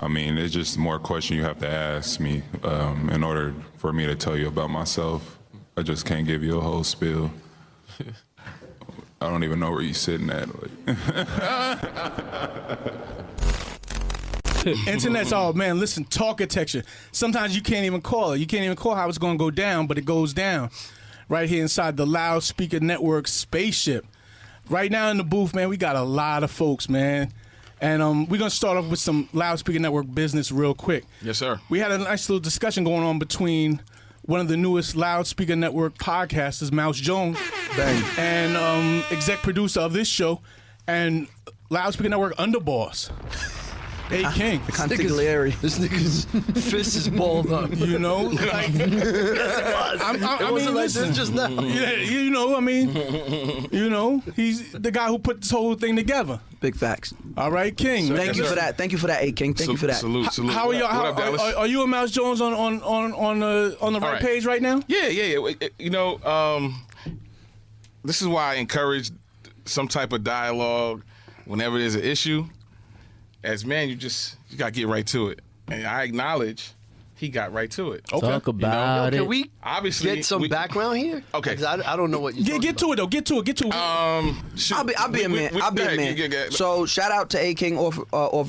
I mean, it's just more question you have to ask me in order for me to tell you about myself. I just can't give you a whole spiel. I don't even know where you're sitting at. Internet's all, man, listen, Talkitecture. Sometimes you can't even call it. You can't even call how it's going to go down, but it goes down right here inside the Loudspeaker Network spaceship. Right now in the booth, man, we got a lot of folks, man. And we're going to start off with some Loudspeaker Network business real quick. Yes, sir. We had a nice little discussion going on between one of the newest Loudspeaker Network podcasters, Mouse Jones, and exec producer of this show, and Loudspeaker Network underboss, A King. This nigga's fist is balled up. You know? Like, I mean, listen, just now. Yeah, you know, I mean, you know, he's the guy who put this whole thing together. Big facts. All right, King. Thank you for that. Thank you for that, A King. Thank you for that. Salute. How are y'all? What up, Dallas? Are you and Mouse Jones on the right page right now? Yeah. You know, this is why I encourage some type of dialogue whenever there's an issue. As man, you gotta get right to it, and I acknowledge he got right to it. Okay. Talk about it. Can we Obviously, get some background here? Okay. 'Cause I don't know what you're Get to it though. Get to it. I'll be a man. I'll be a man. So shout out to A King off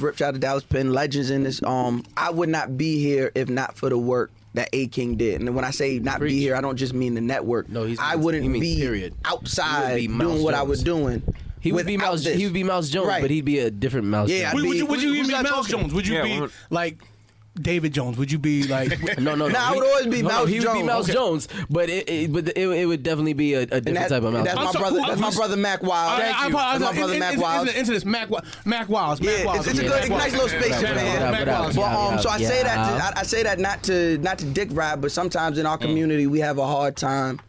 Rip. Shout out to Dallas Penn, legends in this. I would not be here if not for the work that A King did. And when I say not be here, I don't just mean the network. No, I wouldn't be period. outside He would be doing what I was doing. He would be Mouse. He would be Mouse Jones, Right. but he'd be a different Mouse. Yeah, Jones. Would you even be not Mouse talking? Jones? Would you be like David Jones? Would you be like? No. Nah, I would always be Mouse He would be Jones. Mouse Okay. Jones, but it would definitely be a different type of Mouse. That's my brother. That's my brother Mac Wild. That's That's my brother Mac Wild. Into this Mac Wiles. Yeah, it's a good, nice little space, man. But so I say that I say that not to dick ride, but sometimes in our community we have a hard time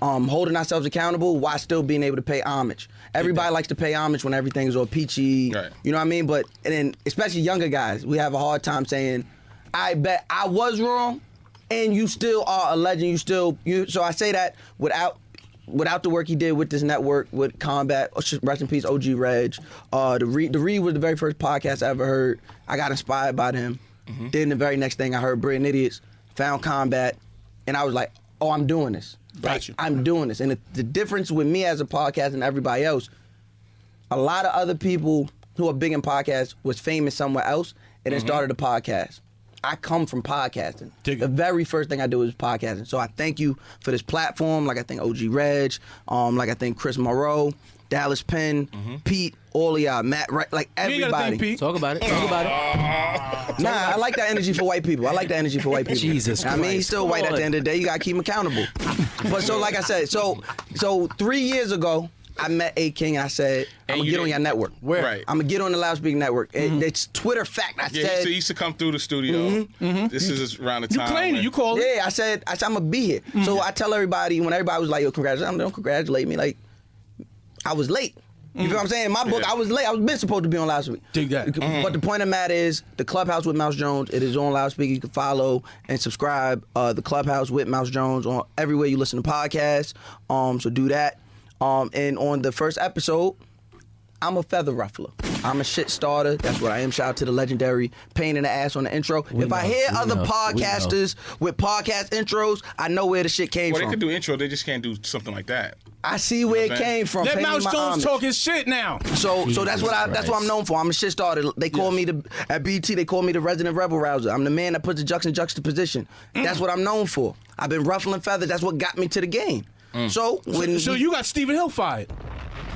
holding ourselves accountable while still being able to pay homage. Everybody likes to pay homage when everything's all peachy. Right. You know what I mean? But and then especially younger guys, we have a hard time saying, I bet I was wrong, and you still are a legend. So I say that without the work he did with this network, with Combat, rest in peace, OG Reg. The Read was the very first podcast I ever heard. I got inspired by them. Then the very next thing I heard Brilliant Idiots, found Combat, and I was like, oh, I'm doing this. Gotcha. I'm doing this. And the difference with me as a podcast and everybody else, a lot of other people who are big in podcasts was famous somewhere else and then started a podcast. I come from podcasting. The very first thing I do is podcasting. So I thank you for this platform. Like I thank OG Reg, like I thank Chris Moreau, Dallas Penn, Pete, all of y'all, Matt, right? Like everybody. Pete. Talk about it. Nah, I like that energy for white people. Jesus I mean, he's Christ. still white at the end of the day. You gotta keep him accountable. But so, like I said, so 3 years ago, I met A King and I said, I'm gonna get on your network. Where? Right. I'm gonna get on the Loudspeaker Network. It's Twitter fact. I said, he used to come through the studio. This is around the time. You claimed it. You called it. yeah, I said I'm gonna be here. So I tell everybody, when everybody was like, yo, don't congratulate me. Like, I was late. You feel what I'm saying? In my book, I was late. I was been supposed to be on Loudspeaker. Dig that. But the point of the matter is, the Clubhouse with Mouse Jones, it is on Loudspeaker. You can follow and subscribe. The Clubhouse with Mouse Jones on everywhere you listen to podcasts. So do that. And on the first episode, I'm a feather ruffler. I'm a shit starter. That's what I am. Shout out to the legendary Pain in the Ass on the intro. If I hear other podcasters with podcast intros, I know where the shit came Well, from. they could do intro. They just can't do something like that. I see where it came from. Let Pay me Mouse my Jones homage. talk his shit now. So that's what I'm known for. I'm a shit starter. They call me at BET. They call me the resident rebel rouser. I'm the man that puts the jux in juxtaposition. That's what I'm known for. I've been ruffling feathers. That's what got me to the game. So you got Stephen Hill fired.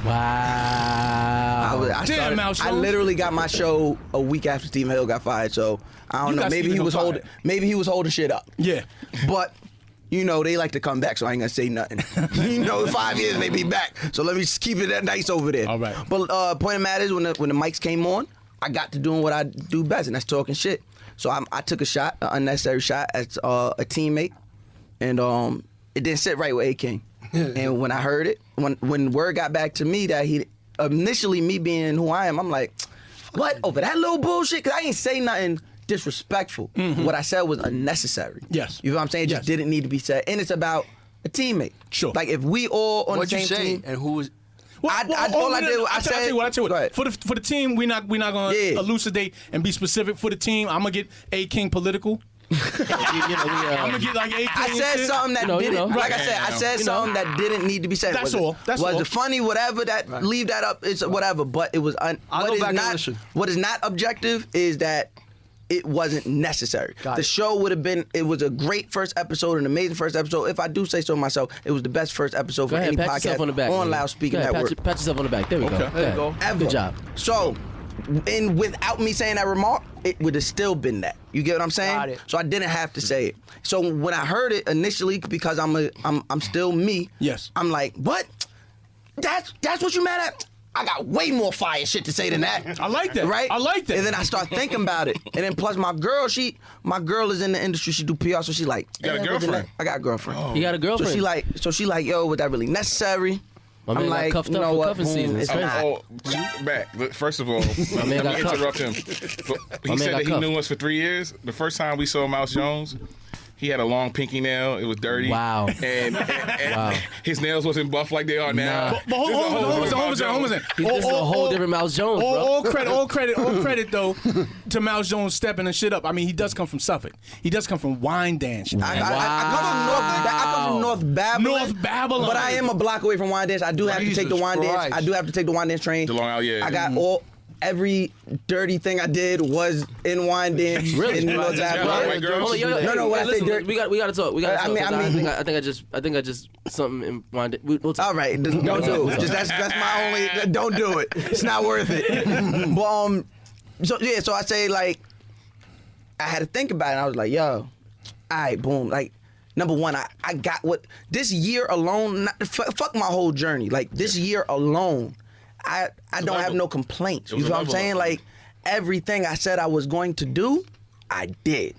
Wow. I literally got my show a week after Stephen Hill got fired. So I don't know. Maybe he was holding shit up. Yeah. But you know, they like to come back, so I ain't gonna say nothing. 5 years they be back. So let me just keep it that nice over there. All right. But point of the matter is, when the mics came on, I got to doing what I do best, and that's talking shit. So I took a shot, an unnecessary shot at a teammate, and it didn't sit right with A King. And when I heard it, when word got back to me that he initially, me being who I am, I'm like, what, over that little bullshit? Because I ain't say nothing disrespectful. What I said was unnecessary. Yes. You know what I'm saying? It just didn't need to be said. And it's about a teammate. Sure. Like, if we all on What'd the you same say? team. And who was? All I did was I said. I'll tell you Go what. ahead. For the team, we're not gonna elucidate and be specific. For the team, I'm gonna get A King political. I'm gonna get like A King. I said something that didn't. Like I said, I said something that didn't need to be said. That's all. Was it funny? Whatever. That leave that up. It's whatever. But it was. What is not objective is that it wasn't necessary. The show would have been. It was a great first episode, an amazing first episode. If I do say so myself, it was the best first episode for any podcast on Loudspeaker Network. Pat yourself on the back. There we go. There you go. Good job. So, and without me saying that remark, it would have still been that. You get what I'm saying? Got it. So I didn't have to say it. So when I heard it initially, because I'm still me. Yes. I'm like, what? That's what you mad at? I got way more fire shit to say than that. I like that. Right? I like that. And then I start thinking about it. And then plus my girl is in the industry. She do PR, so she like. You got a girlfriend? I got a girlfriend. You got a girlfriend? So she like, yo, was that really necessary? My man I'm got like, cuffed you up know for what? cuffing season. It's crazy. Back. First of all, let man me got cuffed. interrupt him. He man said got that he cuffed. knew us for 3 years. The first time we saw Mouse Jones, he had a long pinky nail. It was dirty. Wow. And his nails wasn't buff like they are now. Nah. But hold on. This is a whole different Mouse Jones, bro. All credit though to Mouse Jones stepping and shit up. I mean, he does come from Suffolk. He does come from Wine Dance. I come from North Babylon. North Babylon. But I am a block away from Wine Dance. I do have to take the Wine Dance. I do have to take the Wine Dance train. The Long Island, yeah. I got every dirty thing I did was in Wine Dance. Really? In North Babylon. White girls? Hold on, yo, No, when I say listen, dirt- we got to talk. We got to talk. I mean- I think I just something in mind. We'll talk. All right, don't do it. Just that's my only. Don't do it. It's not worth it. But so I say like, I had to think about it. And I was like, yo, all right, boom. Like, number one, I got what this year alone. Fuck my whole journey. Like this year alone, I don't have no complaints. You know what I'm saying? Like everything I said I was going to do, I did.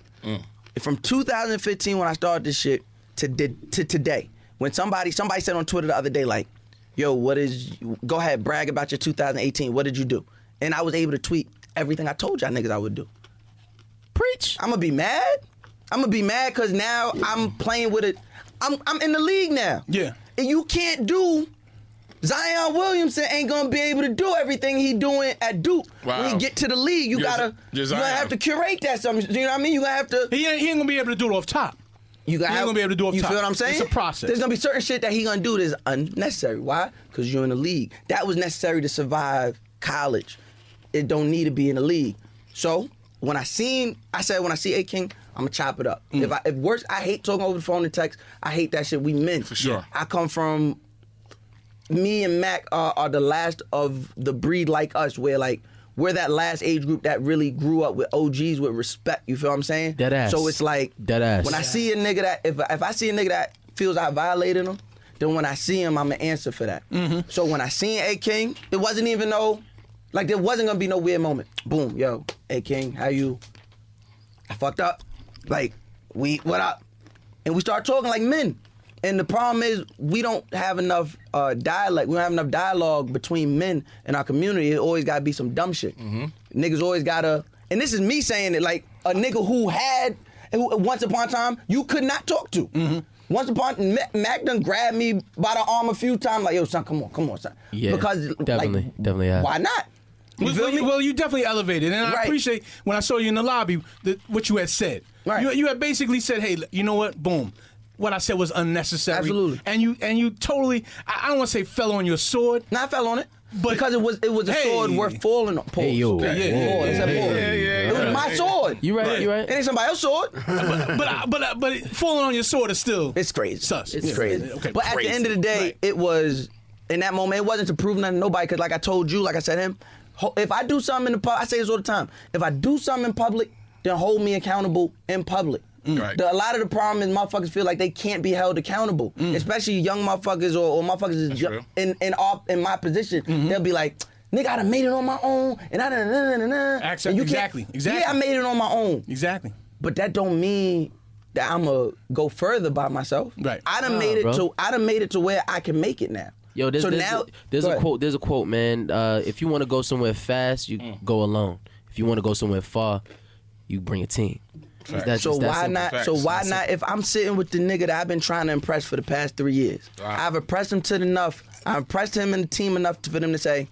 From 2015 when I started this shit to today. When somebody said on Twitter the other day, like, yo, go ahead, brag about your 2018. What did you do? And I was able to tweet everything I told y'all niggas I would do. Preach. I'm gonna be mad. I'm gonna be mad because now I'm playing with it. I'm in the league now. Yeah. And you can't do. Zion Williamson ain't gonna be able to do everything he doing at Duke. Wow. When he get to the league, you gonna have to curate that something. You know what I mean? You gonna have to. He ain't gonna be able to do it off top. He ain't gonna be able to do it off You top. feel what I'm saying? It's a process. There's gonna be certain shit that he gonna do that's unnecessary. Why? Because you're in the league. That was necessary to survive college. It don't need to be in the league. So when I see A King, I'm gonna chop it up. If worse, I hate talking over the phone and text. I hate that shit. We men. For sure. I come from. Me and Mac are the last of the breed like us, where like we're that last age group that really grew up with OGs with respect. You feel what I'm saying? Dead ass. So it's like Dead ass. when I see a nigga that if I see a nigga that feels I violated him, then when I see him, I'm gonna answer for that. So when I seen A King, it wasn't even there wasn't gonna be no weird moment. Boom, yo, A King, how you? I fucked up. Like what up? And we start talking like men. And the problem is we don't have enough dialect. We don't have enough dialogue between men in our community. It always gotta be some dumb shit. Niggas always gotta. And this is me saying it like a nigga who once upon a time you could not talk to. Once upon Mac done grabbed me by the arm a few times like, yo son, come on son. Yeah, because definitely, like, why not? You feel me? Well, you definitely elevated, and I appreciate when I saw you in the lobby what you had said. Right. You had basically said, hey, you know what? Boom. What I said was unnecessary. Absolutely. And you totally, I don't want to say fell on your sword. Nah, I fell on it. But because it was a sword worth falling on. Hey, yo. It was my sword. You right. It ain't somebody else's sword. But falling on your sword is still It's crazy. sus. It's Yeah. crazy. Okay, but at crazy. the end of the day, Right. it was, in that moment, it wasn't to prove nothing to nobody, because like I told you, like I said him, if I do something in the public, I say this all the time, if I do something in public, then hold me accountable in public. Right. A lot of the problem is motherfuckers feel like they can't be held accountable, especially young motherfuckers or motherfuckers real. in my position. They'll be like, nigga, I done made it on my own, and I done. Exactly. Yeah, I made it on my own. Exactly. But that don't mean that I'ma go further by myself. Right. I done made it to where I can make it now. Yo, there's go a ahead. quote. There's a quote, man. If you want to go somewhere fast, you go alone. If you want to go somewhere far, you bring a team. That's So just that why simple. not? Facts. So why That's not? If I'm sitting with the nigga that I've been trying to impress for the past 3 years, Right. I've impressed him to enough. I impressed him and the team enough for them to say,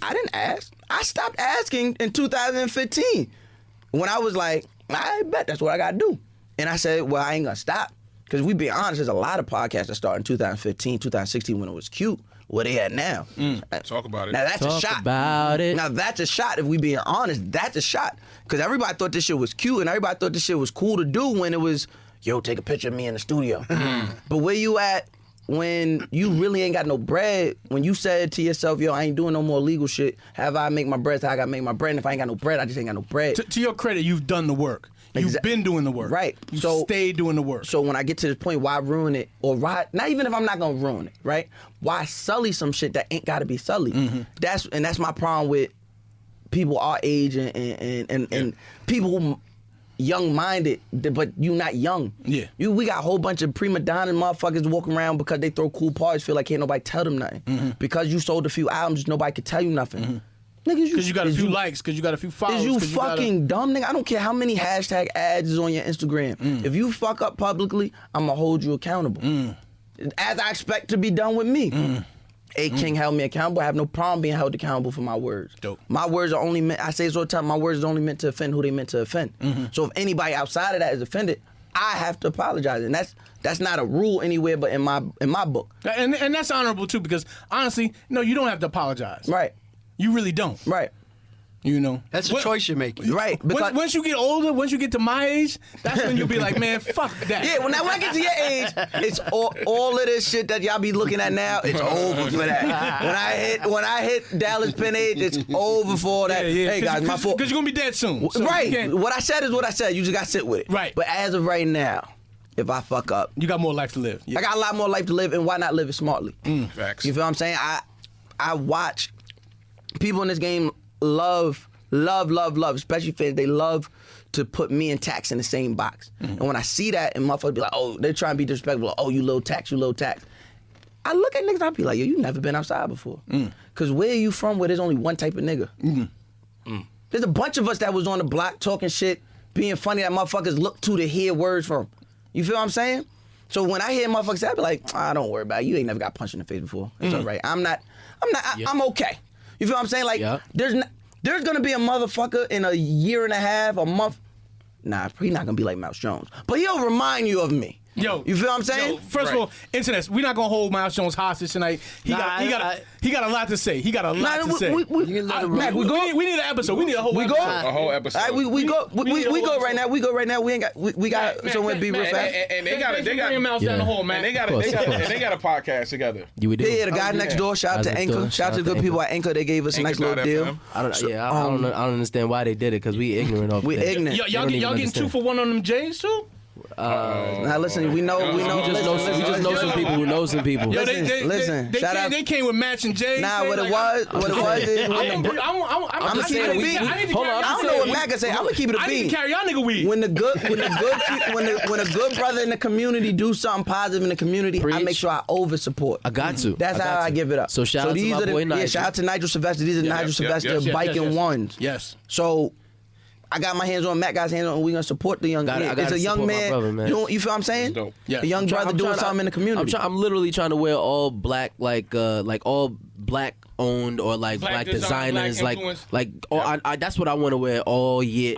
I didn't ask. I stopped asking in 2015 when I was like, I bet that's what I gotta do. And I said, well, I ain't gonna stop. Because we be honest, there's a lot of podcasts that started in 2015, 2016 when it was cute. What they at now? Talk about it. Now that's a Talk shot. about it. Now that's a shot. If we being honest, that's a shot. Because everybody thought this shit was cute and everybody thought this shit was cool to do when it was, yo, take a picture of me in the studio. But where you at when you really ain't got no bread? When you said to yourself, yo, I ain't doing no more legal shit. Have I make my bread? So I gotta make my bread. And if I ain't got no bread, I just ain't got no bread. To your credit, you've done the work. You've been doing the work. Right. You So- stayed doing the work. So when I get to this point, why ruin it? Or why, not even if I'm not gonna ruin it, right? Why sully some shit that ain't gotta be sullied? That's my problem with people our age and people who young-minded, but you not young. Yeah. We got a whole bunch of prima donna motherfuckers walking around because they throw cool parties, feel like can't nobody tell them nothing. Because you sold a few albums, nobody could tell you nothing. Niggas, Because you got a few likes, because you got a few followers. is you 'cause gotta- fucking dumb, nigga? I don't care how many hashtag ads is on your Instagram. If you fuck up publicly, I'm gonna hold you accountable. As I expect to be done with me. A King held me accountable. I have no problem being held accountable for my words. Dope. My words are only meant, I say this all the time, my words are only meant to offend who they meant to offend. So if anybody outside of that is offended, I have to apologize. And that's not a rule anywhere but in my book. And that's honorable, too, because honestly, no, you don't have to apologize. Right. You really don't. Right. You know? That's a choice you're making. Right. Because Once you get older, once you get to my age, that's when you'll be like, man, fuck that. yeah, when I get to your age, it's all of this shit that y'all be looking at now. It's over for that. When I hit Dallas Penn age, it's over for all that. Hey guys, my fault. Because you're gonna be dead soon. So you Right. can't- What I said is what I said. You just gotta sit with it. Right. But as of right now, if I fuck up, You got more life to live. Yeah. I got a lot more life to live, and why not live it smartly? Facts. You feel what I'm saying? I watch people in this game love, especially fans. They love to put me and Tax in the same box. And when I see that, and motherfuckers be like, oh, they're trying to be disrespectful. Oh, you little Tax, you little Tax. I look at niggas, I be like, yo, you never been outside before. Because where are you from where there's only one type of nigga? There's a bunch of us that was on the block talking shit, being funny that motherfuckers look to hear words from. You feel what I'm saying? So when I hear motherfuckers say, I be like, don't worry about it. You ain't never got punched in the face before. It's all right. I'm okay. You feel what I'm saying? Like, there's gonna be a motherfucker in a year and a half, a month. Nah, he's not gonna be like Mouse Jones. But he'll remind you of me. Yo, you feel what I'm saying? Yo, first of all, internet. We're not gonna hold Miles Jones hostage tonight. He got a lot to say. He got a lot to say. Mac, we need an episode. We need a whole episode. A whole episode. All right, we go right now. We go right now. We got somewhere to be real fast. And they got bring Mouse down the hole, man. And they got a podcast together. You would do. Yeah, the guy next door. Shout out to Anchor. Shout out to the good people at Anchor. They gave us a nice little deal. I don't understand why they did it because we ignorant of We that. ignorant. Y'all getting 2 for 1 on them J's too? Now listen, we know. We just know some people who know some people. Yo, Listen, shout out. They came with matching J's. Nah, what it was is I'm I'ma keep it a beat. Hold on, I don't know what Mac can say. I'm gonna keep it a I need to beat. carry y'all nigga weed. When a good brother in the community do something positive in the community, I Preach. make sure I over support. I got to. That's how I give it up. So shout out to these my are boy Nigel. shout out to Nigel Sylvester. These are Nigel Sylvester biking ones. Yes. So I got my hands on Matt got his hands on, and we're gonna support the young man. It's a young man. You feel what I'm saying? Dope. Yeah. A young brother doing something in the community. I'm literally trying to wear all black, like all black owned or like black designers, black that's what I want to wear all year,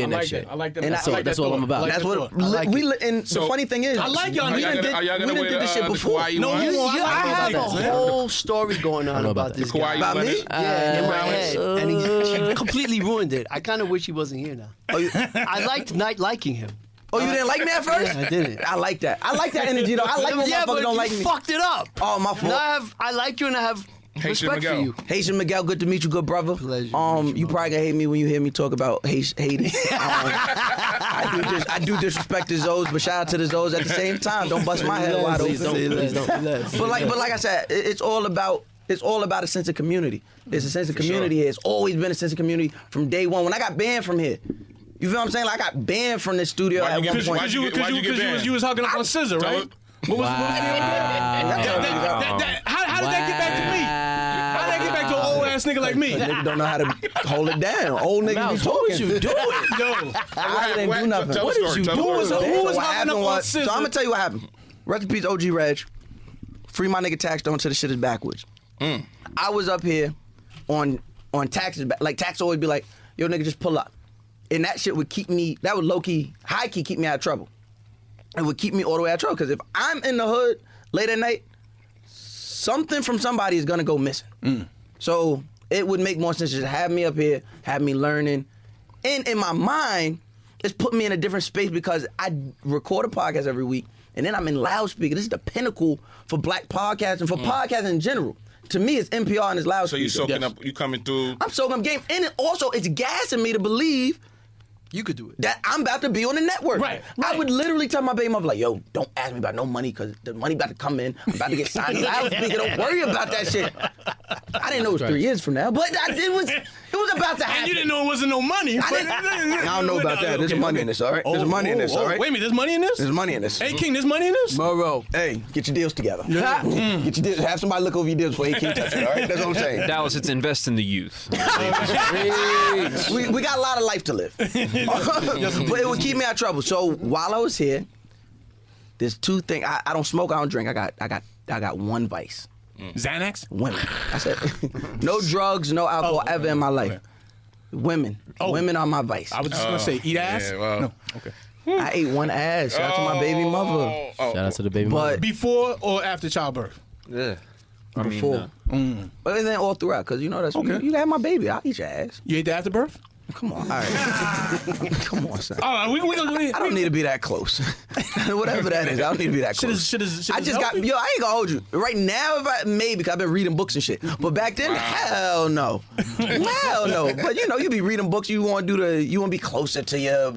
next year. I like that. And that's all I'm about. That's what and the funny thing is, I like y'all. We done did this shit before. No, I have a whole story going on about this guy. About me? Yeah, in my head, and he completely ruined it. I kind of wish he wasn't here now. I liked not liking him. Oh, you didn't like me at first? Yeah, I didn't. I like that. I like that energy though. I like when Yeah, motherfuckers but don't you like me. fucked it up. Oh, my fault. I like you and I have Haitian respect for Miguel. you. Haitian Miguel, good to meet you, good brother. Pleasure to meet you, You probably gonna hate me when you hear me talk about Haiti. I do disrespect the Zoes, but shout out to the Zoes at the same time. Don't bust my head wide open. Please don't. But like I said, it's all about a sense of community. There's a sense of community here. It's always been a sense of community from day one. When I got banned from here, you feel what I'm saying? Like I got banned from this studio at one point. Why'd you get banned? You was hugging up on Scissor, right? What was How did that get back to me? How did that get back to an old ass ass nigga like me. Niggas don't know how to hold it down. Old niggas be Mouse, talking. what was you doing? Yo, I didn't do nothing. Tell What the is story, you tell the doing? story. Who was what hopping happened up on was, scissors? so I'm gonna tell you what happened. Rest in peace, OG Reg. Free my nigga Tax Stone till the shit is backwards. I was up here on taxes, like tax always be like, yo nigga just pull up. And that shit would keep me, that would low key, high key keep me out of trouble. It would keep me all the way out of trouble. Cause if I'm in the hood late at night, something from somebody is gonna go missing. So it would make more sense to just have me up here, have me learning. And in my mind, it's put me in a different space because I record a podcast every week and then I'm in loudspeaker. This is the pinnacle for black podcasts and for podcasts in general. To me, it's NPR and it's loudspeaker. So you soaking up, you coming through. I'm soaking up game. And also, it's gassing me to believe You could do it. that I'm about to be on the network. Right. I would literally tell my baby mother, like, yo, don't ask me about no money because the money about to come in. I'm about to get signed to loudspeaker. Don't worry about that shit. I didn't know it was 3 years from now, but it was about to happen. And you didn't know it wasn't no money. I don't know about that. There's money in this, all right? There's money in this, all right? Wait a minute, there's money in this? There's money in this. Hey, King, there's money in this? Moro. Hey, get your deals together. Get your deals. Have somebody look over your deals before he can't touch it, all right? That's what I'm saying. Dallas, it's invest in the youth. We got a lot of life to live. But it would keep me out of trouble. So while I was here, there's two things. I don't smoke, I don't drink. I got one vice. Xanax? Women. I said no drugs, no alcohol ever in my life. Women. Women are my vice. I was just going to say, eat ass? Yeah, well. No. Okay. I ate one ass. Shout out to my baby mother. Shout out to the baby But mother. Before or after childbirth? Yeah. before. But it ain't all throughout, because you know that's Okay. you got my baby. I'll eat your ass. You ate the afterbirth? Come on. All right. Come on, son. All right, we I don't need to be that close. Whatever that is, I don't need to be that close. Shit is I just got, healthy? yo, I ain't gonna hold you. Right now, if I maybe, because I've been reading books and shit. But back then, hell no. Hell no. But you know, you be reading books, you want to be closer to your,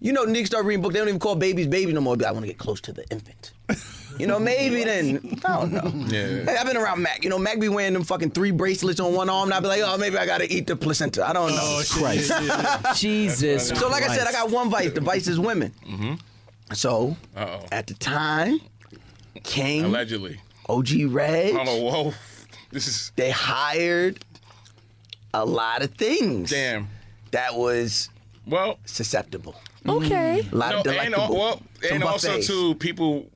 you know, niggas start reading books, they don't even call babies baby no more. I want to get close to the infant. You know, maybe then, I don't know. Yeah. Hey, I've been around Mac. You know, Mac be wearing them fucking 3 bracelets on one arm, and I be like, oh, maybe I gotta eat the placenta. I don't know. Oh, shit. Jesus. So like I said, I got one vice. The vice is women. So at the time, King, Allegedly. OG Reg, Oh, whoa. This is they hired a lot of things. damn. That was Well, susceptible. Okay. A lot no, of delectable. and Some also buffets. too, people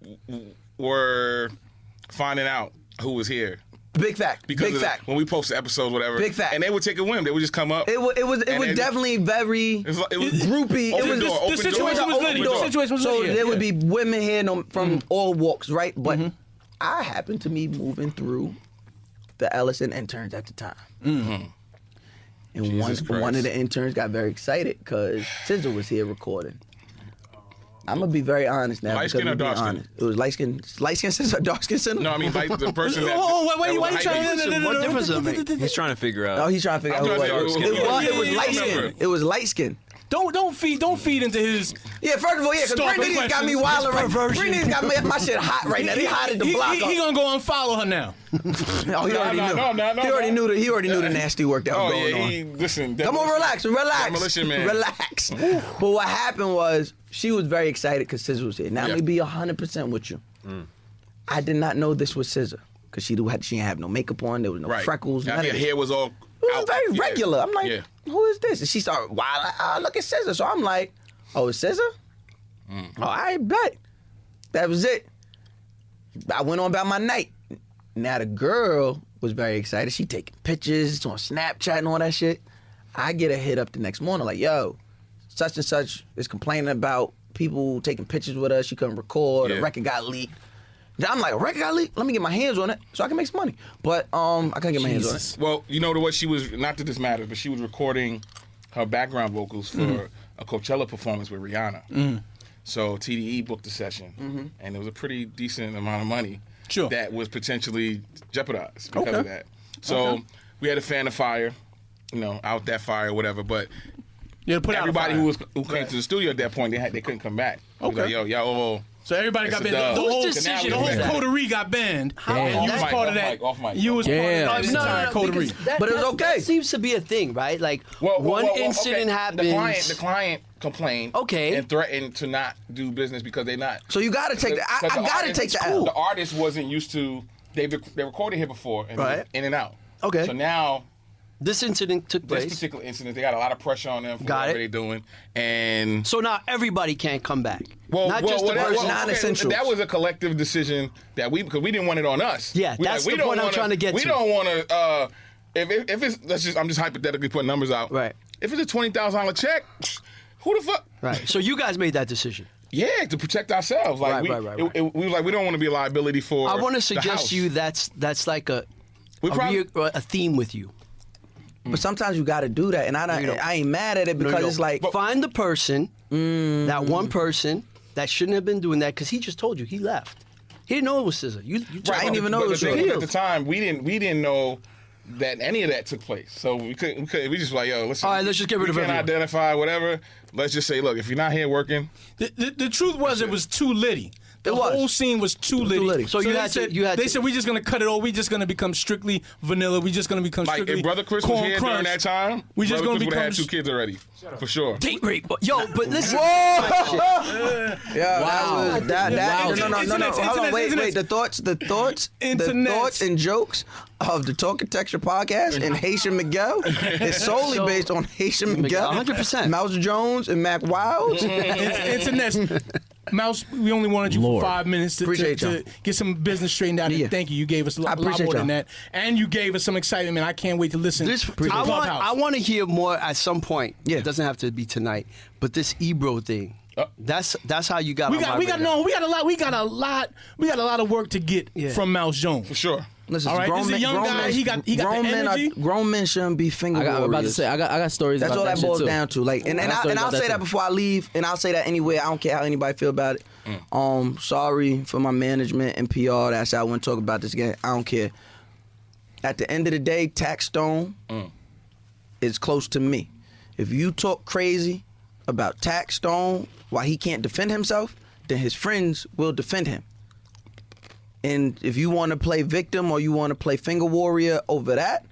were finding out who was here Big fact. because Big of fact. when we posted episodes, whatever. Big fact. And they would take a whim. They would just come up. It was And they- definitely very It was groupie. Open It was door, the open situation door. was Open litty. door. The situation was So litty. there would be women here from all walks, right? But I happened to be moving through the Ellison interns at the time. And Jesus one Christ. of the interns got very excited because SZA was here recording. I'm gonna be very honest now. Light because skin or we're being dark skin? honest. It was light skin SZA, dark skin SZA? No, I mean like the person that. Oh, why that you was trying hyping. What difference does it make? He's trying to figure out. Oh, he's trying to figure out who I'm it trying to was. say, It was yeah, light yeah, skin. remember. It was light skin. Don't feed into his. Yeah, first of all, yeah, because Stalker Brittany's got me questions. wild right. Brittany's got my shit hot right now. They hot at the block. He gonna go unfollow her now. Oh, he already knew. No, He already knew. He already knew the nasty work that was Oh going yeah, on. listen. Come on, relax. Demolition Man. Relax. But what happened was she was very excited because SZA was here. Now, Yeah. let me be 100% with you. I did not know this was SZA because she didn't have no makeup on. There was no Right. freckles. Now, None her of this. hair was all. It was out. very Yeah. regular. I'm like, Yeah. who is this? And she started, wow, look at SZA. So I'm like, oh, it's SZA? Oh, I bet. That was it. I went on about my night. Now the girl was very excited. She taking pictures on Snapchat and all that shit. I get a hit up the next morning like, yo, such and such is complaining about people taking pictures with us. She couldn't record. Yeah. A record got leaked. I'm like, a record got leaked? Let me get my hands on it so I can make some money. But I couldn't get my hands on it. Well, you know what? She was, not that this matters, but she was recording her background vocals for a Coachella performance with Rihanna. So TDE booked the session, and it was a pretty decent amount of money Sure. that was potentially jeopardized because of that. So we had to fan the fire, out that fire or whatever. But Yeah, put out a everybody fire. who came to the studio at that point, they couldn't come back. It was Okay. like, yo. So everybody got It's a banned. dub. The whole Whose decision the whole is that? coterie got banned. Damn. And you was Off part of mic, that. off mic. You was part Damn. of the entire coterie. because that- But it was that- okay. That seems to be a thing, right? Like Well, one okay. incident happens. The client complained. Okay. And threatened to not do business because they're not. So you got to take that. I got to take the L. The artist wasn't used to. They recorded here before and Right. in and out. Okay. So now, This incident took this place. particular incident, they got a lot of pressure on them for Got whatever it. they're doing. And So now everybody can't come back. well, Not just the that, person. non-essentials. that was a collective decision that because we didn't want it on us. Yeah, we that's we the don't point I'm wanna- trying to get We to. don't want to. If it's I'm just hypothetically putting numbers out. Right. If it's a $20,000 check, who the fuck? Right. So you guys made that decision. Yeah, to protect ourselves. Like Right. we was like, we don't want to be a liability for. I want to the suggest house. to you that's like a theme with you. But sometimes you got to do that, and I ain't mad at it because it's like find the person, that one person that shouldn't have been doing that because he just told you he left. He didn't know it was SZA. You I didn't even know it was the thing is, real. at the time. We didn't know that any of that took place. So we just like, yo, listen. All right, let's just get rid of We can't everyone. identify whatever. Let's just say, look, if you're not here working, The truth was it was too litty. The It was. whole scene was too litty. So you they had to- said, you had they to- said we're just gonna cut it all. We're just gonna become strictly vanilla. We're just gonna become like strictly if Brother Chris was corn here crunch. during that time, We just Brother gonna Chris would have become had 2 kids already, for sure. date rape. Yo, but listen. Yeah, Wow. that Wow. no. Internet, Hold on, wait. internet. The thoughts Internet. and jokes of the Talkitecture podcast and Haitian Miguel is solely based on Haitian Miguel, 100%. Mouse Jones and Mac Wiles. Internet. Mouse, we only wanted you Lord. for 5 minutes to Appreciate to y'all. get some business straightened out. Yeah. And thank you. You gave us a I lot appreciate more than y'all. that, and you gave us some excitement. Man, I can't wait to listen This, to the I Clubhouse. want to hear more at some point. Yeah. It doesn't have to be tonight. But this Ebro thing, that's how you got. we on got my radar. we got a lot of work to get Yeah. from Mouse Jones. For sure. Listen, All right, this is a young guy. He got the energy. Grown men shouldn't be finger I'm about to warriors. say I got stories. That's about all that shit, boils too. down to. Like, and I got stories I'll about say that too. before I leave, and I'll say that anyway. I don't care how anybody feel about it. Sorry for my management and PR. That's how I want to talk about this again. I don't care. At the end of the day, Tax Stone is close to me. If you talk crazy about Tax Stone while he can't defend himself, then his friends will defend him. And if you want to play victim or you want to play finger warrior over that,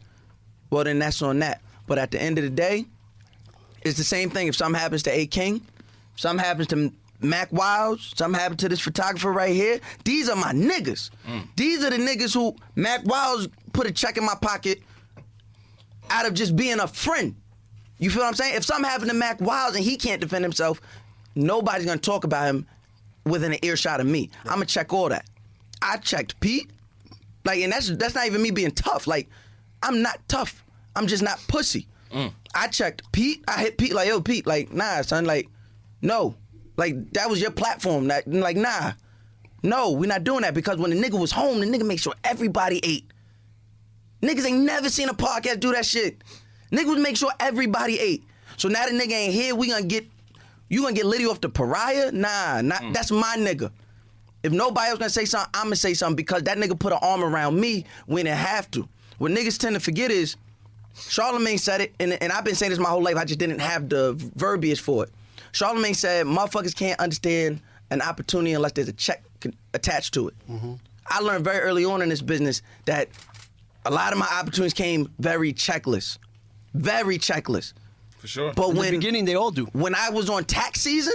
well, then that's on that. But at the end of the day, it's the same thing. If something happens to A. King, something happens to Mac Wiles, something happens to this photographer right here, these are my niggas. These are the niggas who Mac Wiles put a check in my pocket out of just being a friend. You feel what I'm saying? If something happened to Mac Wiles and he can't defend himself, nobody's going to talk about him within an earshot of me. I'm going to check all that. I checked Pete. Like, and that's not even me being tough. Like, I'm not tough. I'm just not pussy. I checked Pete. I hit Pete like, yo, Pete, like, nah, son, like, no. Like, that was your platform. That, like, nah. No, we're not doing that because when the nigga was home, the nigga made sure everybody ate. Niggas ain't never seen a podcast do that shit. Niggas would make sure everybody ate. So now the nigga ain't here, you gonna get Liddy off the pariah? Nah, that's my nigga. If nobody else gonna say something, I'm gonna say something because that nigga put an arm around me when it have to. What niggas tend to forget is, Charlamagne said it, and I've been saying this my whole life, I just didn't have the verbiage for it. Charlamagne said, motherfuckers can't understand an opportunity unless there's a check attached to it. I learned very early on in this business that a lot of my opportunities came very checkless. Very checkless. For sure. But In when the beginning, they all do. when I was on tax season,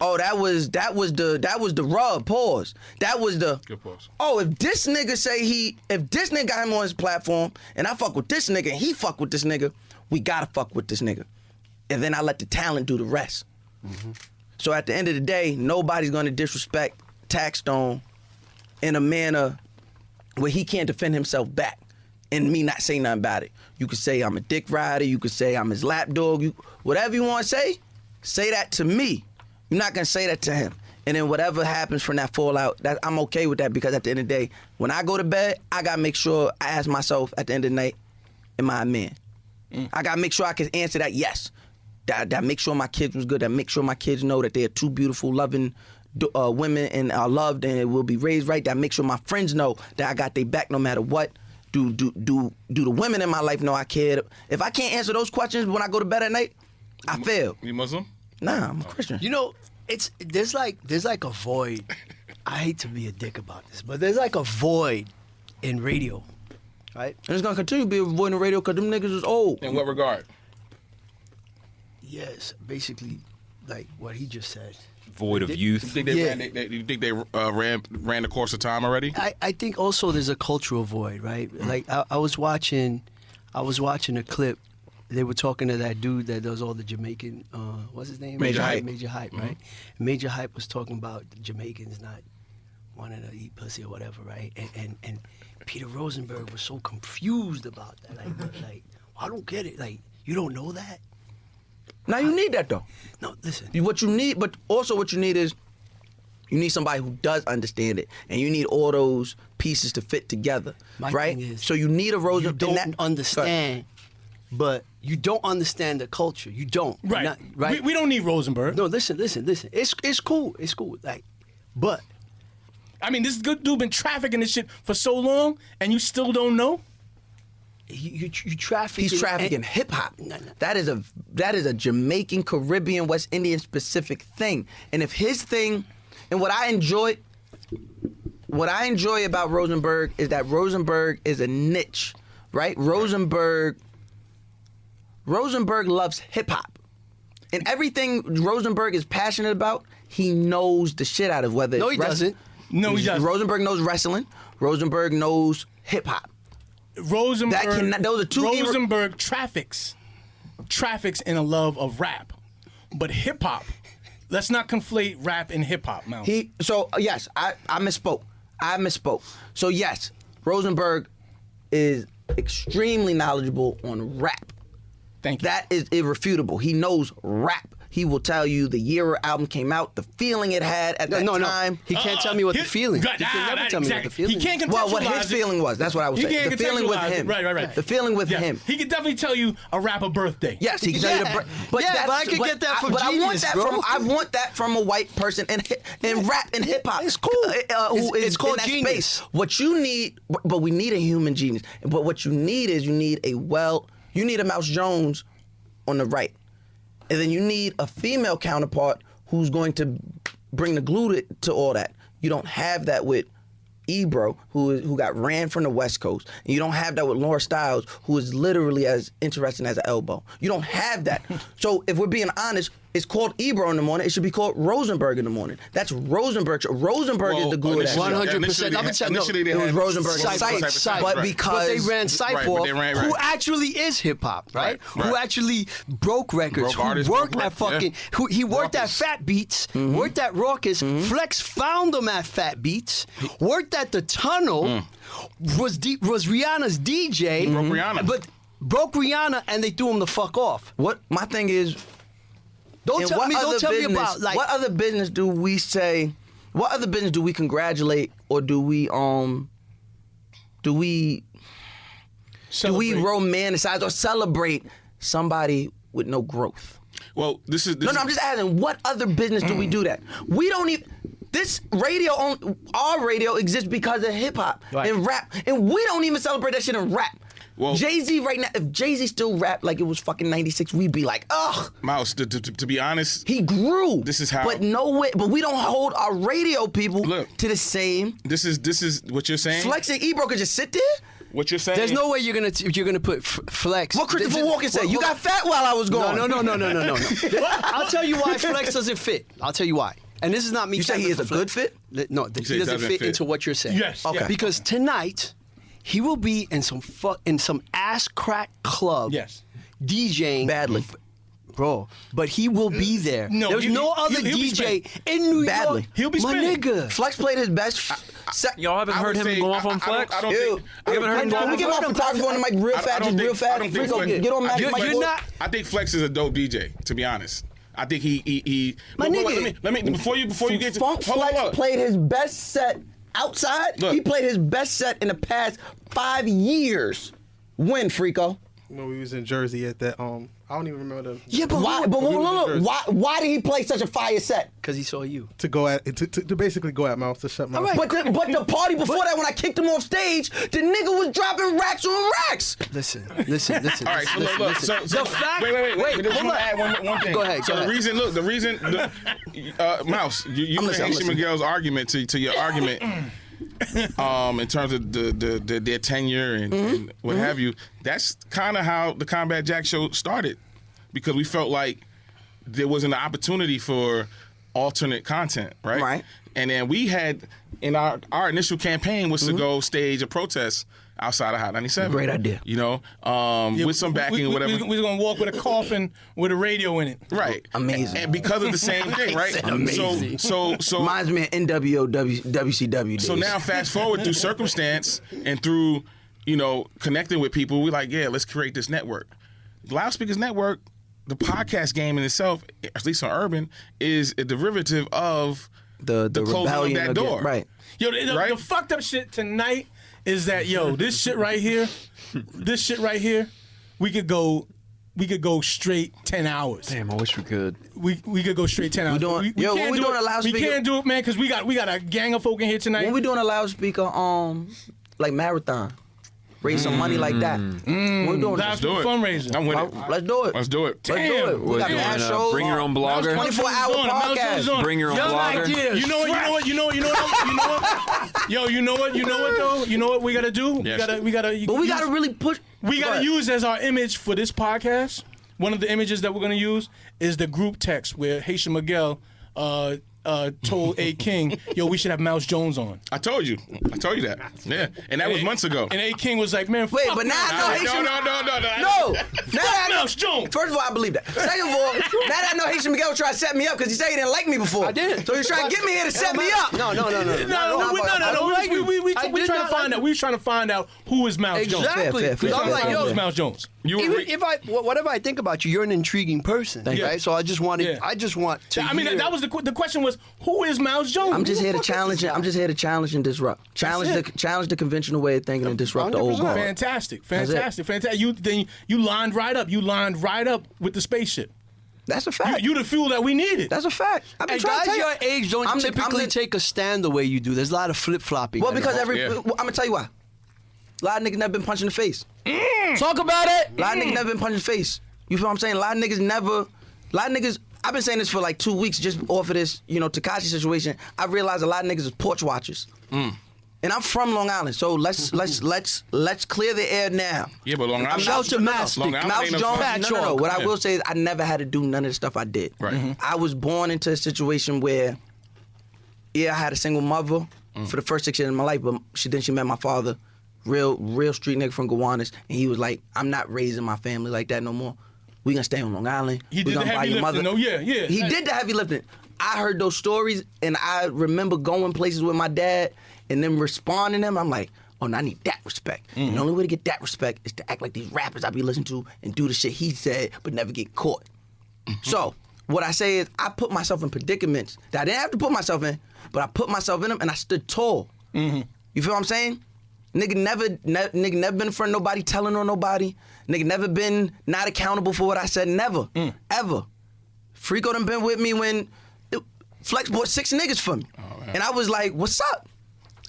oh, that was the rub. Pause. That was the Good pause. Oh, if this nigga got him on his platform, and I fuck with this nigga, and he fuck with this nigga, we gotta fuck with this nigga, and then I let the talent do the rest. So at the end of the day, nobody's gonna disrespect Tax Stone in a manner where he can't defend himself back, and me not say nothing about it. You could say I'm a dick rider. You could say I'm his lapdog. Whatever you want to say that to me. You're not gonna say that to him. And then whatever happens from that fallout, I'm okay with that because at the end of the day, when I go to bed, I gotta make sure I ask myself at the end of the night, am I a man? I gotta make sure I can answer that yes. That make sure my kids was good. That make sure my kids know that they are two beautiful, loving women and are loved and will be raised right. That make sure my friends know that I got their back no matter what. Do the women in my life know I care? If I can't answer those questions when I go to bed at night, I fail. You Muslim? Nah, I'm a Christian. You know, there's like a void. I hate to be a dick about this, but there's like a void in radio, right? And it's gonna continue to be avoiding the radio because them niggas is old. In what regard? Yes, basically, like what he just said. Void of You youth. think they Yeah. ran the course of time already? I think also there's a cultural void, right? Like I was watching a clip. They were talking to that dude that does all the Jamaican. What's his name? Major Hype. Major Hype, right? Major Hype was talking about Jamaicans not wanting to eat pussy or whatever, right? And Peter Rosenberg was so confused about that. Like I don't get it. Like you don't know that? Now you need that though. No, listen. What you need, but also what you need is you need somebody who does understand it, and you need all those pieces to fit together, My right? thing is, so you need a Rosen. You don't understand, but you don't understand the culture. You don't. Right. Not- right. We don't need Rosenberg. No, listen. It's cool. It's cool. Like, but I mean, this good dude been trafficking this shit for so long, and you still don't know? you traffic. He's trafficking hip hop. No. That is a Jamaican, Caribbean, West Indian specific thing. And if his thing, and what I enjoy about Rosenberg is that Rosenberg is a niche, right? Rosenberg loves hip hop, and everything Rosenberg is passionate about, he knows the shit out of. Whether No, it's he doesn't. No, he doesn't. Rosenberg knows wrestling. Rosenberg knows hip hop. Rosenberg, those are two Rosenberg traffics in a love of rap, but hip hop. Let's not conflate rap and hip hop, Mal. Yes, I misspoke. So yes, Rosenberg is extremely knowledgeable on rap. Thank you. That is irrefutable. He knows rap. He will tell you the year an album came out, the feeling it had at that time. No. He can't tell me what the feeling. He can never tell me what the feeling. He can't contextualize Well, what his it. feeling was. That's what I was He saying. can't The feeling with contextualize it. him. Right. The feeling with Yeah. him. He could definitely tell you a rapper birthday. Yes, he can tell you the. But Yeah, but I could get that from but Genius, I want that from a white person in rap and hip hop. It's cool. Who is It's called in that genius. space. What you need, but we need a human genius. But what you need is you need a Mouse Jones on the right, and then you need a female counterpart who's going to bring the glue to all that. You don't have that with Ebro, who got ran from the West Coast. And you don't have that with Laura Styles, who is literally as interesting as an elbow. You don't have that. So if we're being honest, it's called Ebro in the morning. It should be called Rosenberg in the morning. That's Rosenberg. Rosenberg is the glue of that. 100%. Initially, they It was had Rosenberg and Cypher, Cypher, right. but because they ran Cypher, but they ran- who right. actually is hip hop, right? Right. Who actually broke records, Broke artists, who worked broke at fucking, yeah. who he worked Raucous. at Fat Beats, Mm-hmm. worked at Raucous. Flex found him at Fat Beats, worked at the Tunnel, was Rihanna's DJ, Broke Rihanna. but broke Rihanna, and they threw him the fuck off. what my thing is. Don't in tell what me. other Don't tell me business- about like. what other business do we say? What other business do we congratulate or do we romanticize or celebrate somebody with no growth? Well, this is No, I'm just asking. What other business do we do that? We don't even. This our radio exists because of hip hop and rap, and we don't even celebrate that shit in rap. Well- Jay-Z right now, if Jay-Z still rapped like it was fucking 96, we'd be like, ugh. Mouse. To be honest, He grew. This is how- But no way. But we don't hold our radio people Look. to the same. this is what you're saying. Flex and Ebro could just sit there. What you're saying. There's no way you're gonna put Flex. What Christopher Walken said? You Well, got fat while I was gone. No. I'll tell you why Flex doesn't fit. I'll tell you why. And this is not me. You say he capping is a for good Flex. fit? No, say he he doesn't doesn't fit fit. into what you're saying. Yes. Okay. Yeah. Because tonight he will be in some ass crack club. Yes. DJing Badly. Bro, but he will be there. No, There's no other he'll be DJ in New Badly. York. He'll be my spinning. nigga. Flex played his best. Y'all haven't I heard would him say- go off I- on Flex? I don't Ew. think. I haven't heard him Can we get my photographer on the mic real I fast? don't Just real think- I fast. don't think Freako, Flex- get on Mac. You're not. I think Flex is a dope DJ. To be honest, I think he. My but nigga. let me before you get to Funk hold Flex on. played his best set outside. Look. He played his best set in the past 5 years. When, Freako? When we was in Jersey at that, I don't even remember the. Yeah, but Why? But look, why did he play such a fire set? because he saw you. To go at to basically go at Mouse to shut Mouse. All right. But the party before that, when I kicked him off stage, the nigga was dropping racks on racks. Listen. All right, so look. So The fact- wait. wait, Just hold want to on. add one thing. Go ahead, So go ahead. the reason, Mouse, you and listening. Haitian Miguel's argument to your argument. In terms of their tenure and what have you, that's kind of how the Combat Jack show started, because we felt like there wasn't an opportunity for alternate content, right? Right. And then we had, in our initial campaign was to go stage a protest outside of Hot 97. Great idea. You know, with some backing or whatever. We're going to walk with a coffin with a radio in it. Right. Amazing. And because of the same thing, right? Amazing. So Reminds me of NWO WCW days. So now fast forward through circumstance and through, connecting with people, we're like, yeah, let's create this network. Loudspeakers Network, the podcast game in itself, at least on Urban, is a derivative of the closing rebellion of that again, door. right. Yo, the fucked up shit tonight is that, this shit right here, we could go straight 10 hours. Damn, I wish we could. We could go straight 10 hours. When we doing a loudspeaker, we can't do it, man, because we got a gang of folk in here tonight. When we doing a loudspeaker, like marathon, raise some money like that. We're doing That's do it. fundraiser. I'm with it. Let's do it. Let's do it. Let's do it. We got mad shows. Bring your own blogger. 24-hour podcast. Bring your own blogger. You know what? Yo, you know what though? You know what we gotta do? Yes. We gotta But we got to really push. We gotta use as our image for this podcast. One of the images that we're gonna use is the group text where Haitian Miguel told A King, "Yo, we should have Mouse Jones on." I told you that. Yeah, and that was months ago. And A King was like, "Man, Wait, fuck but now I know Haitian. No. No. Now I know. Mouse Jones." First of all, I believe that. Second of all, now that I know Haitian Miguel tried to set me up because he said he didn't like me before. I did. So he's trying to get me here to set me up. No. No, we trying to find out. We was trying to find out who is Mouse Jones. Exactly. Fair. Because I'm like, Who is yo, Mouse Jones? even if whatever I think about you, you're an intriguing person, right? So I just want to I mean, hear. that was the question was, who is Mouse Jones? I'm just here to challenge it. I'm just here to challenge and disrupt. Challenge the conventional way of thinking and disrupt the old guard. Fantastic. You lined right up. You lined right up with the spaceship. That's a fact. You the fuel that we needed. That's a fact. I've been And trying to guys tell you. your age don't typically take a stand the way you do. There's a lot of flip-flopping. Well, because I'm Yeah. gonna tell you why. A lot of niggas never been punched in the face. Talk about it. A lot of niggas never been punched in the face. You feel what I'm saying? A lot of niggas, I've been saying this for like 2 weeks just off of this, Tekashi situation. I realized a lot of niggas is porch watchers. And I'm from Long Island, so let's clear the air now. Yeah, but Long Island. Shout to Master. Long Island Mouse ain't no Jones, fun. no. What I Yeah. will say is I never had to do none of the stuff I did. Right. Mhm. I was born into a situation where, I had a single mother for the first 6 years of my life, but she met my father, real street nigga from Gowanus, and he was like, I'm not raising my family like that no more. We gonna stay on Long Island. He We did the gonna buy heavy your lifting, mother. though. Yeah. He did the heavy lifting. I heard those stories, and I remember going places with my dad and then responding to them. I'm like, oh, no, I need that respect. And the only way to get that respect is to act like these rappers I be listening to and do the shit he said, but never get caught. So what I say is I put myself in predicaments that I didn't have to put myself in, but I put myself in them and I stood tall. You feel what I'm saying? Nigga never been in front of nobody telling on nobody. Nigga never been not accountable for what I said. Never. Ever. Freako done been with me when Flex bought 6 niggas for me. And I was like, what's up?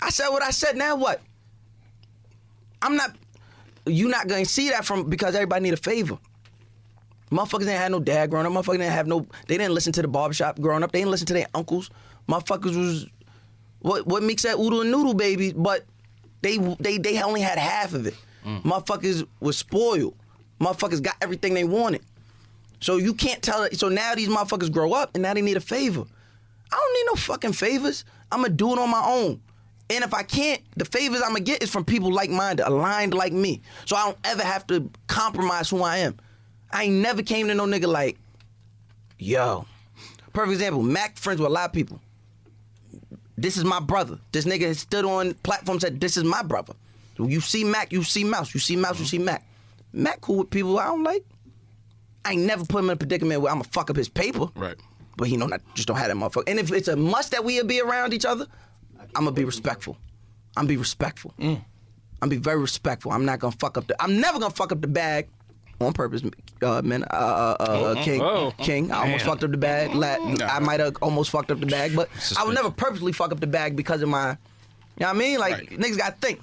I said what I said, now what? You not gonna see that because everybody need a favor. Motherfuckers ain't had no dad growing up. Motherfuckers they didn't listen to the barbershop growing up. They didn't listen to their uncles. Motherfuckers was, what makes that oodle and noodle baby, but they only had half of it. Motherfuckers was spoiled. Motherfuckers got everything they wanted. So you can't tell it. So now these motherfuckers grow up and now they need a favor. I don't need no fucking favors. I'm gonna do it on my own. And if I can't, the favors I'm gonna get is from people like-minded, aligned like me. So I don't ever have to compromise who I am. I ain't never came to no nigga like, yo. Perfect example, Mac friends with a lot of people. This is my brother. This nigga has stood on platforms and said, this is my brother. You see Mac, you see Mouse. You see Mouse, you see Mac. Mac cool with people I don't like. I ain't never put him in a predicament where I'm gonna fuck up his paper. Right. But he just don't have that motherfucker. And if it's a must that we'll be around each other, I'm gonna be respectful. I'm be respectful. I'm be very respectful. I'm not gonna fuck up I'm never gonna fuck up the bag on purpose, man. King. I almost fucked up the bag. I might have almost fucked up the bag, but I would never purposely fuck up the bag because of my, you know what I mean? Like, niggas gotta think.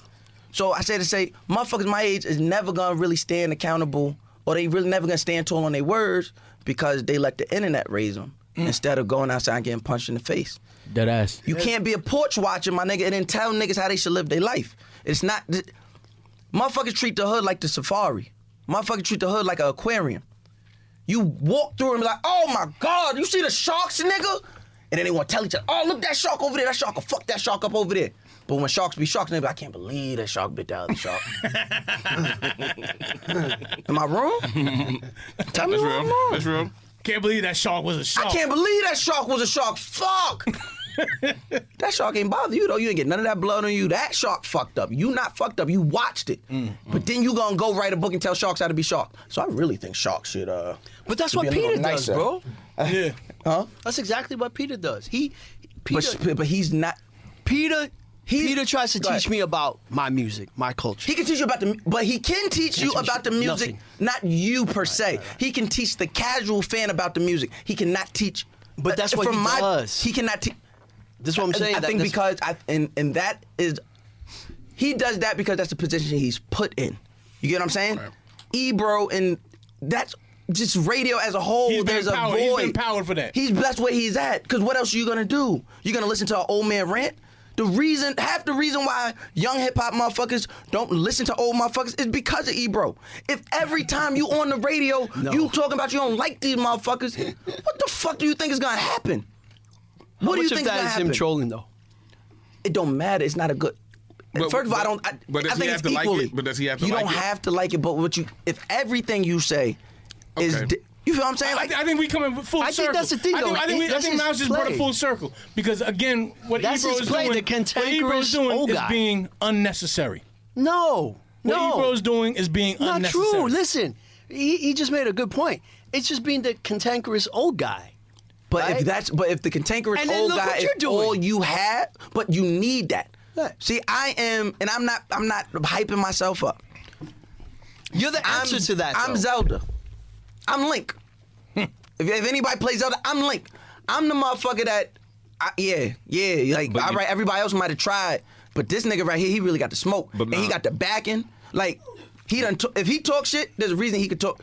So I say to say, motherfuckers my age is never gonna really stand accountable, or they really never gonna stand tall on their words because they let the internet raise them instead of going outside and getting punched in the face. Dead ass. You can't be a porch watcher, my nigga, and then tell niggas how they should live their life. It's not. Motherfuckers treat the hood like the safari. Motherfuckers treat the hood like an aquarium. You walk through and be like, oh my God, you see the sharks, nigga? And then they want to tell each other, oh, look, that shark over there. That shark will fuck that shark up over there. But when sharks be sharks, they be like, I can't believe that shark bit the other shark. Am I wrong? Tell me That's where I'm real. wrong. That's real. Can't believe that shark was a shark. I can't believe that shark was a shark. Fuck. That shark ain't bother you, though. You ain't get none of that blood on you. That shark fucked up. You not fucked up. You watched it. But then you gonna go write a book and tell sharks how to be sharks. So I really think sharks should, But that's should what be a little Peter does, nicer. bro. Yeah. Huh? That's exactly what Peter does. Peter But he's not. Peter tries to Go ahead. teach me about my music, my culture. He can teach you about but he can teach you about the music, nothing. not you per se. He can teach the casual fan about the music. He cannot teach. But that's what he does. He cannot teach. This is what I'm saying. I think because and that is, he does that because that's the position he's put in. You get what I'm saying? Right. Ebro, and that's just radio as a whole. He's been There's a empowered. void. He's been empowered for that. That's where he's at. Because what else are you gonna do? You gonna listen to an old man rant? Half the reason why young hip hop motherfuckers don't listen to old motherfuckers is because of Ebro. If every time you on the radio, you talking about you don't like these motherfuckers, what the fuck do you think is gonna happen? How What do you much of think is that gonna is happen? him trolling, though? It don't matter. It's not a good. First of all, I But does he think have it's to like equally. it? But does he have to you like don't it? have to like it, but if everything you say is, Okay. you feel what I'm saying? Like, I think we come in full I circle. think that's the thing, though. I think That's his Miles just brought play. it full circle because again, what That's Ebro his is play, doing, the what Ebro's cantankerous doing old is guy. being unnecessary. No. What Ebro's doing is being Not unnecessary. true. Listen, he just made a good point. It's just being the cantankerous old guy. but right? if the cantankerous And then old look guy what is you're doing. all you have, but you need that. Right. See, I am, and I'm not hyping myself up. You're the answer to that. I'm though. Zelda. I'm Link. if anybody plays Zelda, I'm Link. I'm the motherfucker that, like, all right, everybody else might have tried, but this nigga right here, he really got the smoke. But and he nah. got the backing. Like, he done, if he talks shit, there's a reason he could talk.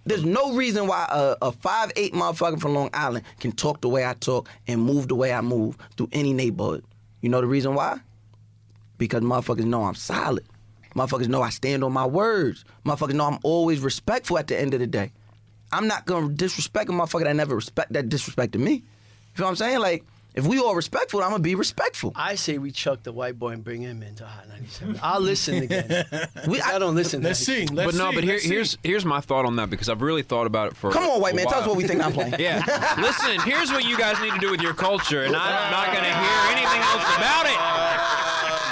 There's no reason why a 5'8" motherfucker from Long Island can talk the way I talk and move the way I move through any neighborhood. You know the reason why? Because motherfuckers know I'm solid. Motherfuckers know I stand on my words. Motherfuckers know I'm always respectful at the end of the day. I'm not gonna disrespect a motherfucker that disrespected me. You feel what I'm saying? Like, if we all respectful, I'm gonna be respectful. I say we chuck the white boy and bring him into Hot 97. I'll listen again. I don't listen. Let's see. Let's But see. here's my thought on that because I've really thought about it for. Come on, white a man, tell us while. what we think I'm playing. Yeah. Listen, here's what you guys need to do with your culture, and I'm not going to hear anything else about it.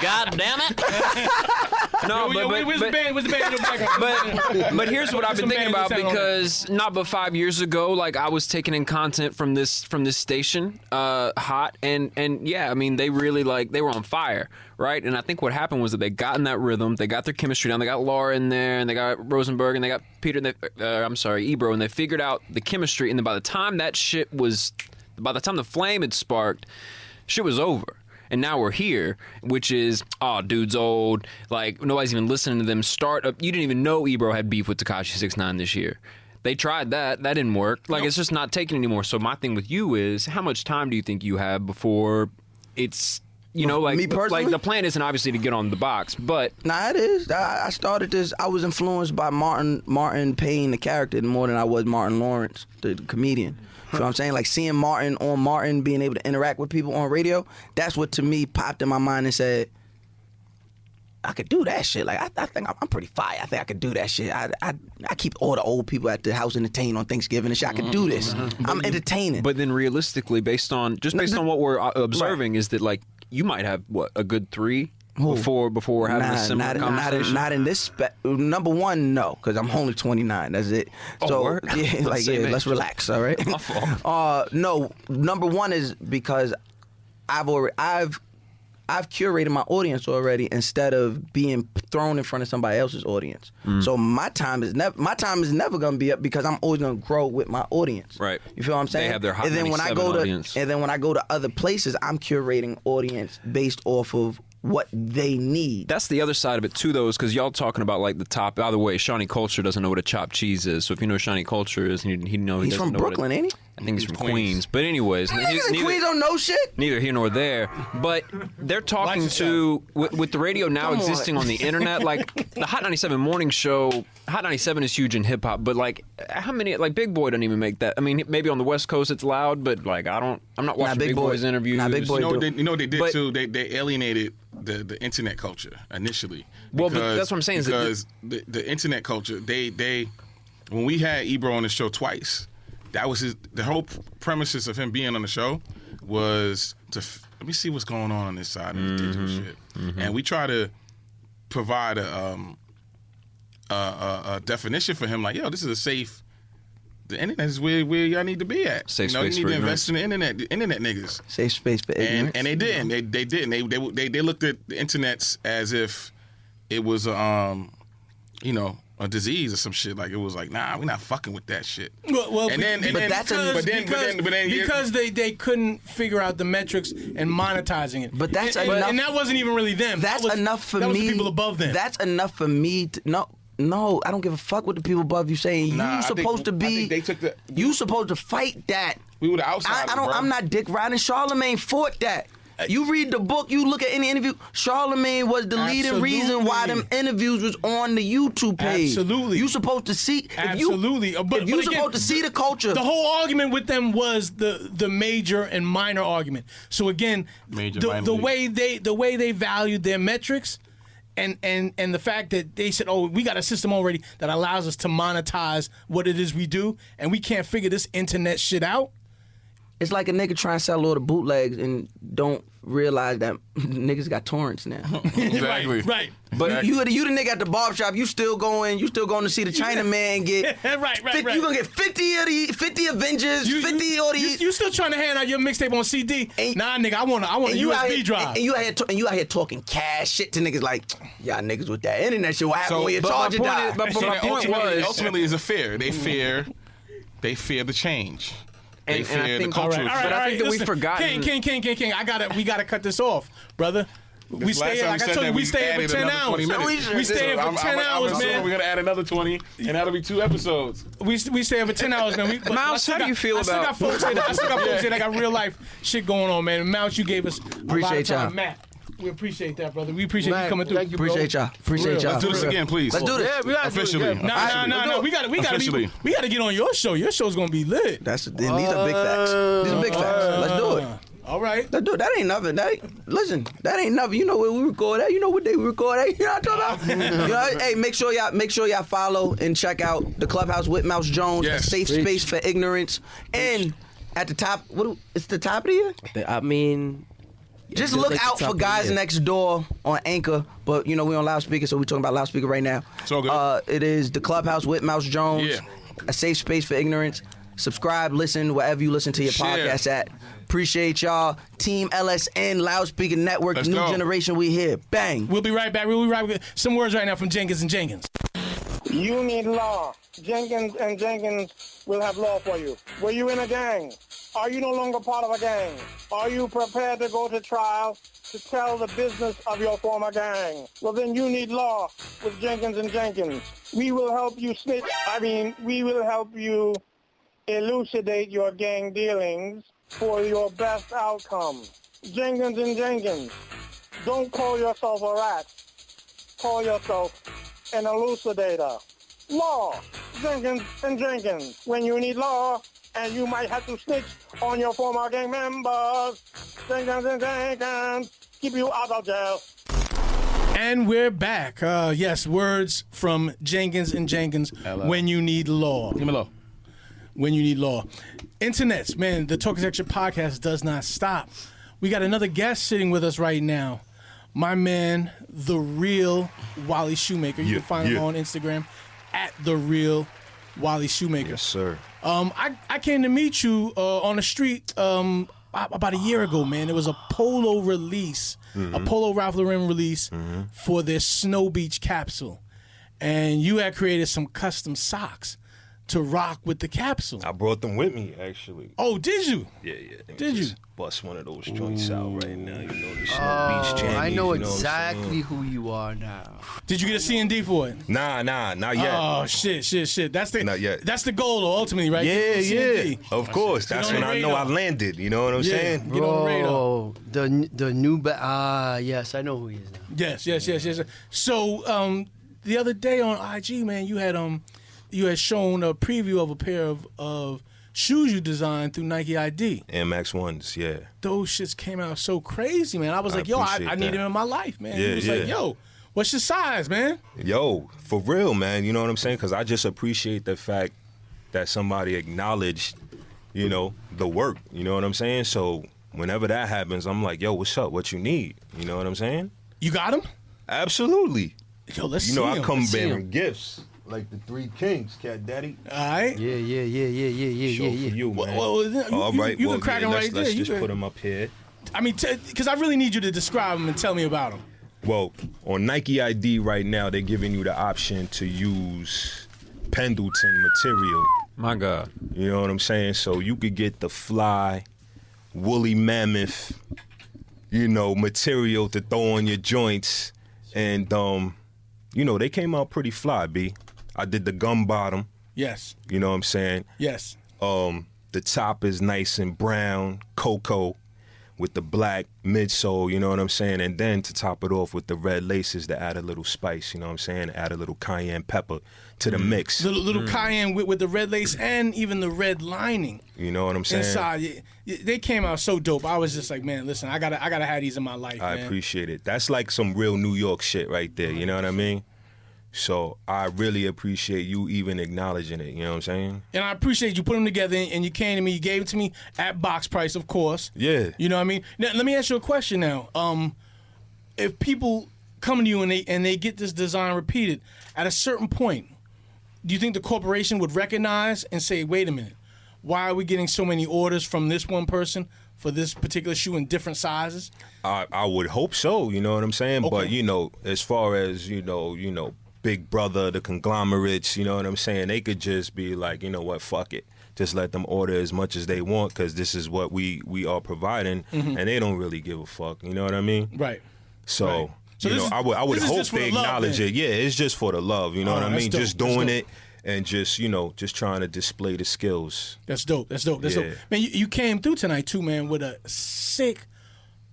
God damn it. No, Where's the band? Where's the band in the background? but here's what I've been Some thinking bands about that sound on because not but 5 years ago, like I was taking in content from this station, Hot, and yeah, I mean they really they were on fire, right? And I think what happened was that they got in that rhythm, they got their chemistry down, they got Laura in there, and they got Rosenberg, and they got Peter, and Ebro, and they figured out the chemistry, and then by the time the flame had sparked, shit was over. And now we're here, which is, dude's old. Like, nobody's even listening to them. You didn't even know Ebro had beef with Tekashi 6ix9ine this year. They tried that. That didn't work. Like, It's just not taking anymore. So my thing with you is, how much time do you think you have before it's, Me personally? like the plan isn't obviously to get on the box, but Nah, it is. I started this. I was influenced by Martin Payne, the character, more than I was Martin Lawrence, the comedian. You know what I'm saying? Like seeing Martin being able to interact with people on radio, that's what to me popped in my mind and said, I could do that shit. Like I think I'm pretty fire. I think I could do that shit. I keep all the old people at the house entertained on Thanksgiving and shit. I could do this. I'm entertaining. But then realistically, based on what we're observing, is that like you might have a good 3 before we're having a similar conversation. Not in this. Number one, no, because I'm only 29. That's it. So word? let's relax. All right. My fault. No, number one is because I've curated my audience already instead of being thrown in front of somebody else's audience. So my time is never gonna be up because I'm always gonna grow with my audience. Right. You feel what I'm saying? They have their Hot and then when I 97 go audience. and then when I go to other places, I'm curating audience based off of what they need. That's the other side of it too, though, is because y'all talking about like the top. By the way, Shawnee Culture doesn't know what a chopped cheese is. So if you know what Shawnee Culture is, he knows He's from Brooklyn, ain't he? I think he's from Queens. But anyways, Queens don't know shit. Neither here nor there. But they're talking to with the radio now existing on the internet. Like the Hot 97 morning show. Hot 97 is huge in hip hop. But like, how many? Like Big Boy doesn't even make that. I mean, maybe on the West Coast it's loud, but like I'm not watching Big Boy's interviews. Nah, Big Boy you know what they did too? They alienated the internet culture initially. Well, but that's what I'm saying. Because the internet culture, they when we had Ebro on the show twice. That was the whole premises of him being on the show was to let me see what's going on this side of the digital shit, and we try to provide a definition for him, like, yo, this is a safe. The internet is where y'all need to be at. Safe you space need for to invest ignorance. in the internet niggas. Safe space for ignorance. And they didn't. They didn't. They looked at the internets as if it was a disease or some shit. Like it was like, nah, we're not fucking with that shit. Well, because they couldn't figure out the metrics and monetizing it. But that's enough. And that wasn't even really them. That's enough for me. That was the people above them. That's enough for me. No, I don't give a fuck what the people above you saying. Nah, you supposed to be. You supposed to fight that. We were the outsiders. I'm not dick riding. Charlemagne fought that. You read the book, you look at any interview, Charlemagne was the leading reason why them interviews was on the YouTube page. Absolutely. You supposed to see. Absolutely. If you supposed to see the culture. The whole argument with them was the major and minor argument. So again, the way they valued their metrics and the fact that they said, oh, we got a system already that allows us to monetize what it is we do, and we can't figure this internet shit out. It's like a nigga trying to sell all the bootlegs and don't realize that niggas got torrents now. Exactly. Right. But you the nigga at the barbershop, you still going to see the Chinaman and get right. You gonna get 50 Avengers, 50 of these. You still trying to hand out your mixtape on CD? Nah, nigga, I want a USB drive. And you out here talking cash shit to niggas like, y'all niggas with that internet shit. What happened when your charger died? But my point was ultimately is a fear. They fear the change. They fear the culture. All right, I think that we've forgotten. King. We gotta cut this off, brother. We stay, like I told you, we stay here for 10 hours. We stay here for 10 hours, man. We're gonna add another 20, and that'll be 2 episodes. We stay here for 10 hours, man. Mouse, how do you feel about? I still got folks here that got real life shit going on, man. Mouse, you gave us a lot of time. Matt, we appreciate that, brother. We appreciate you coming through. Appreciate y'all. Let's do this again, please. Let's do this. Yeah, we gotta officially. No. We gotta get on your show. Your show's gonna be lit. These are big facts. These are big facts. Let's do it. All right. Let's do it. That ain't nothing. That ain't nothing. You know where we record at. You know what day we record at. You know what I'm talking about? Hey, make sure y'all follow and check out the Clubhouse with Mouse Jones, a safe space for ignorance. And at the top, it's the top of the year? I mean, just look out for Guys Next Door on Anchor, but we on loudspeaker, so we're talking about loudspeaker right now. So good. It is the Clubhouse with Mouse Jones, a safe space for ignorance. Subscribe, listen, wherever you listen to your podcast at. Appreciate y'all. Team LSN, Loudspeaker Network, Let's new go. generation, we here. Bang. We'll be right back. Some words right now from Jenkins and Jenkins. You need law. Jenkins and Jenkins will have law for you. Were you in a gang? Are you no longer part of a gang? Are you prepared to go to trial to tell the business of your former gang? Well, then you need law with Jenkins and Jenkins. We will help you we will help you elucidate your gang dealings for your best outcome. Jenkins and Jenkins, don't call yourself a rat. Call yourself an elucidator. Law, Jenkins and Jenkins. When you need law and you might have to snitch on your former gang members, Jenkins and Jenkins, keep you out of jail. And we're back. Yes, words from Jenkins and Jenkins. Hello. When you need law. Give me law. When you need law. Internets, man, the Talkitecture podcast does not stop. We got another guest sitting with us right now. My man, the Real Wally Shoemaker. You can find him on Instagram at the Real Wally Shoemaker. Yes, sir. I came to meet you on the street about a year ago, man. There was a polo release, a Polo Ralph Lauren release for their Snow Beach capsule. And you had created some custom socks to rock with the capsule. I brought them with me, actually. Oh, did you? Yeah. Did you? Bust one of those joints out right now. You know, the Beach Oh, Jammies, I know you know exactly who you are now. Did you get a C&D for it? Nah, not yet. Oh shit. That's the Not yet. That's the goal though, ultimately, right? Yeah, Get a C&D. of course. That's on when the I know I radar. landed. You know what I'm Yeah. saying? Get on the radar. Bro, the new yes, I know who he is now. Yes. So the other day on IG, man, you had shown a preview of a pair of shoes you designed through Nike ID. MX ones, yeah. Those shits came out so crazy, man. I was like, yo, I appreciate need that. them in my life, man. Yeah, He was yeah. like, yo, what's your size, man? Yo, for real, man. You know what I'm saying? Because I just appreciate the fact that somebody acknowledged, you know, the work. You know what I'm saying? So whenever that happens, I'm like, yo, what's up? What you need? You know what I'm saying? You got them? Absolutely. Yo, let's You know, see I 'em. come Let's see 'em. bearing gifts like the Three Kings, Cat Daddy. All right. Yeah. Show for you, man. All right, you can crack them right there. Let's You just can- put them up here. I mean, because I really need you to describe them and tell me about them. Well, on Nike ID right now, they're giving you the option to use Pendleton material. My God. You know what I'm saying? So you could get the fly, woolly mammoth, you know, material to throw on your joints. And, you know, they came out pretty fly, B. I did the gum bottom. Yes. You know what I'm saying? Yes. The top is nice and brown, cocoa, with the black midsole, you know what I'm saying? And then to top it off with the red laces to add a little spice, you know what I'm saying? Add a little cayenne pepper to the mix. Little cayenne with the red lace and even the red lining You know what I'm saying? inside. They came out so dope. I was just like, man, listen, I gotta have these in my life, I man. appreciate it. That's like some real New York shit right there, you know what I mean? So I really appreciate you even acknowledging it, you know what I'm saying? And I appreciate you put them together and you came to me. You gave it to me at box price, of course. Yeah. You know what I mean? Now, let me ask you a question now. If people come to you and they get this design repeated, at a certain point, do you think the corporation would recognize and say, wait a minute, why are we getting so many orders from this one person for this particular shoe in different sizes? I would hope so, you know what I'm saying? Okay. But, you know, as far as, you know, Big Brother, the conglomerates, you know what I'm saying? They could just be like, you know what, fuck it. Just let them order as much as they want because this is what we are providing, and they don't really give a fuck, you know what I mean? Right. So, Right. So you this know, is- I would this is hope just for they the love, acknowledge then. it. Yeah, it's just for the love, you know what I that's mean? dope. Just That's doing dope. it and just, you know, just trying to display the skills. That's dope. That's dope. Yeah. Man, you came through tonight too, man, with a sick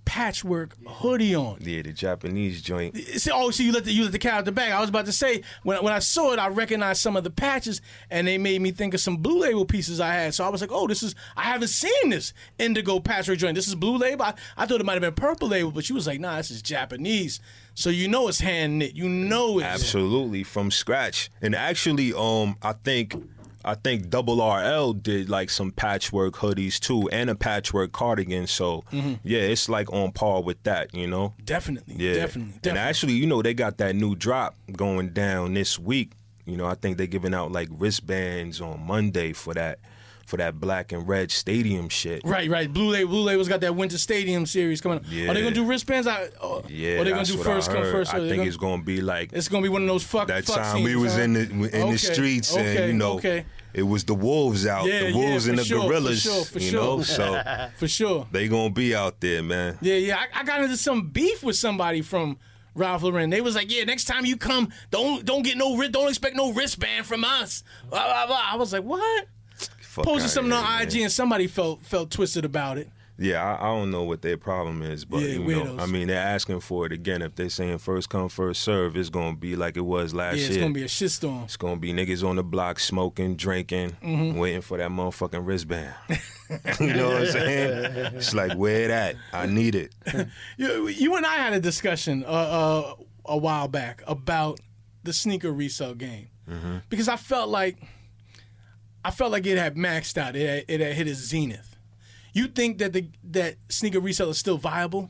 patchwork hoodie on. Yeah, the Japanese joint. So you let the cat out the bag. I was about to say when I saw it, I recognized some of the patches, and they made me think of some Blue Label pieces I had. So I was like, oh, I haven't seen this indigo patchwork joint. This is Blue Label. I thought it might have been Purple Label, but she was like, nah, this is Japanese. So you know it's hand knit. You know it's Absolutely, from scratch. And actually, I think Double RL did like some patchwork hoodies too, and a patchwork cardigan. So yeah, it's like on par with that, you know. Definitely. Yeah, Definitely. And actually, you know, they got that new drop going down this week. You know, I think they're giving out like wristbands on Monday for that black and red stadium shit. Right. Blue Label's got that Winter Stadium series coming up. Yeah. Are they gonna do wristbands? Yeah, Or they gonna that's do what first I come heard. first? I think it's gonna be like It's gonna be one of those fuck that fuck time scenes, we was huh? in the streets and you know it was the wolves out, Yeah, the wolves yeah, and for the sure, for gorillas, sure, for you sure. know. So For sure. they gonna be out there, man. Yeah. I got into some beef with somebody from Ralph Lauren. They was like, yeah, next time you come, don't expect no wristband from us. Blah, blah, blah. I was like, what? Fuck Posted outta something here, on man. IG and somebody felt twisted about it. Yeah, I don't know what their problem is, but Yeah, you know, weirdos. I mean, they're asking for it again. If they're saying first come, first serve, it's gonna be like it was last Yeah, year. it's gonna be a shitstorm. It's gonna be niggas on the block smoking, drinking, waiting for that motherfucking wristband. You know what I'm saying? It's like, where it at? I need it. You and I had a discussion a while back about the sneaker resale game because I felt like it had maxed out. It had hit its zenith. You think that sneaker resale is still viable?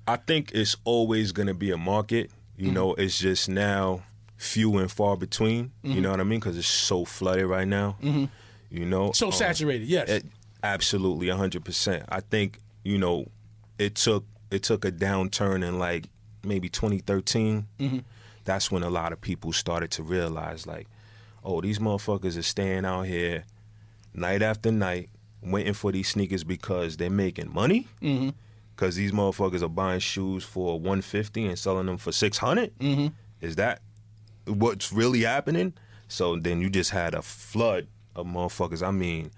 I think it's always gonna be a market. You know, it's just now few and far between. You know what I mean? Because it's so flooded right now. You know, So saturated, yes. Absolutely, 100%. I think, you know, it took a downturn in like maybe 2013. That's when a lot of people started to realize like, oh, these motherfuckers are staying out here night after night waiting for these sneakers because they're making money. Because these motherfuckers are buying shoes for $150 and selling them for $600. Is that what's really happening? So then you just had a flood of motherfuckers. I mean,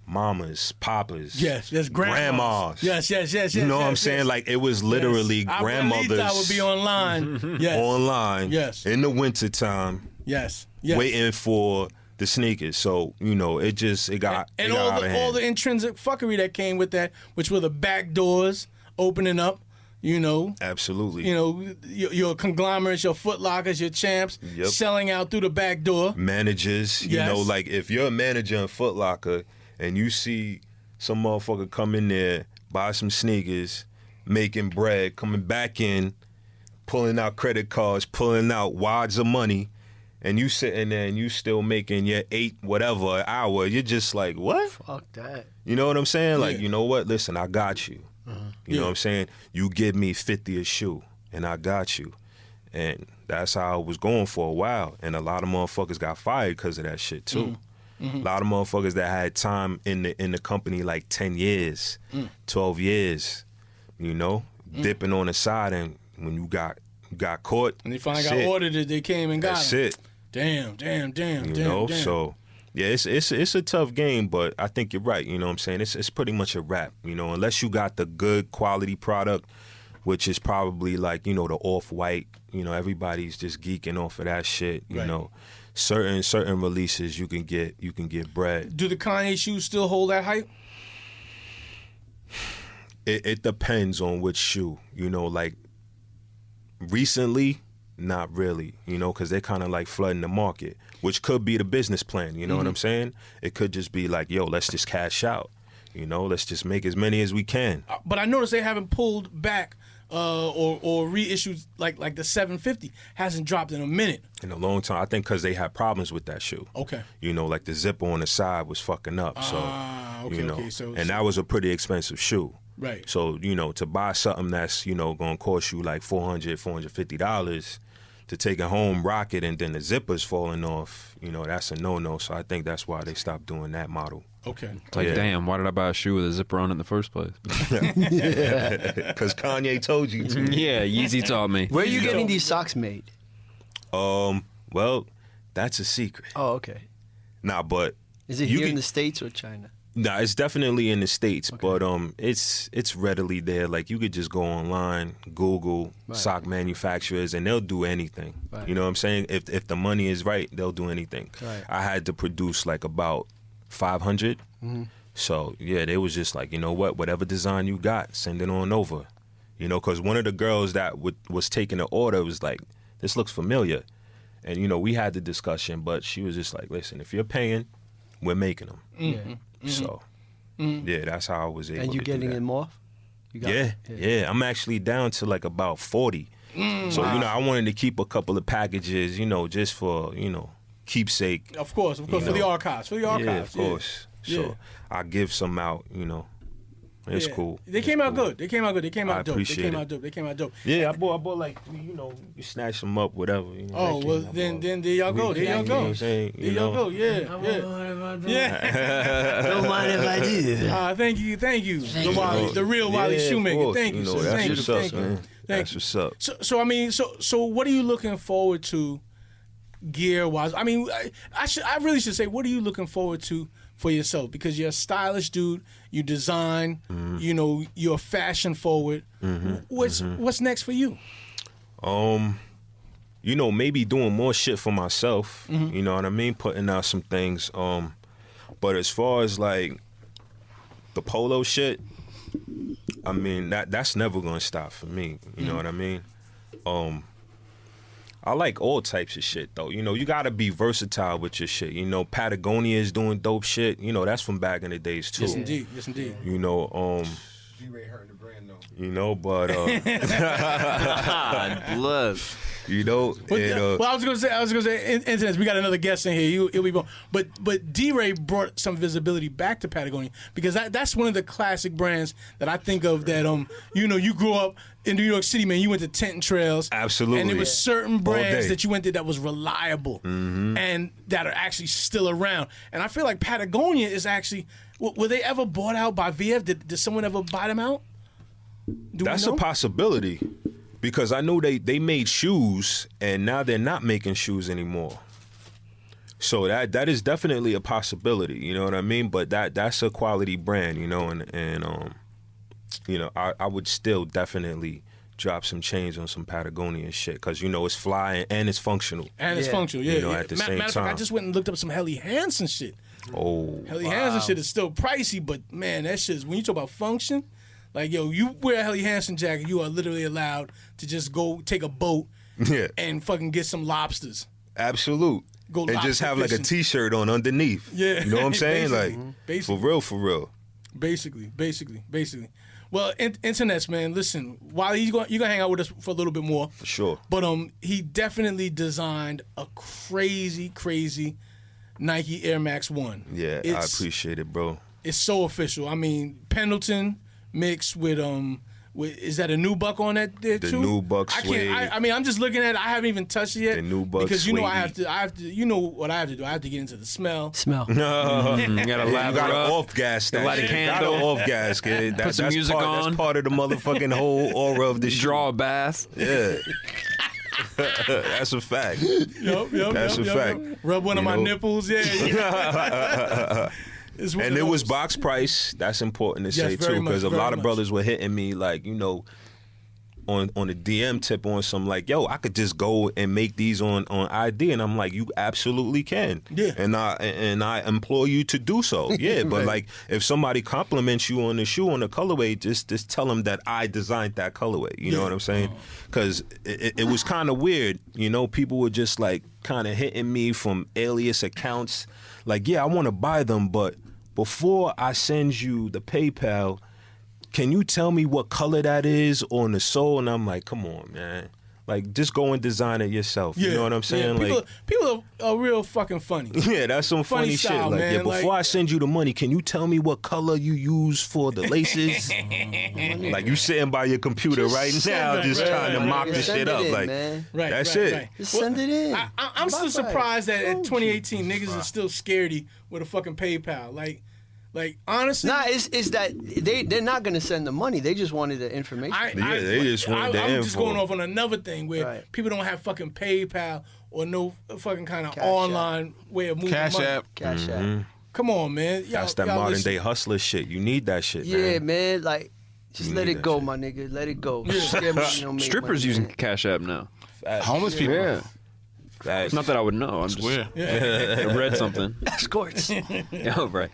mamas, papas, yes, grandmas. Yes. You know what I'm saying? Like, it was literally grandmothers. I would be online. Yes. Online. Yes. In the wintertime. Yes. Waiting for the sneakers. So, you know, it got and all the intrinsic fuckery that came with that, which were the back doors opening up, you know. Absolutely. You know, your conglomerates, your Foot Lockers, your Champs, selling out through the back door. Managers, you know, like if you're a manager in Foot Locker and you see some motherfucker come in there, buy some sneakers, making bread, coming back in, pulling out credit cards, pulling out wads of money, and you sitting there and you still making your $8 whatever an hour, you're just like, what? Fuck that. You know what I'm saying? Like, you know what? Listen, I got you. You know what I'm saying? You give me 50 a shoe, and I got you. And that's how I was going for a while. And a lot of motherfuckers got fired because of that shit, too. A lot of motherfuckers that had time in the company like 10 years, 12 years, you know, dipping on the side. And when you got caught, and they finally got audited, they came and got that's them. it. Damn. You know, so yeah, it's a tough game, but I think you're right. You know what I'm saying? It's pretty much a wrap. You know, unless you got the good quality product, which is probably like, you know, the Off-White. You know, everybody's just geeking off of that shit. You know, certain releases you can get bread. Do the Kanye shoes still hold that hype? It depends on which shoe. You know, like recently, not really, you know, because they're kind of like flooding the market, which could be the business plan, you know what I'm saying? It could just be like, yo, let's just cash out, you know, let's just make as many as we can. But I noticed they haven't pulled back or reissued, like the 750 hasn't dropped in a minute. In a long time, I think because they had problems with that shoe. Okay. You know, like the zipper on the side was fucking up, so, okay, you know, okay, so that was a pretty expensive shoe. Right. So, you know, to buy something that's, you know, going to cost you like $450 to take it home, rock it, and then the zipper's falling off, you know, that's a no-no. So I think that's why they stopped doing that model. Okay. It's like, damn, why did I buy a shoe with a zipper on it in the first place? Because Kanye told you to. Yeah, Yeezy taught me. Where are you getting these socks made? Well, that's a secret. Oh, okay. Nah, but is it here in the States or China? Nah, it's definitely in the States, but it's readily there. Like, you could just go online, Google sock manufacturers, and they'll do anything. Right. You know what I'm saying? If the money is right, they'll do anything. Right. I had to produce like about 500. So yeah, they was just like, you know what, whatever design you got, send it on over. You know, because one of the girls that was taking the order was like, this looks familiar. And, you know, we had the discussion, but she was just like, listen, if you're paying, we're making them. So, yeah, that's how I was able to do that. And you getting them off? Yeah. I'm actually down to like about 40. So, you know, I wanted to keep a couple of packages, you know, just for, you know, keepsake. Of course, for the archives. Yeah, of course. So I give some out, you know. It's cool. They came out good. They came out dope. They came out dope. Yeah, I bought like, you know, you snatch them up, whatever. You know, then there y'all go. There y'all go. There y'all go. Yeah. Don't mind if I do. Thank you. The Real Wally Shoemaker. Thank you. That's what's up, man. That's what's up. So I mean, so what are you looking forward to, gear wise? I mean, I really should say, what are you looking forward to for yourself? Because you're a stylish dude, you design, you know, you're fashion forward. What's next for you? You know, maybe doing more shit for myself. You know what I mean? Putting out some things. But as far as like the polo shit, I mean that's never gonna stop for me. You know what I mean? I like all types of shit though. You know, you gotta be versatile with your shit. You know, Patagonia is doing dope shit. You know, that's from back in the days too. Yes indeed. You know, G-Ray hurting the brand though. You know, but blood. You know, Well, I was gonna say, internet. We got another guest in here. He'll be born. But D-Ray brought some visibility back to Patagonia because that's one of the classic brands that I think of. That you grew up in New York City, man. You went to Tenton Trails, absolutely, and there was certain brands that you went to that was reliable and that are actually still around. And I feel like Patagonia is actually. Were they ever bought out by VF? Did someone ever buy them out? That's a possibility. Because I know they made shoes, and now they're not making shoes anymore. So that is definitely a possibility. You know what I mean? But that's a quality brand, you know, and I would still definitely drop some change on some Patagonia shit because it's fly and it's functional. And it's functional, yeah. You know, at the same matter of time. fact, I just went and looked up some Helly Hansen shit. Oh, Helly Hansen shit is still pricey, but man, that shit is when you talk about function. Like, yo, you wear a Helly Hansen jacket, you are literally allowed to just go take a boat and fucking get some lobsters. Absolute. Go and just have like a T-shirt on underneath. Yeah. You know what I'm saying? Basically. For real. Basically. Well, internets, man, listen, while you're gonna hang out with us for a little bit more. For sure. But he definitely designed a crazy Nike Air Max 1. Yeah, I appreciate it, bro. It's so official. I mean, Pendleton mixed with is that a new buck on that there too? The new buck suede. I mean, I'm just looking at it. I haven't even touched it yet. The new buck because suede. I have to. You know what I have to do? I have to get into the smell. No, you gotta lather gotta up. off gas that Light a shit. candle. Gotta off gas, kid. Put some music on. That's part of the motherfucking whole aura of the Draw a bath. Yeah. That's a fact. Yep. That's a fact. Rub one of my nipples. Yeah. And it was box price. That's important to say too, because a lot of brothers were hitting me like, on a DM tip on some like, yo, I could just go and make these on ID, and I'm like, you absolutely can. Yeah. And I implore you to do so. Yeah. But like, if somebody compliments you on the shoe on the colorway, just tell them that I designed that colorway. You know what I'm saying? Because it was kind of weird. People were just like kind of hitting me from alias accounts. Like, yeah, I want to buy them, but before I send you the PayPal, can you tell me what color that is on the sole? And I'm like, come on, man. Like, just go and design it yourself. You know what I'm saying? Yeah. Like, people are real fucking funny. Yeah, that's some funny shit. style, Like, man. yeah, before I send you the money, can you tell me what color you use for the laces? Like, you sitting by your computer right now, just trying to mock the shit up. Like, that's it. Right. Just send it in. I'm still surprised that in 2018 niggas are still scaredy with a fucking PayPal. Like honestly, it's that they're not gonna send the money. They just wanted the information. They just wanted the info. I'm just going off on another thing where people don't have fucking PayPal or no fucking kind of online way of moving Cash money. App. Cash App. Come on, man. That's that modern day hustler shit. You need that shit, man. Yeah, man. Like, just let it go, my nigga. Let it go. Scare money don't make Strippers money, using man. Cash App now. Homeless people. Yeah. Facts. Not that I would know. I'm just weird. I read something. Escorts. Yeah, right.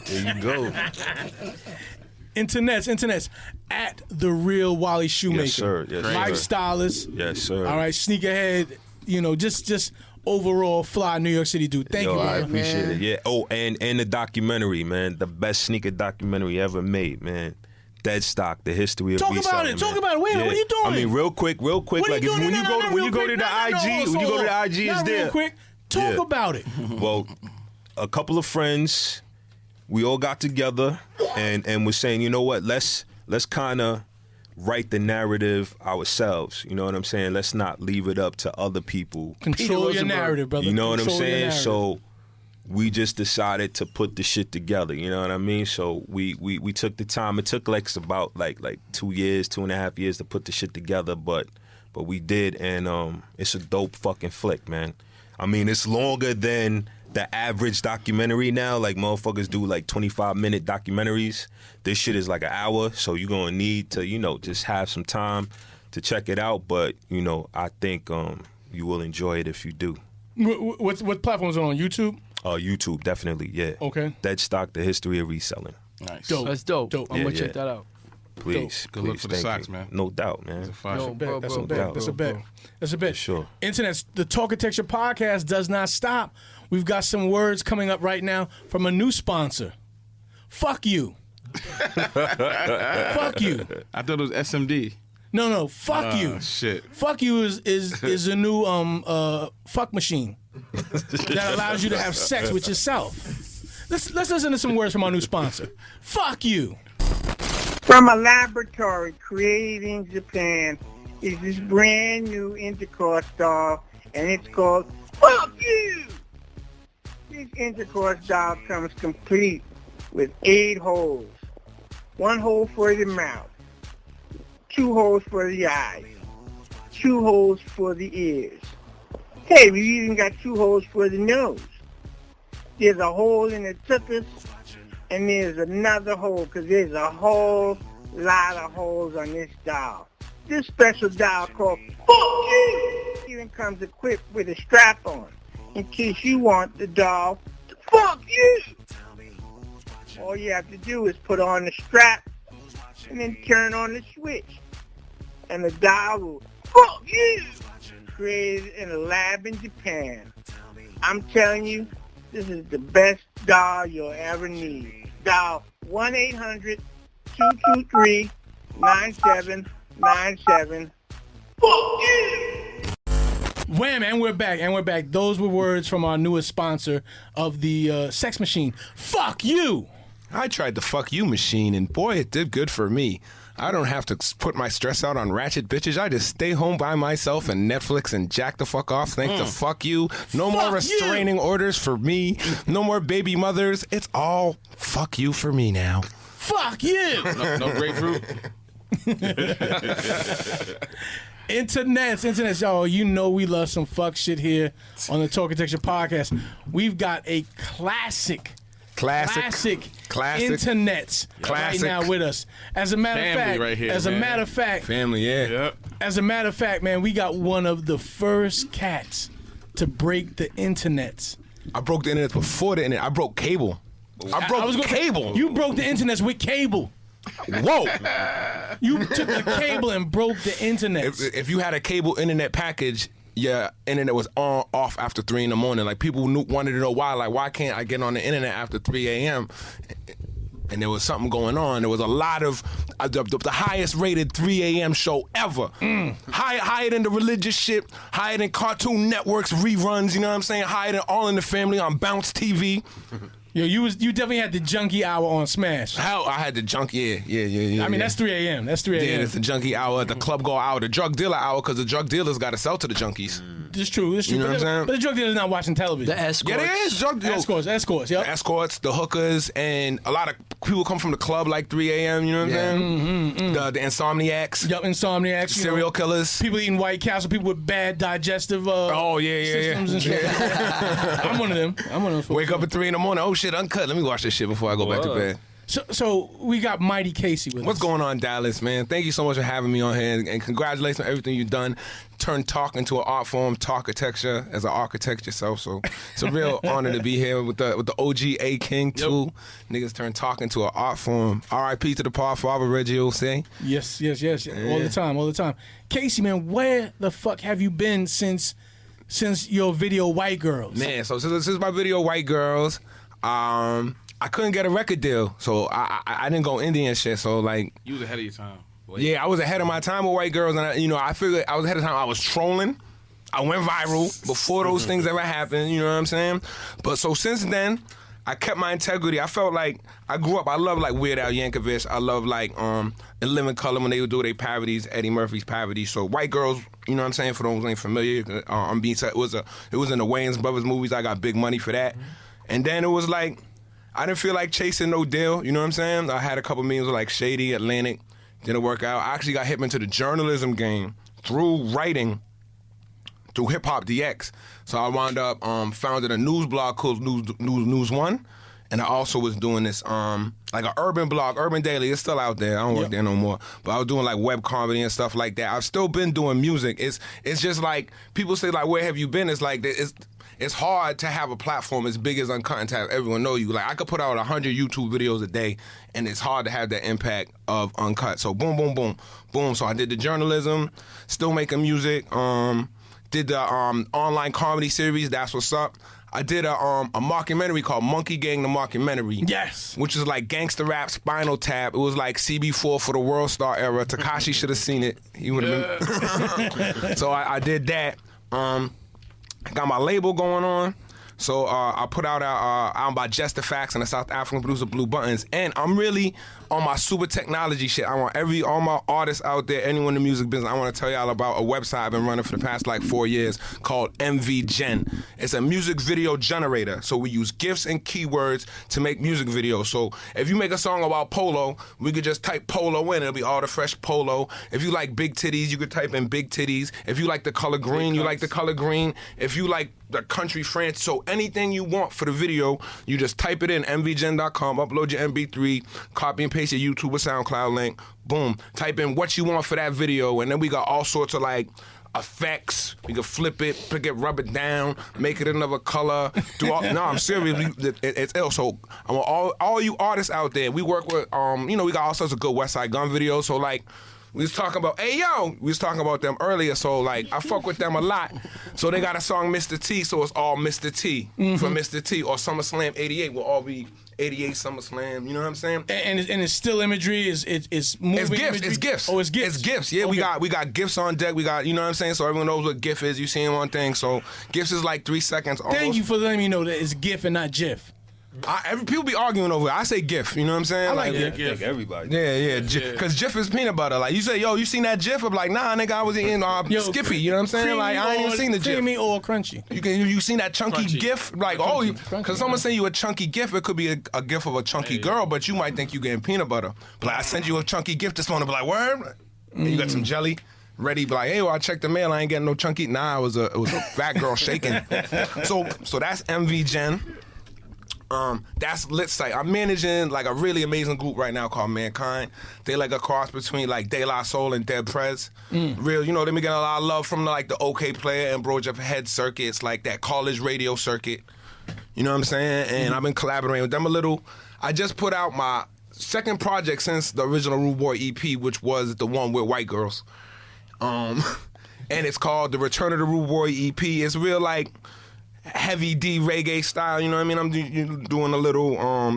There you go. Internets at the Real Wally Shoemaker. Yes, sir. Yes, sir. Lifestylist. Yes, sir. All right, sneakerhead. Just overall fly New York City dude. Thank you, I brother. appreciate it. Yeah. Oh, and the documentary, man. The best sneaker documentary ever made, man. Dead Stock, the history of Talk reselling, about it. man. Talk about it. Wait, what are you doing? I mean, real quick. What are Like, you doing? when you go to the IG, it's there. Real quick. Talk about it. Well, a couple of friends, we all got together and was saying, you know what, let's kind of write the narrative ourselves. You know what I'm saying? Let's not leave it up to other people. Control your narrative, brother. You know what I'm Control your saying? narrative. So we just decided to put the shit together. You know what I mean? So we took the time. It took about 2 years, 2.5 years to put the shit together, but we did, and it's a dope fucking flick, man. I mean, it's longer than the average documentary now. Like, motherfuckers do 25-minute documentaries. This shit is like an hour, so you're gonna need to, just have some time to check it out. But, I think you will enjoy it if you do. What platforms are on YouTube? YouTube, definitely, yeah. Okay. Dead Stock, the history of reselling. Nice. Dope. That's dope. I'm gonna check Yeah. that out. Please, Good luck please, for the thank socks, you. man. No doubt, man. It's a fire. Yo, bro, That's bro, a bet. bro, That's a bro, bet. That's a bet. Sure. Internet, the Talkitecture podcast does not stop. We've got some words coming up right now from a new sponsor. Fuck you. Fuck you. I thought it was SMD. No, fuck you. Shit. Fuck you is a new fuck machine that allows you to have sex with yourself. Let's listen to some words from our new sponsor. Fuck you. From a laboratory created in Japan is this brand new intercourse doll, and it's called Fuck You! This intercourse doll comes complete with 8 holes. 1 hole for the mouth, 2 holes for the eyes, 2 holes for the ears. Hey, we even got 2 holes for the nose. There's a hole in the tuchus, and there's another hole, because there's a whole lot of holes on this doll. This special doll called Fuck You even comes equipped with a strap-on in case you want the doll to fuck you. All you have to do is put on the strap and then turn on the switch, and the doll will fuck you. Created in a lab in Japan. I'm telling you, this is the best doll you'll ever need. Dial 1-800-223-9797. Fuck you! Wham, and we're back. Those were words from our newest sponsor of the sex machine. Fuck you! I tried the fuck you machine, and boy, it did good for me. I don't have to put my stress out on ratchet bitches. I just stay home by myself and Netflix and jack the fuck off. Thanks to fuck you. No more restraining orders for me. No more baby mothers. It's all fuck you for me now. Fuck you! No grapefruit. Internets, y'all. You know we love some fuck shit here on the Talkitecture podcast. We've got a classic internets right now with us. As a matter of fact, right here, family, yeah. Yep. As a matter of fact, man, we got one of the first cats to break the internets. I broke the internet before the internet. I broke cable. Cable. You broke the internets with cable. Whoa! You took the cable and broke the internet. If you had a cable internet package, yeah, internet was on off after 3 a.m. Like people wanted to know why. Like, why can't I get on the internet after 3 a.m.? And there was something going on. There was a lot of the highest rated 3 a.m. show ever. Higher than the religious shit, higher than Cartoon Network's reruns. You know what I'm saying? Higher than All in the Family on Bounce TV. Yo, you definitely had the junkie hour on Smash. How I had the junkie, yeah. I mean, that's 3 a.m. That's 3 a.m. Yeah, it's the junkie hour, the club go hour, the drug dealer hour, because the drug dealers got to sell to the junkies. It's true. You know what I'm saying? But the drug dealer's not watching television. The escorts. Yeah, there is drug dealers. Escorts, yep. The escorts, the hookers, and a lot of people come from the club like 3 a.m., you know what I'm saying? The insomniacs. Yup, insomniacs. Serial killers. People eating White Castle, people with bad digestive systems and shit. I'm one of them. Wake up at 3 a.m. Oh shit, uncut. Let me watch this shit before I go back to bed. So we got Mighty Casey with us. What's going on, Dallas, man? Thank you so much for having me on here, and congratulations on everything you've done. Turned talk into an art form, Talkitecture, as an architect yourself. So it's a real honor to be here with the OG A King too. Niggas turned talk into an art form. R.I.P. to the Power Father Reggie Osei. Yes. All the time. Casey, man, where the fuck have you been since your video White Girls? Man, so since my video White Girls, I couldn't get a record deal, so I didn't go indie and shit. So like, you was ahead of your time. Yeah, I was ahead of my time with White Girls, and I figured I was ahead of time. I was trolling. I went viral before those things ever happened. You know what I'm saying? But so since then, I kept my integrity. I felt like I grew up. I love like Weird Al Yankovic. I love like In Living Color when they would do their parodies, Eddie Murphy's parodies. So White Girls, you know what I'm saying? For those who ain't familiar, it was in the Wayans Brothers movies. I got big money for that, and then it was like, I didn't feel like chasing no deal, you know what I'm saying? I had a couple meetings with like Shady, Atlantic, didn't work out. I actually got hip into the journalism game through writing, through Hip Hop DX. So I wound up founded a news blog called News One, and I also was doing this like an urban blog, Urban Daily. It's still out there. I don't work there no more. But I was doing like web comedy and stuff like that. I've still been doing music. It's just like people say like, where have you been? It's like it's hard to have a platform as big as Uncut and to have everyone know you. Like, I could put out 100 YouTube videos a day, and it's hard to have the impact of Uncut. So boom, boom, boom, boom. So I did the journalism, still making music, did the online comedy series, That's What's Up. I did a mockumentary called Monkey Gang the Mockumentary. Yes. Which is like gangster rap, Spinal Tap. It was like CB4 for the World Star era. Tekashi should have seen it. He would have been. So I did that. I got my label going on. So I put out an album by Just the Facts and the South African producer Blue Buttons. And I'm really on my super technology shit. I want all my artists out there, anyone in the music business, I want to tell y'all about a website I've been running for the past like 4 years called MV Gen. It's a music video generator. So we use GIFs and keywords to make music videos. So if you make a song about polo, we could just type polo in. It'll be all the fresh polo. If you like big titties, you could type in big titties. If you like the color green, you like the color green. If you like the country France, so anything you want for the video, you just type it in, mvgen.com, upload your MP3, copy and paste your YouTube or SoundCloud link, boom, type in what you want for that video, and then we got all sorts of like effects. We can flip it, pick it, rub it down, make it another color. No, I'm serious. It's ill. So I want all you artists out there. We work with, we got all sorts of good West Side Gun videos. So like, we was talking about, we was talking about them earlier, so like, I fuck with them a lot. So they got a song, Mr. T, so it's all Mr. T from Mr. T, or SummerSlam 88 will all be 88 SummerSlam, you know what I'm saying? And it's still imagery, it's moving It's GIFs, imagery? it's GIFs. Oh, it's GIFs. It's GIFs, yeah, Okay. we got GIFs on deck, we got, you know what I'm saying? So everyone knows what GIF is, you see them on things, so GIFs is like 3 seconds almost. Thank you for letting me know that it's GIF and not GIF. People be arguing over it. I say GIF, you know what I'm saying? I like I think everybody. Yeah, because GIF is peanut butter. Like, you say, yo, you seen that GIF? I'm like, nah, nigga, I was eating Skippy, you know what I'm saying? Like, I ain't even seen the GIF. Creamy or crunchy. You seen that chunky GIF? Like, because someone say you a chunky GIF, it could be a GIF of a chunky girl, but you might think you getting peanut butter. But like, I send you a chunky GIF this morning, be like, word? And you got some jelly. Ready, be like, hey, well, I checked the mail, I ain't getting no chunky. Nah, it was a fat girl shaking. So that's MV Gen. That's Lit Site. I'm managing like a really amazing group right now called Mankind. They like a cross between like De La Soul and Dead Prez. Real, they been getting a lot of love from like the OK Player and Bro Jeff Head circuits, like that college radio circuit. You know what I'm saying? And I've been collaborating with them a little. I just put out my second project since the original Rude Boy EP, which was the one with white girls. And it's called The Return of the Rude Boy EP. It's real like heavy D reggae style, you know what I mean? I'm doing a little,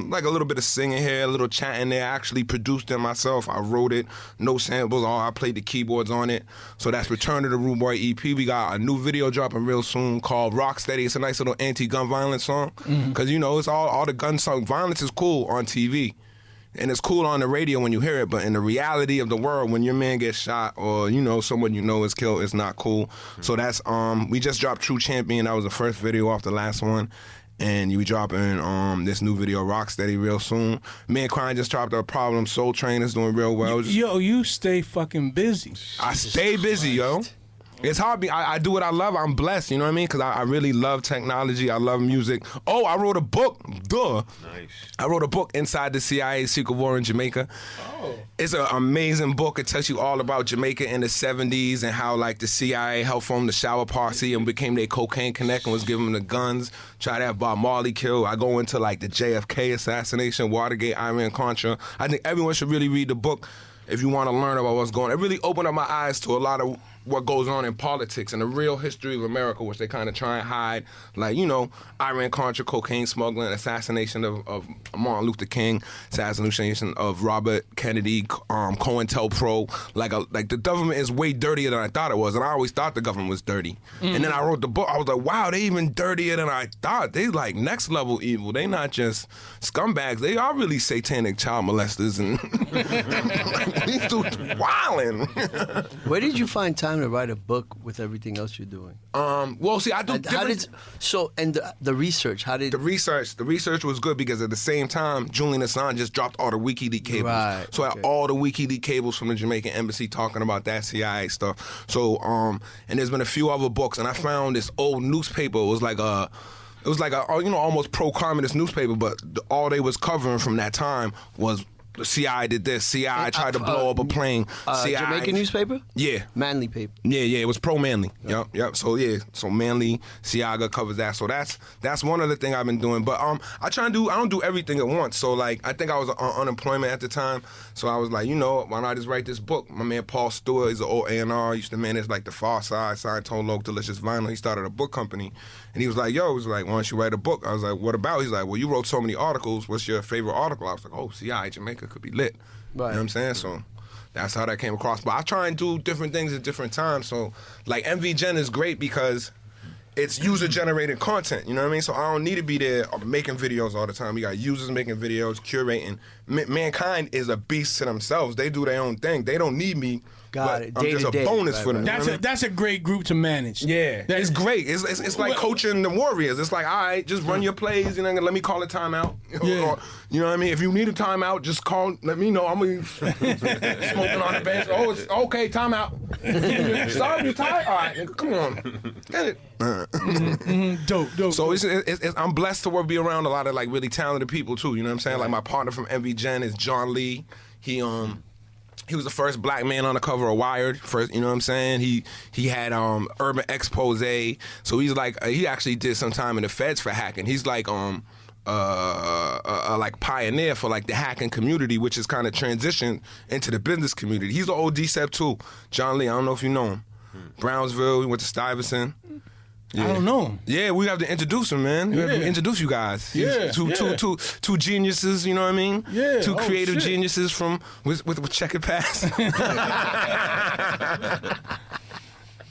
like a little bit of singing here, a little chatting there. I actually produced it myself. I wrote it, no samples, I played the keyboards on it. So that's Return to the Rude Boy EP. We got a new video dropping real soon called Rocksteady. It's a nice little anti-gun violence song. Because, it's all the gun song. Violence is cool on TV. And it's cool on the radio when you hear it, but in the reality of the world, when your man gets shot or, someone is killed, it's not cool. So that's, we just dropped True Champion. That was the first video off the last one. And we dropping this new video, Rocksteady, real soon. Mankind just dropped a Problem Soul Train. It's doing real well. Yo, you stay fucking busy. I stay busy, yo. It's hard. I do what I love. I'm blessed, you know what I mean? Because I really love technology. I love music. Oh, I wrote a book. Duh. Nice. I wrote a book, Inside the CIA Secret War in Jamaica. Oh. It's an amazing book. It tells you all about Jamaica in the 70s and how, like, the CIA helped form the Shower Posse and became their cocaine connect and was giving them the guns, try to have Bob Marley killed. I go into, like, the JFK assassination, Watergate, Iran-Contra. I think everyone should really read the book if you want to learn about what's going on. It really opened up my eyes to a lot of what goes on in politics and the real history of America, which they kind of try and hide. Like, Iran-Contra, cocaine smuggling, assassination of Martin Luther King, assassination of Robert Kennedy, COINTELPRO. Like the government is way dirtier than I thought it was, and I always thought the government was dirty. And then I wrote the book. I was like, wow, they even dirtier than I thought. They like next level evil. They not just scumbags. They are really satanic child molesters, and these dudes wildin'. Where did you find time to write a book with everything else you're doing? Well, see, I do different. The research? How did the research was good because at the same time, Julian Assange just dropped all the WikiLeaks cables. Right, so I had all the WikiLeaks cables from the Jamaican embassy talking about that CIA stuff. So and there's been a few other books, and I found this old newspaper. It was like a almost pro-communist newspaper, but all they was covering from that time was CI did this. CI tried to blow up a plane. CI, Jamaican newspaper? Yeah. Manly paper. Yeah, it was pro Manly. Yep. So so Manly, Siaga covers that. So that's one other thing I've been doing. But I don't do everything at once. So like I think I was on unemployment at the time. So I was like, you know, why not I just write this book? My man Paul Stewart, he's an old A&R, used to manage like The Far Side, Scientology, Delicious Vinyl. He started a book company. And he was like, why don't you write a book? I was like, what about? He's like, well, you wrote so many articles. What's your favorite article? I was like, CI Jamaica could be lit. Right. You know what I'm saying? So that's how that came across. But I try and do different things at different times. So like MV Gen is great because it's user-generated content, you know what I mean? So I don't need to be there making videos all the time. We got users making videos, curating. Mankind is a beast to themselves. They do their own thing. They don't need me. Got it. I'm just a bonus for them. That's a great group to manage. Yeah, it's great. It's like coaching the Warriors. It's like, all right, just run your plays, and then let me call a timeout. Yeah. You know what I mean? If you need a timeout, just call. Let me know. I'm gonna be smoking on the bench. Oh, it's okay. Timeout. Sorry, you tired? All right, come on. Get it. Dope. So I'm blessed to be around a lot of like really talented people too. You know what I'm saying? Like my partner from MV Gen is John Lee. He was the first black man on the cover of Wired. First, you know what I'm saying? He had Urban Expose. So he's like he actually did some time in the feds for hacking. He's like like pioneer for like the hacking community, which is kind of transitioned into the business community. He's an old DCEP too. John Lee, I don't know if you know him. Brownsville, he went to Stuyvesant. Yeah. I don't know him. Yeah, we have to introduce him, man. We have to introduce you guys. Yeah. Two geniuses, you know what I mean? Yeah. Two creative geniuses from with checkered past.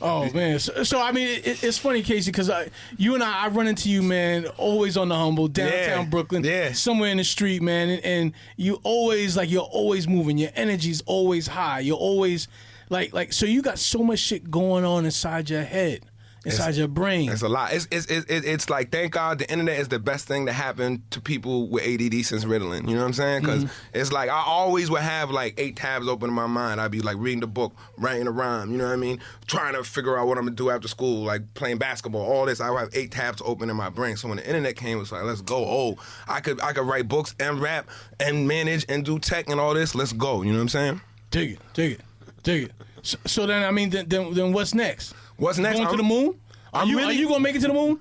Oh man, so I mean, it's funny, Casey, because you and I run into you, man, always on the humble, downtown Brooklyn, somewhere in the street, man, and you always you're always moving. Your energy's always high. You're always like so you got so much shit going on inside your head. Inside your brain. It's a lot. It's like, thank God the internet is the best thing to happen to people with ADD since Ritalin. You know what I'm saying? Because it's like I always would have like 8 tabs open in my mind. I'd be like reading the book, writing a rhyme, you know what I mean? Trying to figure out what I'm going to do after school, like playing basketball, all this. I would have 8 tabs open in my brain. So when the internet came, it was like, let's go. Oh, I could write books and rap and manage and do tech and all this. Let's go. You know what I'm saying? Dig it. So then, I mean, then what's next? What's next? Going to the moon? Are you gonna make it to the moon?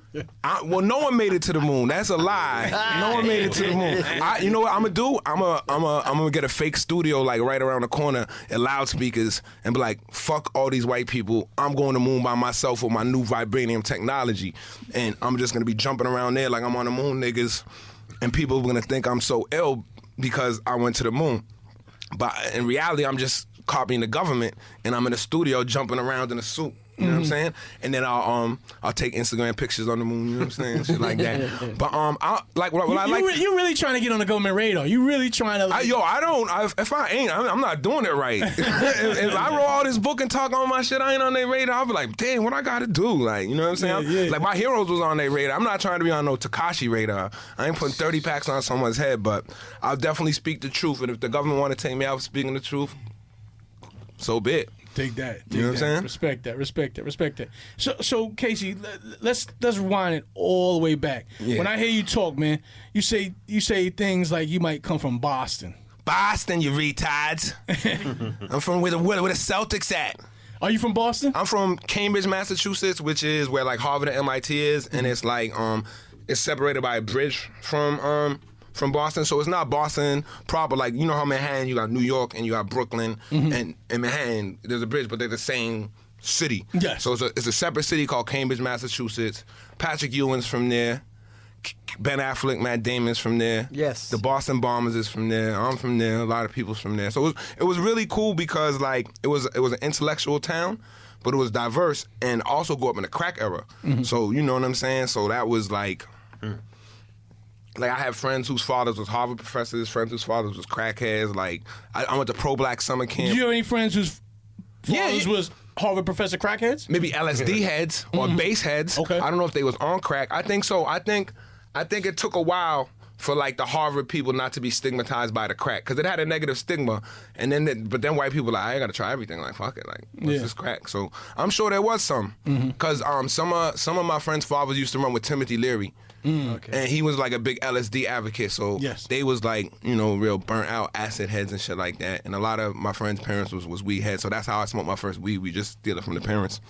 Well, no one made it to the moon. That's a lie. No one made it to the moon. You know what I'm gonna do? I'm gonna get a fake studio like right around the corner and loudspeakers and be like, fuck all these white people. I'm going to the moon by myself with my new vibranium technology, and I'm just gonna be jumping around there like I'm on the moon, niggas, and people are gonna think I'm so ill because I went to the moon. But in reality, I'm just copying the government, and I'm in a studio jumping around in a suit. You know what I'm saying? And then I'll take Instagram pictures on the moon. You know what I'm saying? Shit like that. But you're really trying to get on the government radar. You really trying to? If I ain't, I'm not doing it right. if I wrote all this book and talk on my shit, I ain't on their radar. I'll be like, damn, what I got to do? Like, you know what I'm saying? Yeah. Like my heroes was on their radar. I'm not trying to be on no Tekashi radar. I ain't putting 30 packs on someone's head, but I'll definitely speak the truth. And if the government want to take me out for speaking the truth, so be it. Take that. You know what I'm saying? Respect that. So Casey, let's rewind it all the way back. Yeah. When I hear you talk, man, you say things like you might come from Boston. Boston, you retards. I'm from where the Celtics at. Are you from Boston? I'm from Cambridge, Massachusetts, which is where like Harvard and MIT is, and it's like it's separated by a bridge from Boston, so it's not Boston proper. Like, you know how Manhattan, you got New York and you got Brooklyn, and in Manhattan, there's a bridge, but they're the same city. Yes. So it's a separate city called Cambridge, Massachusetts. Patrick Ewing's from there. Ben Affleck, Matt Damon's from there. Yes. The Boston Bombers is from there. I'm from there. A lot of people's from there. So it was really cool because like it was an intellectual town, but it was diverse and also grew up in the crack era. So you know what I'm saying? So that was like. Like, I have friends whose fathers was Harvard professors, friends whose fathers was crackheads. Like, I went to pro-black summer camp. Did you have any friends whose fathers was Harvard professor crackheads? Maybe LSD heads or base heads. Okay. I don't know if they was on crack. I think so. I think it took a while for like the Harvard people not to be stigmatized by the crack, because it had a negative stigma, and then but then white people like, I gotta try everything, like fuck it, like what's this crack? So I'm sure there was some, because some of my friends' fathers used to run with Timothy Leary. And he was like a big LSD advocate, so they was like, you know, real burnt out acid heads and shit like that. And a lot of my friends' parents was weed heads, so that's how I smoked my first weed. We just steal it from the parents.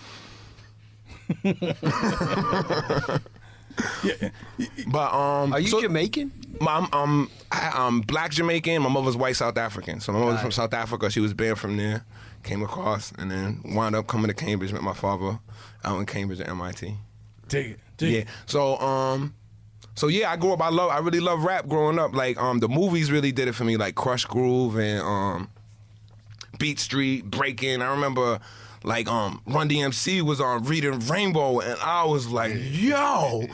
But are you Jamaican? I'm black Jamaican. My mother's white South African. So my mother's from South Africa. She was banned from there, came across, and then wound up coming to Cambridge. Met my father out in Cambridge at MIT. Dig it. So yeah, I grew up. I really love rap growing up. Like the movies really did it for me, like Crush Groove and Beat Street, Breaking. I remember like Run DMC was on Reading Rainbow, and I was like, yo,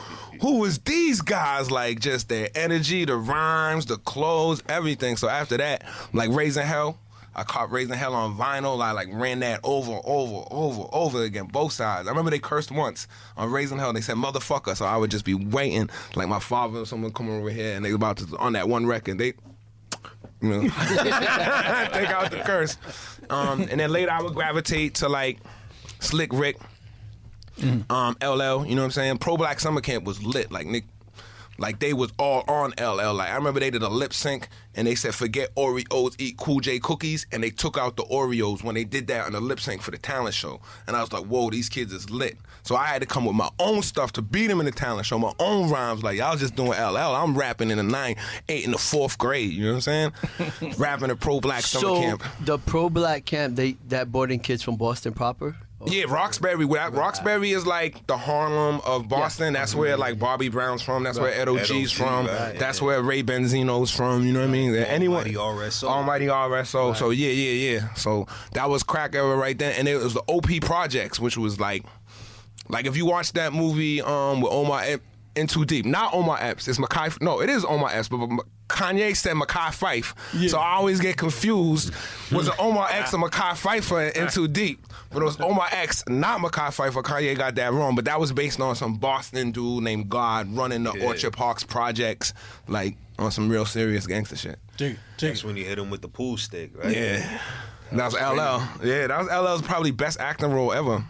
who is these guys? Like just their energy, the rhymes, the clothes, everything. So after that, like Raising Hell. I caught Raising Hell on vinyl. I like ran that over again, both sides. I remember they cursed once on Raising Hell. They said motherfucker, so I would just be waiting, like my father or someone coming over here, and they about to on that one record. They, you know, take out the curse. And then later I would gravitate to like Slick Rick, LL. You know what I'm saying? Pro Black Summer Camp was lit. Like Nick. Like, they was all on LL. Like, I remember they did a lip sync, and they said, forget Oreos, eat Cool J cookies, and they took out the Oreos when they did that on the lip sync for the talent show. And I was like, whoa, these kids is lit. So I had to come with my own stuff to beat them in the talent show, my own rhymes. Like, y'all just doing LL. I'm rapping in the 9th, 8th, in the 4th grade. You know what I'm saying? Rapping at Pro Black Summer Camp. The Pro Black Camp, that brought in kids from Boston proper? Yeah, Roxbury. Roxbury is like the Harlem of Boston. That's where like Bobby Brown's from. That's where Ed O'G's from. That's where Ray Benzino's from. You know what I mean? Anyone? Almighty RSO. So yeah. So that was crack era right then. And it was the OP Projects, which was like if you watch that movie with Omar In Too Deep. Not Omar Epps. It's Mekhi. No, it is Omar Epps, but Kanye said Mekhi Phife. Yeah. So I always get confused. Was it Omar X or Mekhi Phife in Too Deep? But it was Omar X, not Mekhi Phife. Kanye got that wrong. But that was based on some Boston dude named God running the Orchard Parks projects, like on some real serious gangster shit. That's when he hit him with the pool stick, right? Yeah. That was LL. Yeah, that was LL's probably best acting role ever.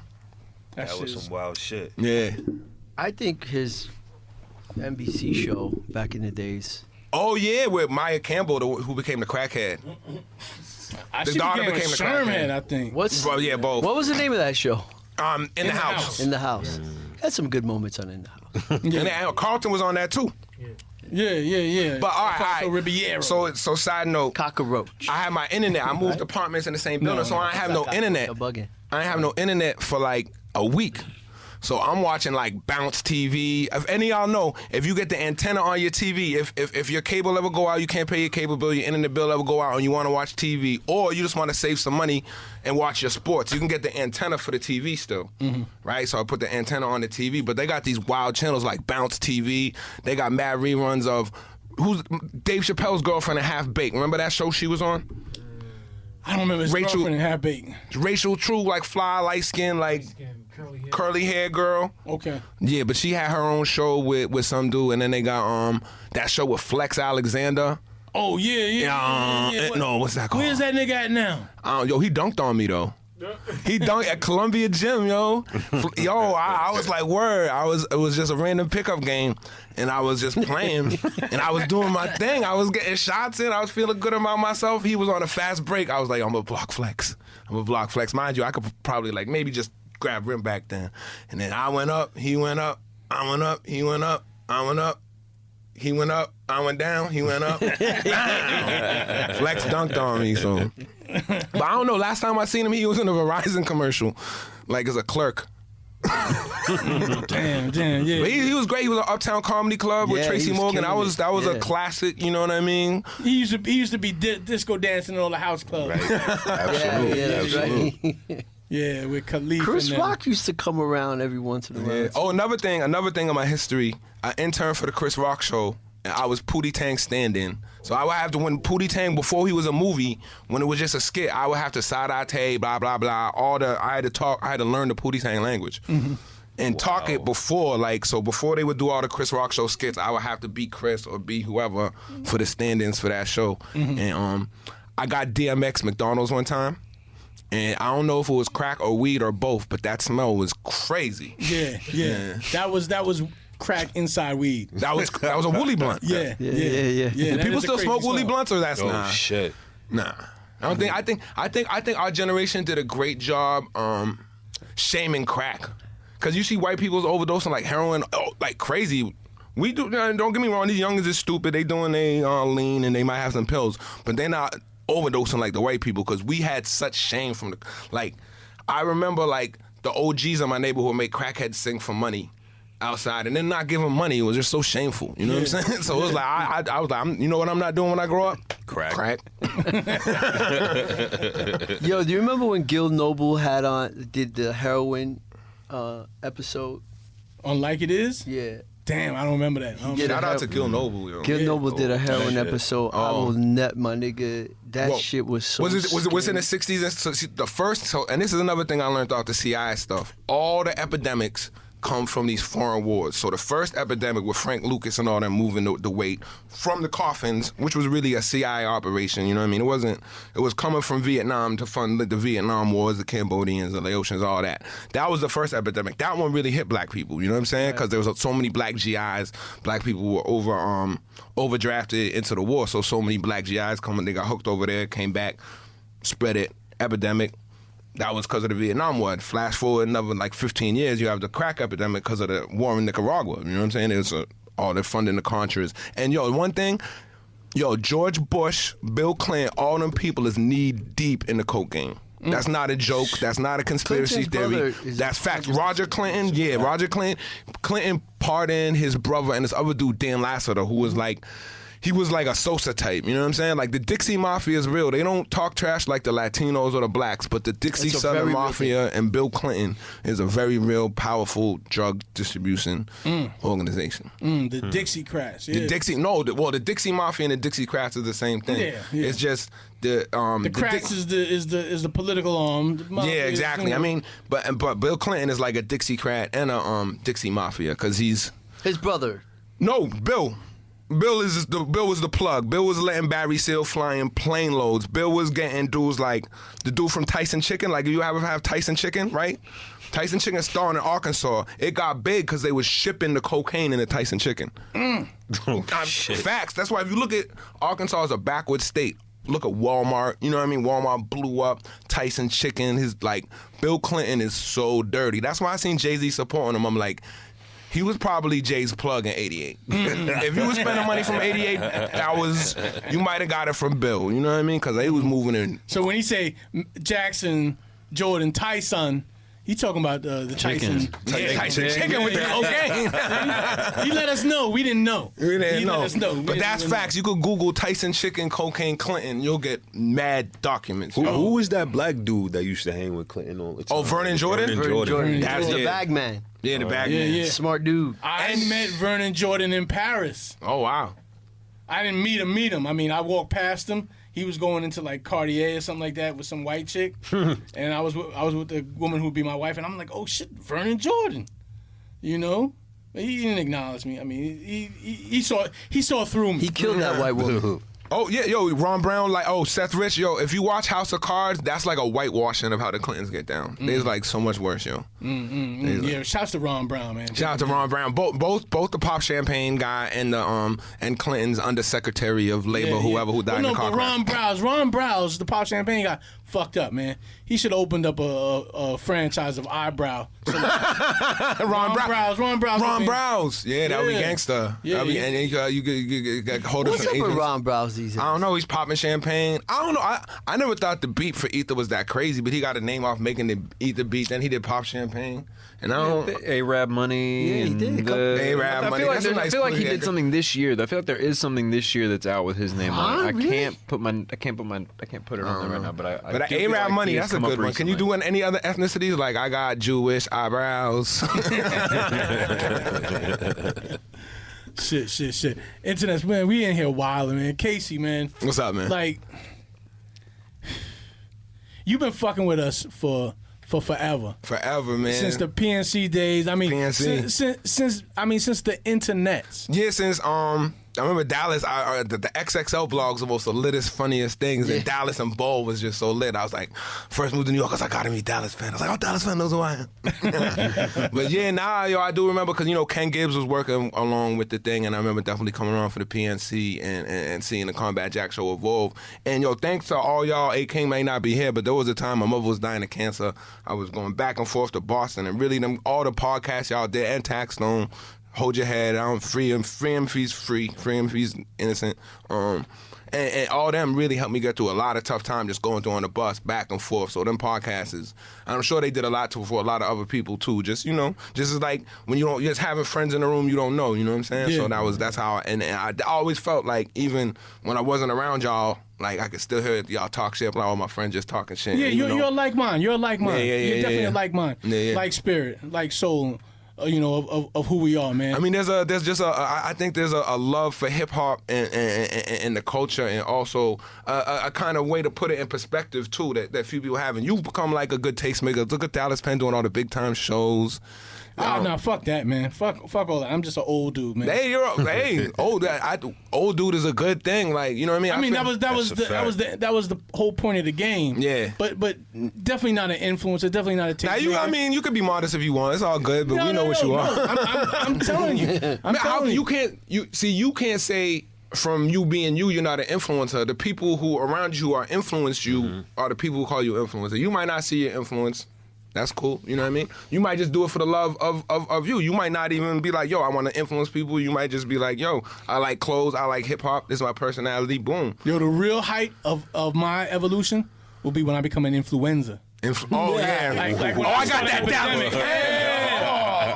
That was some wild shit. Yeah. I think his NBC show back in the days. Oh yeah, with Maya Campbell, who became the crackhead. The daughter became the crackhead, I think. Both. What was the name of that show? In the House. In the House. Had some good moments on In the House. And then Carlton was on that too. Yeah. But all right. Ribeiro. So side note. Cockroach. I had my internet. I moved apartments in the same building, so I didn't have no internet. I didn't have no internet for like a week. So I'm watching like Bounce TV. If any of y'all know, if you get the antenna on your TV, if your cable ever go out, you can't pay your cable bill, your internet bill ever go out, and you want to watch TV, or you just want to save some money and watch your sports, you can get the antenna for the TV still, right? So I put the antenna on the TV, but they got these wild channels like Bounce TV. They got mad reruns of who's Dave Chappelle's girlfriend in Half Baked. Remember that show she was on? I don't remember his girlfriend in Half Baked. Rachel True, like fly, light skin, like curly hair girl. Okay. Yeah, but she had her own show with some dude, and then they got that show with Flex Alexander. Oh yeah. No, what's that called? Where's that nigga at now? Yo, he dunked on me though. He dunked at Columbia Gym, yo. I was like, word. It was just a random pickup game, and I was just playing, and I was doing my thing. I was getting shots in. I was feeling good about myself. He was on a fast break. I was like, I'm a block Flex. Mind you, I could probably like maybe just grab rim back then. And then I went up, he went up, I went up, he went up, I went up, he went up, I went down, he went up. Flex dunked on me, so. But I don't know, last time I seen him, he was in a Verizon commercial, like as a clerk. Damn, yeah. But he was great. He was at Uptown Comedy Club with Tracy Morgan. That was a classic, you know what I mean? He used to be disco dancing in all the house clubs. Right. Absolutely. Right. Yeah, with Khalif. Chris Rock used to come around every once in a while. Yeah. Oh, another thing in my history, I interned for the Chris Rock show, and I was Pootie Tang's stand-in. So I would have to, when Pootie Tang, before he was a movie, when it was just a skit, I would have to side-eye, blah, blah, blah, I had to learn the Pootie Tang language. and talk it before, like, so before they would do all the Chris Rock show skits, I would have to be Chris or be whoever for the stand-ins for that show. And I got DMX McDonald's one time, and I don't know if it was crack or weed or both, but that smell was crazy. Yeah. That was crack inside weed. That was a Wooly blunt. Yeah. Do that people is a still crazy smoke Wooly smell. blunts, or that's Oh not? shit. Nah. I don't think. I think our generation did a great job shaming crack, because you see white people's overdosing like heroin, like crazy. We do. Don't get me wrong. These youngins is stupid. They doing they lean and they might have some pills, but they're not overdosing like the white people, because we had such shame from the, like, I remember like the OGs in my neighborhood make crackheads sing for money outside and then not give them money. It was just so shameful. You know what I'm saying? So it was like I was like, you know what I'm not doing when I grow up? Crack. Yo, do you remember when Gil Noble did the heroin episode On Like It Is? Yeah. Damn, I don't remember that. Shout out to Gil Noble, yo. Gil Noble did a heroin shit. episode. I will net my nigga. That shit was so. Was it in the scary. '60s? And so the first, and this is another thing I learned about the CIA stuff. All the epidemics come from these foreign wars. So the first epidemic with Frank Lucas and all them moving the weight from the coffins, which was really a CIA operation, you know what I mean? It was coming from Vietnam to fund the Vietnam Wars, the Cambodians, the Laotians, all that. That was the first epidemic. That one really hit black people, you know what I'm saying? Because there was so many black GIs, black people were overdrafted into the war, so many black GIs coming, they got hooked over there, came back, spread it, epidemic. That was because of the Vietnam War. Flash forward another like 15 years, you have the crack epidemic because of the war in Nicaragua. You know what I'm saying? It's all they're funding the Contras. And one thing, George Bush, Bill Clinton, all them people is knee deep in the coke game. That's not a joke. That's not a conspiracy theory. That's fact. Roger Clinton, Roger Clinton pardoned his brother and this other dude, Dan Lassiter, who was like, he was like a Sosa type, you know what I'm saying? Like the Dixie Mafia is real. They don't talk trash like the Latinos or the blacks, but the Dixie Southern Mafia and Bill Clinton is a very real, powerful drug distribution organization. The Dixie Crash. Yeah. The Dixie Mafia and the Dixie Crash is the same thing. Yeah. It's just the Crash is the political arm. Yeah, exactly. I mean, but Bill Clinton is like a Dixie Crat and a Dixie Mafia because he's his brother. No, Bill. Bill was the plug. Bill was letting Barry Seal fly in plane loads. Bill was getting dudes like the dude from Tyson Chicken. Like, you ever have Tyson Chicken, right? Tyson Chicken starring in Arkansas. It got big because they was shipping the cocaine in the Tyson Chicken. Facts. That's why if you look at Arkansas as a backward state, look at Walmart. You know what I mean? Walmart blew up. Tyson Chicken. Bill Clinton is so dirty. That's why I seen Jay-Z supporting him. I'm like, he was probably Jay's plug in '88. If you was spending money from '88, you might have got it from Bill. You know what I mean? Because they was moving in. So when he say Jackson, Jordan, Tyson, he talking about the Tyson. Tyson Chicken with the cocaine. He let us know. We didn't know. He let us know. But that's facts. You could Google Tyson Chicken, cocaine, Clinton. You'll get mad documents. Who was that black dude that used to hang with Clinton all the time? Oh, Vernon Jordan? Vernon Jordan. That's the bag man. Yeah, the bag man. Yeah. Smart dude. I met Vernon Jordan in Paris. Oh, wow. I didn't meet him. I mean, I walked past him. He was going into like Cartier or something like that with some white chick, and I was with the woman who'd be my wife, and I'm like, oh shit, Vernon Jordan, you know. He didn't acknowledge me. I mean, he saw through me. He killed that white woman. Oh, yeah, Ron Brown, Seth Rich, if you watch House of Cards, that's like a whitewashing of how the Clintons get down. There's like so much worse, yo. Yeah, shouts to Ron Brown, man. Shout out to Ron Brown. Both the Pop Champagne guy and the and Clinton's undersecretary of labor, who died in the car crash. Ron Browse, the Pop Champagne guy, fucked up, man. He should have opened up a franchise of eyebrow. Ron Browse. Yeah, that would be gangster. Yeah, and you could hold What's us up some with agents. Ron Browse these days? I don't know. He's popping champagne. I don't know. I never thought the beat for Ether was that crazy, but he got a name off making the Ether beat. Then he did Pop Champagne. And I don't. Arab Money. Yeah, he did. Arab Money. I feel like he did something this year. I feel like there is something this year that's out with his name on it. I can't put it on there right now. But I do feel Arab like Money, he has that's a come up good one. Can you recently. do any other ethnicities? Like, I got Jewish eyebrows. Shit. Internet, man, we in here wilding, man. Casey, man. What's up, man? Like, you've been fucking with us for for forever. Forever, man. Since the PNC days. I mean, PNC. since the internet. Yeah, since I remember Dallas. The XXL blogs were most the littest, funniest things. And Dallas and Bowl was just so lit. I was like, first moved to New York, I was like, I gotta meet Dallas fan. I was like, oh, Dallas fan knows who I am. But yeah, I do remember because Ken Gibbs was working along with the thing, and I remember definitely coming around for the PNC and seeing the Combat Jack show evolve. And thanks to all y'all. A King may not be here, but there was a time my mother was dying of cancer. I was going back and forth to Boston, and really all the podcasts y'all did and Taxstone. Hold your head down, free him if he's free him if he's innocent. And all them really helped me get through a lot of tough time just going through on the bus, back and forth. So them podcasts and I'm sure they did a lot for a lot of other people too. Just, just as like when you're just having friends in the room you don't know, you know what I'm saying? Yeah. So that's how, and I always felt like even when I wasn't around y'all, like I could still hear y'all talk shit, like all my friends just talking shit. Yeah, you're like mine. You're like mine. You're definitely like mine. Yeah. Like spirit, like soul. Of who we are, man. I mean, I think there's a love for hip hop and the culture, and also a kind of way to put it in perspective too that few people have. And you've become like a good tastemaker. Look at Dallas Penn doing all the big time shows. No, fuck that, man. Fuck all that. I'm just an old dude, man. Hey, old dude is a good thing. Like, you know what I mean? I mean, that was the whole point of the game. Yeah. But definitely not an influencer. Definitely not a tastemaker. Now you could be modest if you want. It's all good, but we know what you are. I'm telling you. You can't say from you being you're not an influencer. The people who around you are influenced you are the people who call you influencer. You might not see your influence. That's cool, you know what I mean? You might just do it for the love of you. You might not even be like, yo, I want to influence people. You might just be like, yo, I like clothes, I like hip-hop, this is my personality, boom. Yo, the real height of my evolution will be when I become an influencer. Yeah. Like I got that down.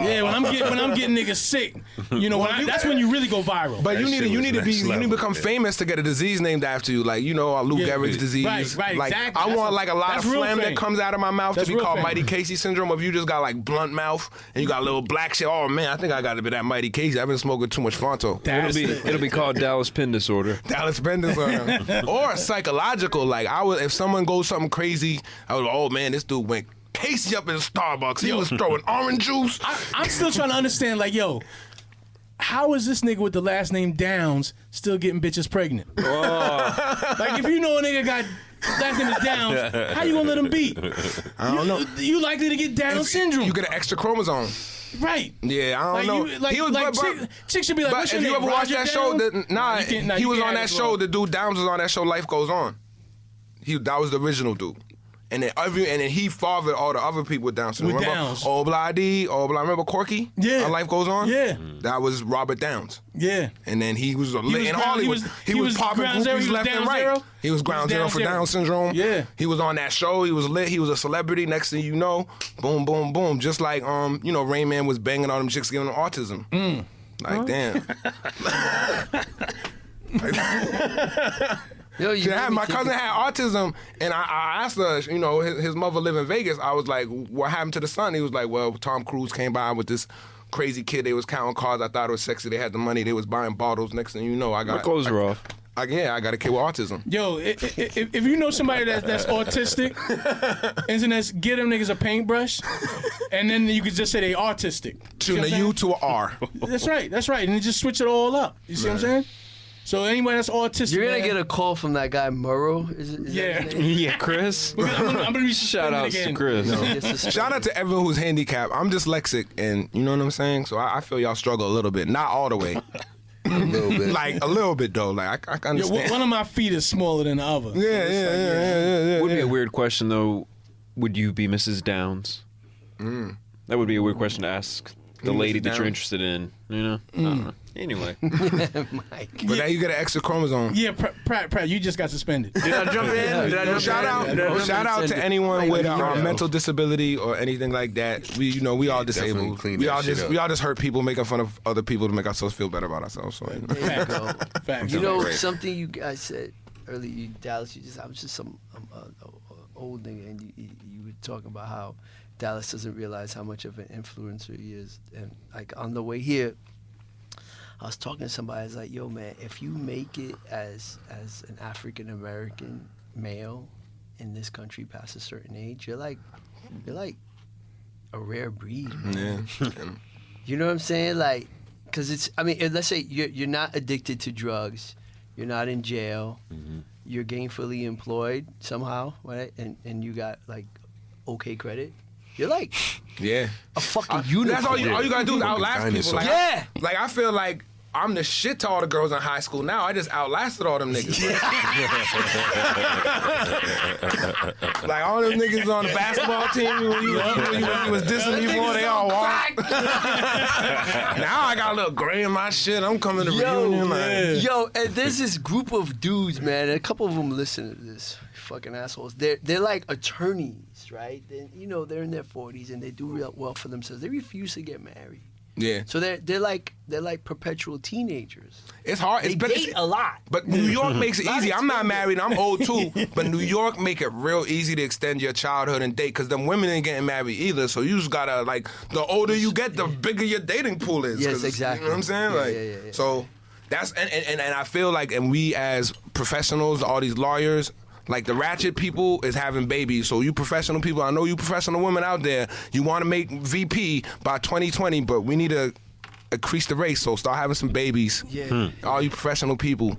Yeah, when I'm getting niggas sick, that's when you really go viral. But you need to become famous to get a disease named after you, like Lou Gehrig's disease. Right, like exactly. I want like a lot of phlegm that comes out of my mouth to be called fame. Mighty Casey syndrome. If you just got like blunt mouth and you got a little black shit, oh man, I think I got to be that Mighty Casey. I've been smoking too much Fonto. It'll be called Dallas Penn disorder. Dallas Penn disorder, or psychological. Like if someone goes something crazy, I was oh man, this dude went Casey up in Starbucks. He was throwing orange juice. I'm still trying to understand, like, yo, how is this nigga with the last name Downs still getting bitches pregnant? Oh. Like, if you know a nigga got last name is Downs, how you gonna let him beat? I don't know. You likely to get Down syndrome. You get an extra chromosome. Right. Yeah, I don't know. Chicks should be like, what's your if you name, ever watched that show, he was on that show. The dude Downs was on that show. Life Goes On. That was the original dude. And then he fathered all the other people with Down syndrome. Remember Obladi, remember Corky? Yeah. On Life Goes On? Yeah. That was Robert Downs. Yeah. And then he was in Hollywood. He was popping groupies left and right. He was ground zero for Down syndrome. Yeah. He was on that show. He was lit. He was a celebrity. Next thing you know, boom, boom, boom. Just like Rain Man was banging all them chicks giving them autism. Like damn. My cousin had autism, and I asked her, his mother lived in Vegas. I was like, what happened to the son? He was like, well, Tom Cruise came by with this crazy kid. They was counting cars. I thought it was sexy. They had the money. They was buying bottles. Next thing you know, I got... My clothes are off. I got a kid with autism. Yo, if you know somebody that's autistic, internet, get them niggas a paintbrush, and then you could just say they autistic. Tune a U to a R. That's right, and then just switch it all up. You see what I'm saying? So anybody that's autistic, you're gonna get a call from that guy Murrow. Is yeah, that his name? Yeah, Chris. I'm gonna be shout out to Chris. Shout out to everyone who's handicapped. I'm dyslexic, and you know what I'm saying. So I feel y'all struggle a little bit, not all the way. A little bit. Like a little bit though. Like I understand. One of my feet is smaller than the other. Yeah. Would be a weird question though. Would you be Mrs. Downs? That would be a weird question to ask the lady that you're interested in. I don't know. Anyway. But now you get an extra chromosome. Yeah, Pratt, you just got suspended. Did I jump in? Shout out to anyone with a mental disability or anything like that. We all disabled. We all just hurt people, making fun of other people to make ourselves feel better about ourselves. So, Facts. You know something you guys said earlier, Dallas. I was just some old nigga, and you were talking about how Dallas doesn't realize how much of an influencer he is, and like on the way here, I was talking to somebody. I was like, "Yo, man, if you make it as an African American male in this country past a certain age, you're like you're like a rare breed, man. Yeah. You know what I'm saying? Like, because it's, I mean, let's say you're not addicted to drugs, you're not in jail, you're gainfully employed somehow, right? And you got like okay credit. You're like Yeah. a fucking unicorn. That's all you gotta do is outlast people. Like, Yeah. Like I feel like I'm the shit to all the girls in high school. Now I just outlasted all them niggas. Like all them niggas on the basketball team when you was dissing me for, they all walked. Now I got a little gray in my shit. I'm coming to reunion. Like, Yo, and there's this group of dudes, man. And a couple of them listen to this. Fucking assholes. They're like attorneys, right? They're in their 40s and they do real well for themselves. They refuse to get married. yeah. So they're like perpetual teenagers. It's hard. They date a lot. But New York makes it easy. I'm not married. I'm old too. But New York make it real easy to extend your childhood and date because them women ain't getting married either. So you just gotta like the older you get, the bigger your dating pool is. Yes, exactly. You know what I'm saying? Like, Yeah. so that's and I feel like, and we as professionals, all these lawyers. Like the ratchet people is having babies. So you professional people, I know you professional women out there, you want to make VP by 2020, but we need to increase the race. So start having some babies. Yeah. All you professional people,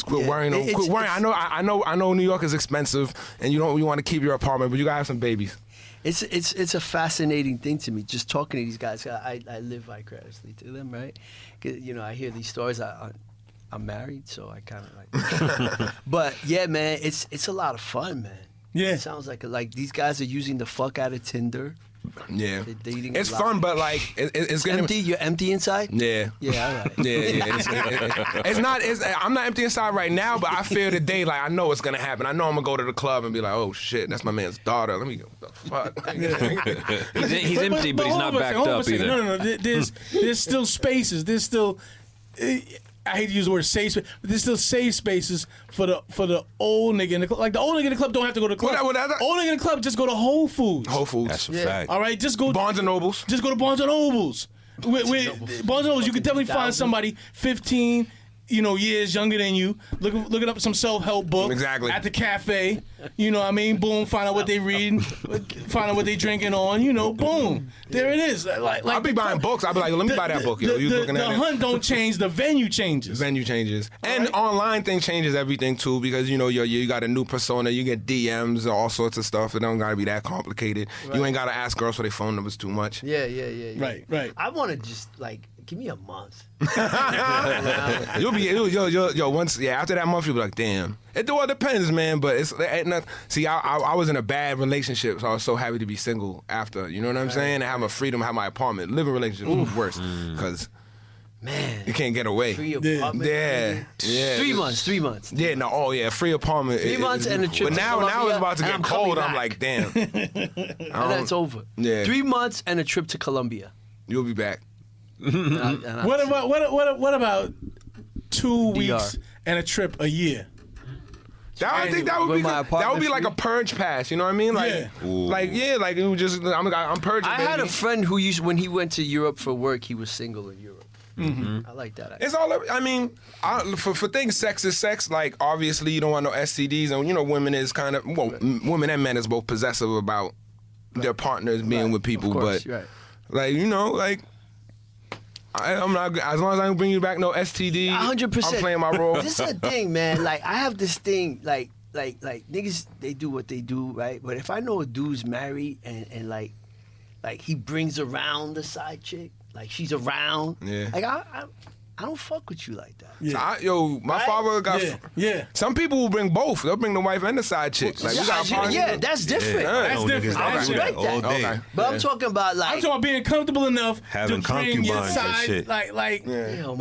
quit worrying. It's- Quit worrying. I know New York is expensive, and you want to keep your apartment, but you gotta have some babies. It's a fascinating thing to me, just talking to these guys. I live vicariously to them, right? 'Cause, I hear these stories. I'm married, so I kind of like. But yeah, man, it's a lot of fun, man. Yeah. It sounds like these guys are using the fuck out of Tinder. Yeah, They're dating it's a lot. fun, but like it's gonna Empty. You're empty inside. Yeah. Yeah, all right. Yeah. It's not. I'm not empty inside right now, but I fear the day. Like I know it's gonna happen. I know I'm gonna go to the club and be like, oh shit, that's my man's daughter. Let me go. What the fuck? He's empty, but he's not backed up either. No. There's still spaces. There's still. I hate to use the word safe space, but there's still safe spaces for the old nigga in the club. Like the old nigga in the club don't have to go to the club. Old nigga in the club just go to Whole Foods. Whole Foods. That's a fact. All right, just go Barnes and Nobles. Just go to Barnes and Nobles. Barnes and Nobles, you can definitely find somebody 15 years younger than you, looking up some self-help book. Exactly. At the cafe, you know what I mean? Boom, find out what they reading, find out what they drinking on, boom. There it is. Like I'll be buying books. I'll be like, let me buy that book. Yo. You looking at the it? hunt don't change, the venue changes. Venue changes. And online thing changes everything too because, you got a new persona, you get DMs, all sorts of stuff. It don't got to be that complicated. Right. You ain't got to ask girls for their phone numbers too much. Yeah. Right. I want to just give me a month. You'll be once after that month you'll be like, damn. It all depends, man. But it's not. See, I was in a bad relationship, so I was so happy to be single after. You know what I'm saying? And have my freedom, have my apartment. Living relationship was worse because man, you can't get away. Free apartment. Yeah. 3 months. 3 months. Yeah, no, free apartment. 3 months and a trip But to now Colombia, it's about to and get I'm cold. coming I'm back. like, damn. And that's over. Yeah. 3 months and a trip to Colombia. You'll be back. What about 2 weeks and a trip a year? I think that would be like a purge pass. You know what I mean? Like, like it was just I'm purging. I had a friend who when he went to Europe for work, he was single in Europe. I like that. It's all. I mean, for things, sex is sex. Like obviously, you don't want no STDs, and women is kind of women and men is both possessive about their partners being with people, course, but right. like. I'm not, as long as I don't bring you back no STD. 100%. I'm playing my role. This is a thing, man. Like I have this thing, like niggas, they do what they do, right? But if I know a dude's married and like he brings around the side chick, like she's around, like I don't fuck with you like that. Yeah. So my father got. Yeah. Some people will bring both. They'll bring the wife and the side chick. Like, that's different. That's different. I respect that. Okay. But I'm talking about I'm talking about being comfortable enough having to bring your concubines and side, shit. Man,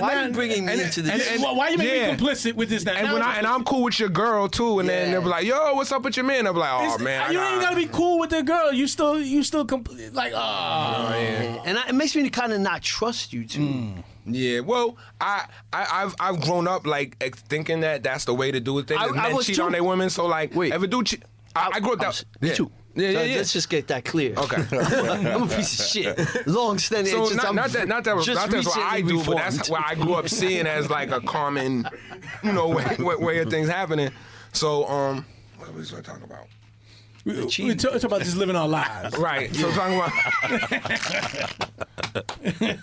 why are you bringing me into this? And why you making me complicit with this now? And I'm cool with your girl too, and then they'll be like, "Yo, what's up with your man?" They'll be like, "Oh man, you ain't gotta be cool with the girl. You still like, And it makes me kind of not trust you too. Yeah, well, I've grown up like thinking that that's the way to do it. Things men cheat on their women, so like, if a dude cheat, I grew up that. Me too. Yeah. Let's just get that clear. Okay. I'm a piece of shit. Long standing. So not that's what I do, but that's what I grew up seeing as like a common, way of things happening. So what was I talking about? We talk about just living our lives. Right. So talking about.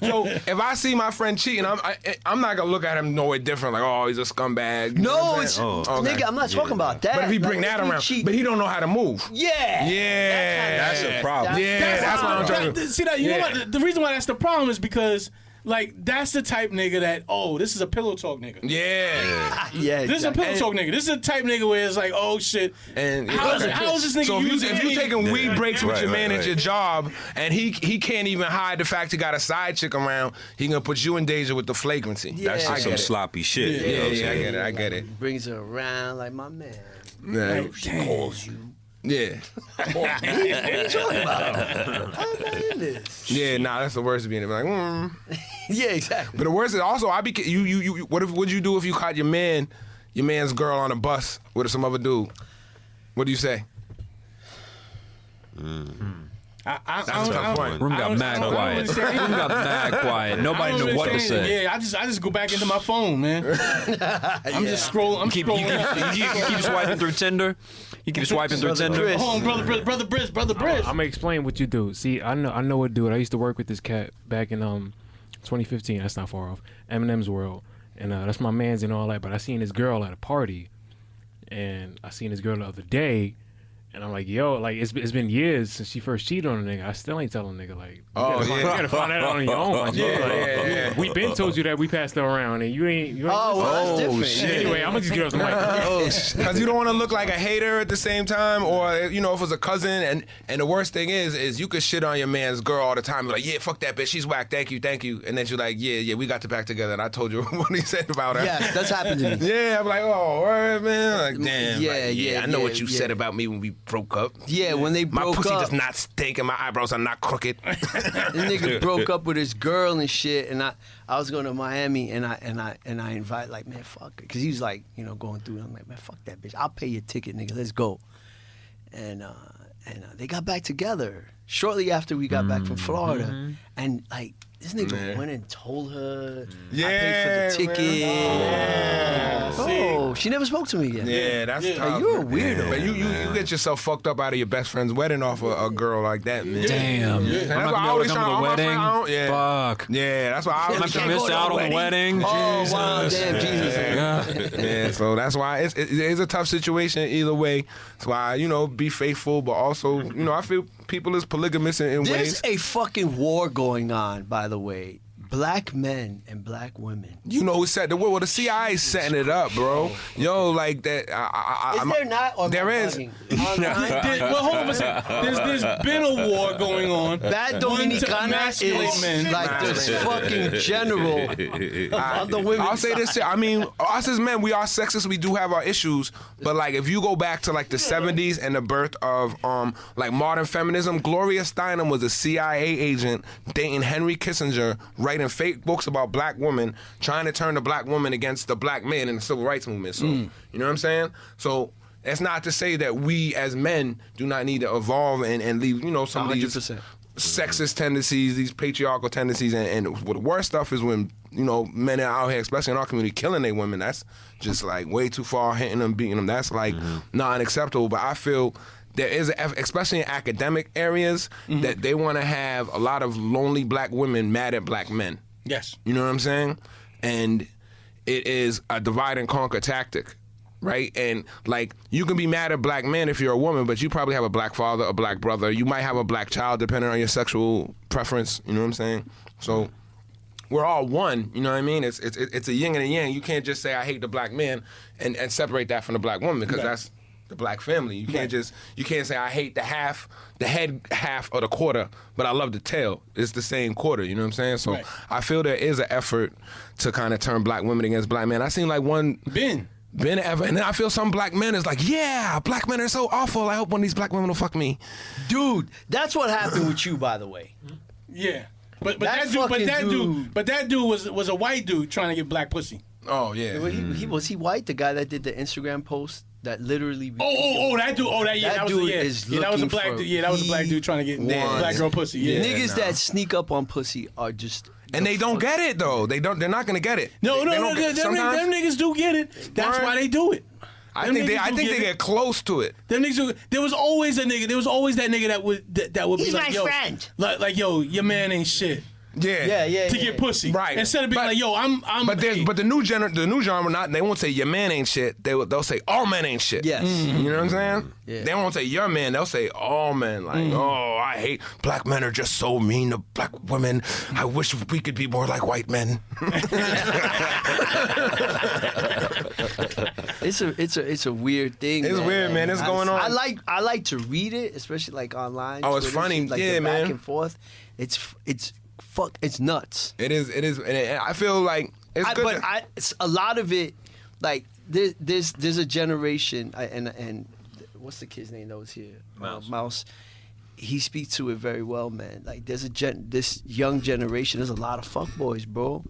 So if I see my friend cheating, I'm not gonna look at him no way different. Like, oh, he's a scumbag. You know No, what I'm it's saying? nigga. I'm not talking about that. But if he bring that around, but he don't know how to move. Yeah. Yeah. That's a problem. Yeah, that's what I'm trying to. See that? You know what? The reason why that's the problem is because. Like, that's the type nigga that, oh, this is a pillow talk nigga. Yeah. Yeah. This is a pillow talk nigga. This is a type nigga where it's like, oh, shit. And how is this nigga so if you taking weed breaks with your man at your job and he can't even hide the fact he got a side chick around, he gonna put you in danger with the flagrancy. That's just some sloppy shit. You know what I'm saying? I get it. Brings her around like my man. Yeah. She calls you. Yeah. What are you talking about? How am I in this? Yeah, nah, that's the worst of being like, Yeah, exactly. But the worst is also you what would you do if you caught your man's girl on a bus with some other dude? What do you say? That's a tough one. Room got mad quiet. Room got mad quiet. Nobody knew what to say. Yeah, I just go back into my phone, man. I'm just scrolling. You keep swiping through Tinder. You keep swiping through Tinder. Hold on, brother Briz. I'm gonna explain what you do. See, I know a dude. I used to work with this cat back in 2015. That's not far off. Eminem's World, and that's my man's and all that. But I seen this girl at a party, and I seen this girl the other day. And I'm like, yo, like it's been years since she first cheated on a nigga. I still ain't telling a nigga like, you gotta find that out on your own. Yeah. We been told you that we passed her around, and you ain't. Well, that's different. Shit. Anyway, I'm gonna just get off the mic. Because you don't want to look like a hater at the same time, or if it's a cousin. And the worst thing is you could shit on your man's girl all the time. Be like, yeah, fuck that bitch, she's whack. Thank you. And then she's like, yeah, we got to back together, and I told you what he said about her. Yes, that's happened to me. Yeah, I'm like, oh, word, man. Like, damn. Yeah, I know what you said about me when we broke up. Yeah, when they broke up. My pussy does not stink and my eyebrows are not crooked. The nigga broke up with his girl and shit, and I was going to Miami, and I invite, like, man, fuck it, because he was like, going through it. I'm like, man, fuck that bitch. I'll pay your ticket, nigga. Let's go. And they got back together shortly after we got back from Florida, and like this nigga went and told her I paid for the ticket. She never spoke to me again. Yeah, that's tough. Like, you're a weirdo. But you get yourself fucked up out of your best friend's wedding off a girl like that, man. Damn. That's I'm why not I gonna always be able to come to the wedding. Fuck. Yeah, that's why I I'm always not gonna miss out on the wedding. Oh, wow, damn, Jesus. Yeah, so that's why it's a tough situation either way. That's why, be faithful, but also, I feel people is polygamous in ways. There's a fucking war going on, by the way. Black men and black women. Who set the world? Well, the CIA is setting it up, bro. Yo, like that. Is there not? Or there is. Well, hold on a second. There's been a war going on. Bad Dominicana is like this fucking general on the women. I'll say this shit. I mean, us as men, we are sexist. We do have our issues. But like, if you go back to like the 70s and the birth of like modern feminism, Gloria Steinem was a CIA agent dating Henry Kissinger, writing fake books about black women, trying to turn the black woman against the black man in the civil rights movement. So, you know what I'm saying? So that's not to say that we as men do not need to evolve and leave, some 100%. Of these sexist tendencies, these patriarchal tendencies, and the worst stuff is when, men are out here, especially in our community, killing their women. That's just like way too far, hitting them, beating them. That's like not unacceptable. But I feel there is, especially in academic areas, that they want to have a lot of lonely black women mad at black men. Yes. You know what I'm saying? And it is a divide and conquer tactic, right? And like, you can be mad at black men if you're a woman, but you probably have a black father, a black brother. You might have a black child, depending on your sexual preference. You know what I'm saying? So we're all one. You know what I mean? It's a yin and a yang. You can't just say I hate the black man and separate that from the black woman, because that's the black family. You can't you can't say I hate the head half of the quarter, but I love the tail. It's the same quarter, you know what I'm saying? So I feel there is an effort to kind of turn black women against black men. I seen like one Ben ever, and then I feel some black men is like, yeah, black men are so awful. I hope one of these black women will fuck me. Dude, that's what happened with you, by the way. Yeah. But that dude was a white dude trying to get black pussy. Oh yeah. Was he white? The guy that did the Instagram post that literally. That dude. That was a black dude. Yeah, that was a black dude trying to get black girl pussy. Yeah. Niggas that sneak up on pussy are just. And they don't get it though. They're not gonna get it. No. Them niggas do get it. That's why they do it. I think they get close to it. Them niggas, there was always a nigga. There was always that nigga that would be He's like, my yo, friend. Like, yo, your man ain't shit. Yeah, To get pussy, right? Instead of being like, yo, I'm. But the new genre, they won't say your man ain't shit. They'll say all men ain't shit. Yes. You know what I'm saying? Yeah. They won't say your man. They'll say all men. Like, oh, I hate black men are just so mean to black women. I wish we could be more like white men. It's a weird thing. It's weird, man. It's going on. I like to read it, especially like online. Oh, it's Twitter, funny. like Yeah, the man. back and forth. It's nuts. It is, and I feel like it's good. But it's a lot of it, like there's a generation, and what's the kid's name that was here? Mouse. He speaks to it very well, man. Like there's this young generation. There's a lot of fuckboys, bro.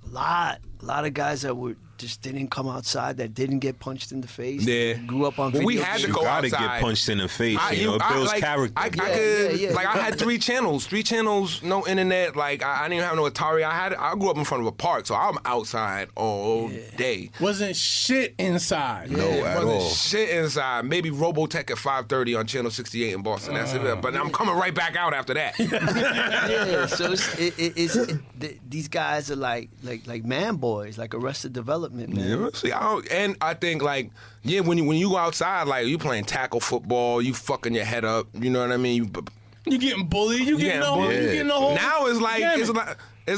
A lot of guys that just didn't come outside, that didn't get punched in the face. Yeah. Grew up on video. We had to You go gotta outside. get punched in the face. It builds character. I had 3 channels, no internet. Like I didn't even have no Atari. I grew up in front of a park, so I'm outside all day. Wasn't shit inside. Wasn't shit inside. Maybe Robotech at 5:30 on Channel 68 in Boston. That's it. But I'm coming right back out after that. Yeah, so these guys are like man boys, like Arrested Development, man. Yeah, see, I think like when you go outside, like you playing tackle football, you fucking your head up. You know what I mean? You getting bullied. You getting the whole. Now it's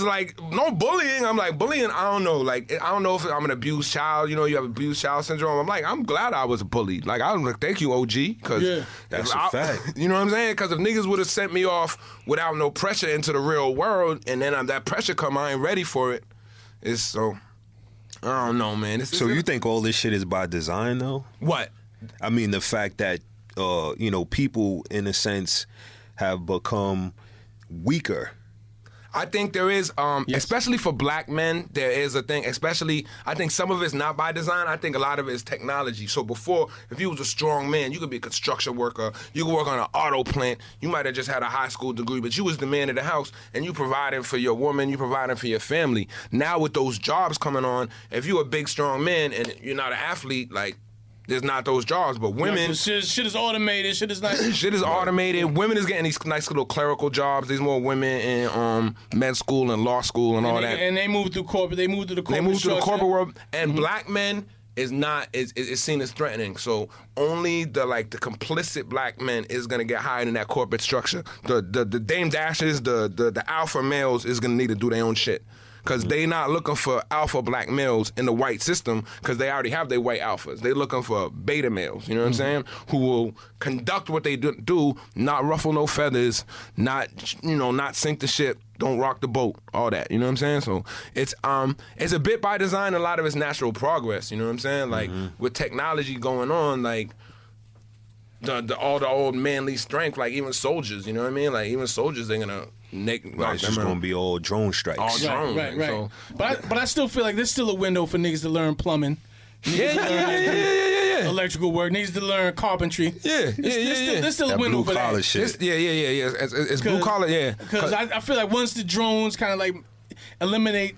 like no bullying. I'm like bullying. I don't know. Like I don't know if I'm an abused child. You know, you have abused child syndrome. I'm glad I was bullied. Like I'm like, thank you, OG, because that's a fact. You know what I'm saying? Because if niggas would have sent me off without no pressure into the real world, and then that pressure come, I ain't ready for it. It's so. I don't know, man. So you think all this shit is by design, though? What? I mean, the fact that people, in a sense, have become weaker. I think there is, especially for black men, there is a thing, especially, I think some of it's not by design. I think a lot of it is technology. So before, if you was a strong man, you could be a construction worker, you could work on an auto plant, you might have just had a high school degree, but you was the man of the house, and you provided for your woman, you provided for your family. Now with those jobs coming on, if you a big, strong man, and you're not an athlete, like, there's not those jobs, but women... Shit is automated. Shit is not... Shit is automated. Women is getting these nice little clerical jobs. There's more women in med school and law school and all that. And they move through corporate. They move to the corporate world. And black men is seen as threatening. So only the complicit black men is gonna get hired in that corporate structure. The Dame Dashes, the alpha males is gonna need to do their own shit. Because they not looking for alpha black males in the white system, because they already have their white alphas. They looking for beta males, you know what I'm saying? Who will conduct what they do, not ruffle no feathers, not sink the ship, don't rock the boat, all that, you know what I'm saying? So it's a bit by design, a lot of it's natural progress, you know what I'm saying? Like with technology going on, like all the old manly strength, like even soldiers, you know what I mean? Like even soldiers, they're gonna it's just gonna be all drone strikes. All drone, right. So, but I still feel like there's still a window for niggas to learn plumbing. Yeah. Electrical work. Niggas to learn carpentry. There's still a window for that. Shit. It's blue collar, Because I feel like once the drones kind of like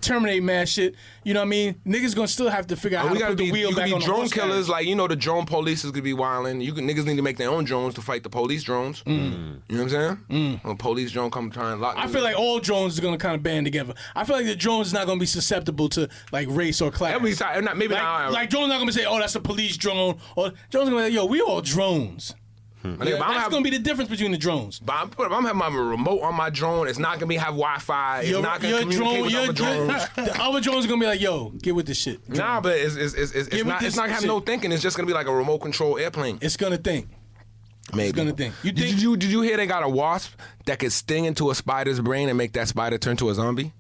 terminate mass shit, you know what I mean? Niggas gonna still have to figure out how to put the wheel back on the drone horse killers, carriage. like, the drone police is gonna be wilding. Niggas need to make their own drones to fight the police drones. You know what I'm saying? When a police drone come try and lock I feel like all drones are gonna kind of band together. I feel like the drones is not gonna be susceptible to like race or class. Maybe like drones not gonna say, oh, that's a police drone, or drones gonna be like, yo, we all drones. That's gonna be the difference between the drones. But I'm having my remote on my drone. It's not gonna have Wi-Fi. It's not gonna communicate with other drones. The other drones are gonna be like, yo, get with this shit. Drone. Nah, but it's not gonna have no thinking. It's just gonna be like a remote control airplane. It's gonna think. Maybe. It's gonna think. Did you hear they got a wasp that could sting into a spider's brain and make that spider turn to a zombie?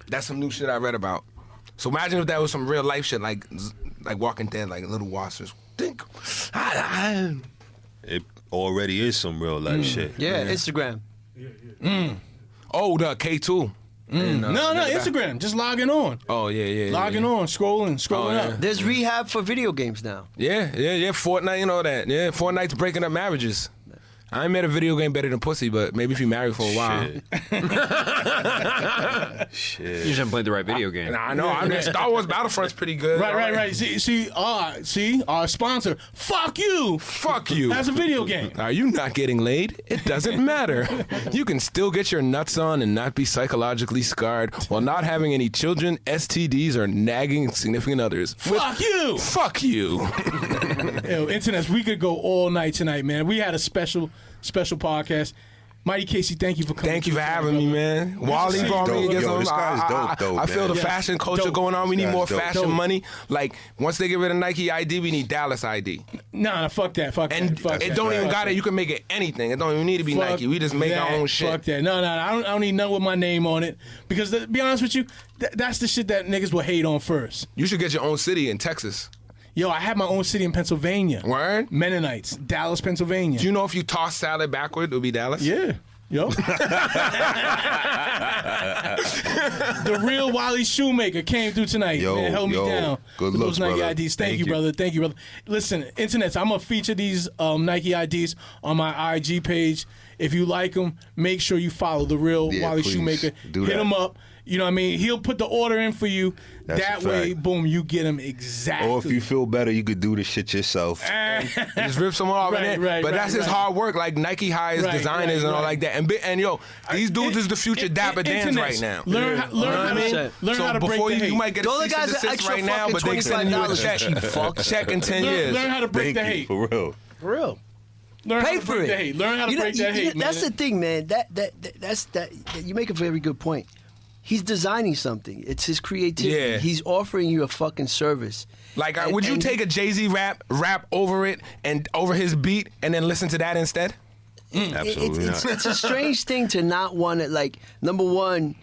That's some new shit I read about. So imagine if that was some real life shit, like Walking Dead, like little wasps. Think. It already is some real life shit. Yeah, Instagram. Oh, the K2. No, Instagram. Just logging on. Oh, yeah. Logging on, scrolling up. There's rehab for video games now. Yeah. Fortnite, you know that. Yeah, Fortnite's breaking up marriages. I ain't made a video game better than pussy, but maybe if you married for a while. Shit. You just haven't played the right video game. Nah, I know. I mean, Star Wars Battlefront's pretty good. Right. See, our sponsor. Fuck you. Fuck you. That's a video game. Are you not getting laid? It doesn't matter. You can still get your nuts on and not be psychologically scarred while not having any children, STDs, or nagging significant others. Fuck you. Fuck you. Yo, internets, we could go all night tonight, man. We had a special podcast. Mighty Casey, thank you for coming. Thank you for having me, man. Wally brought me against Yo, this guy's dope, though, I feel man. the fashion culture going on. We need This more guy's dope. fashion money. Like, once they get rid of Nike ID, we need Dallas ID. Nah, fuck that. And it don't even got it. You can make it anything. It don't even need to be Nike. We just make our own shit. Fuck that. No, I don't need none with my name on it. Because, to be honest with you, that's the shit that niggas will hate on first. You should get your own city in Texas. Yo, I have my own city in Pennsylvania. Word? Mennonites, Dallas, Pennsylvania. Do you know if you toss salad backward, it'll be Dallas? Yeah. Yo. The Real Wally Shoemaker came through tonight. Yo, man, held me down. good with looks, those Nike brother. IDs. Thank you, brother. Thank you, brother. Listen, internets, I'm going to feature these Nike IDs on my IG page. If you like them, make sure you follow The Real Wally please. Shoemaker. Do Hit that. him up. You know what I mean? He'll put the order in for you. That's that a way, fact. boom, you get them exactly. Or if you feel better, you could do the shit yourself. Just rip someone off. Right, but that's his hard work. Like Nike hires designers and all like that. And yo, these dudes is the future Dapper Dans right now. Learn how to break before the hate. you might get a Those cease guys and are desist extra right now, but they send you a $25, check. cheap fuck. Check in 10 years. Learn how to break Thank the you, hate. for real. For real. Learn Pay how to for break it. the hate. Learn how to break that hate, man. That's the thing, man. That's you make a very good point. He's designing something. It's his creativity. Yeah. He's offering you a fucking service. Like, would you take a Jay-Z rap over it and over his beat and then listen to that instead? Absolutely not. It's a strange thing to not want to, like, number one,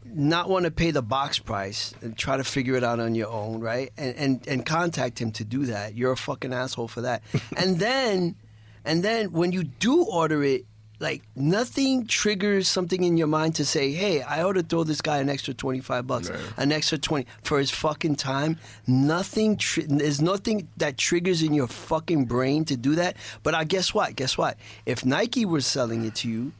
not want to pay the box price and try to figure it out on your own, right? And contact him to do that. You're a fucking asshole for that. and then when you do order it, like, nothing triggers something in your mind to say, hey, I ought to throw this guy an extra $25, an extra 20 for his fucking time. There's nothing that triggers in your fucking brain to do that. But guess what? If Nike was selling it to you,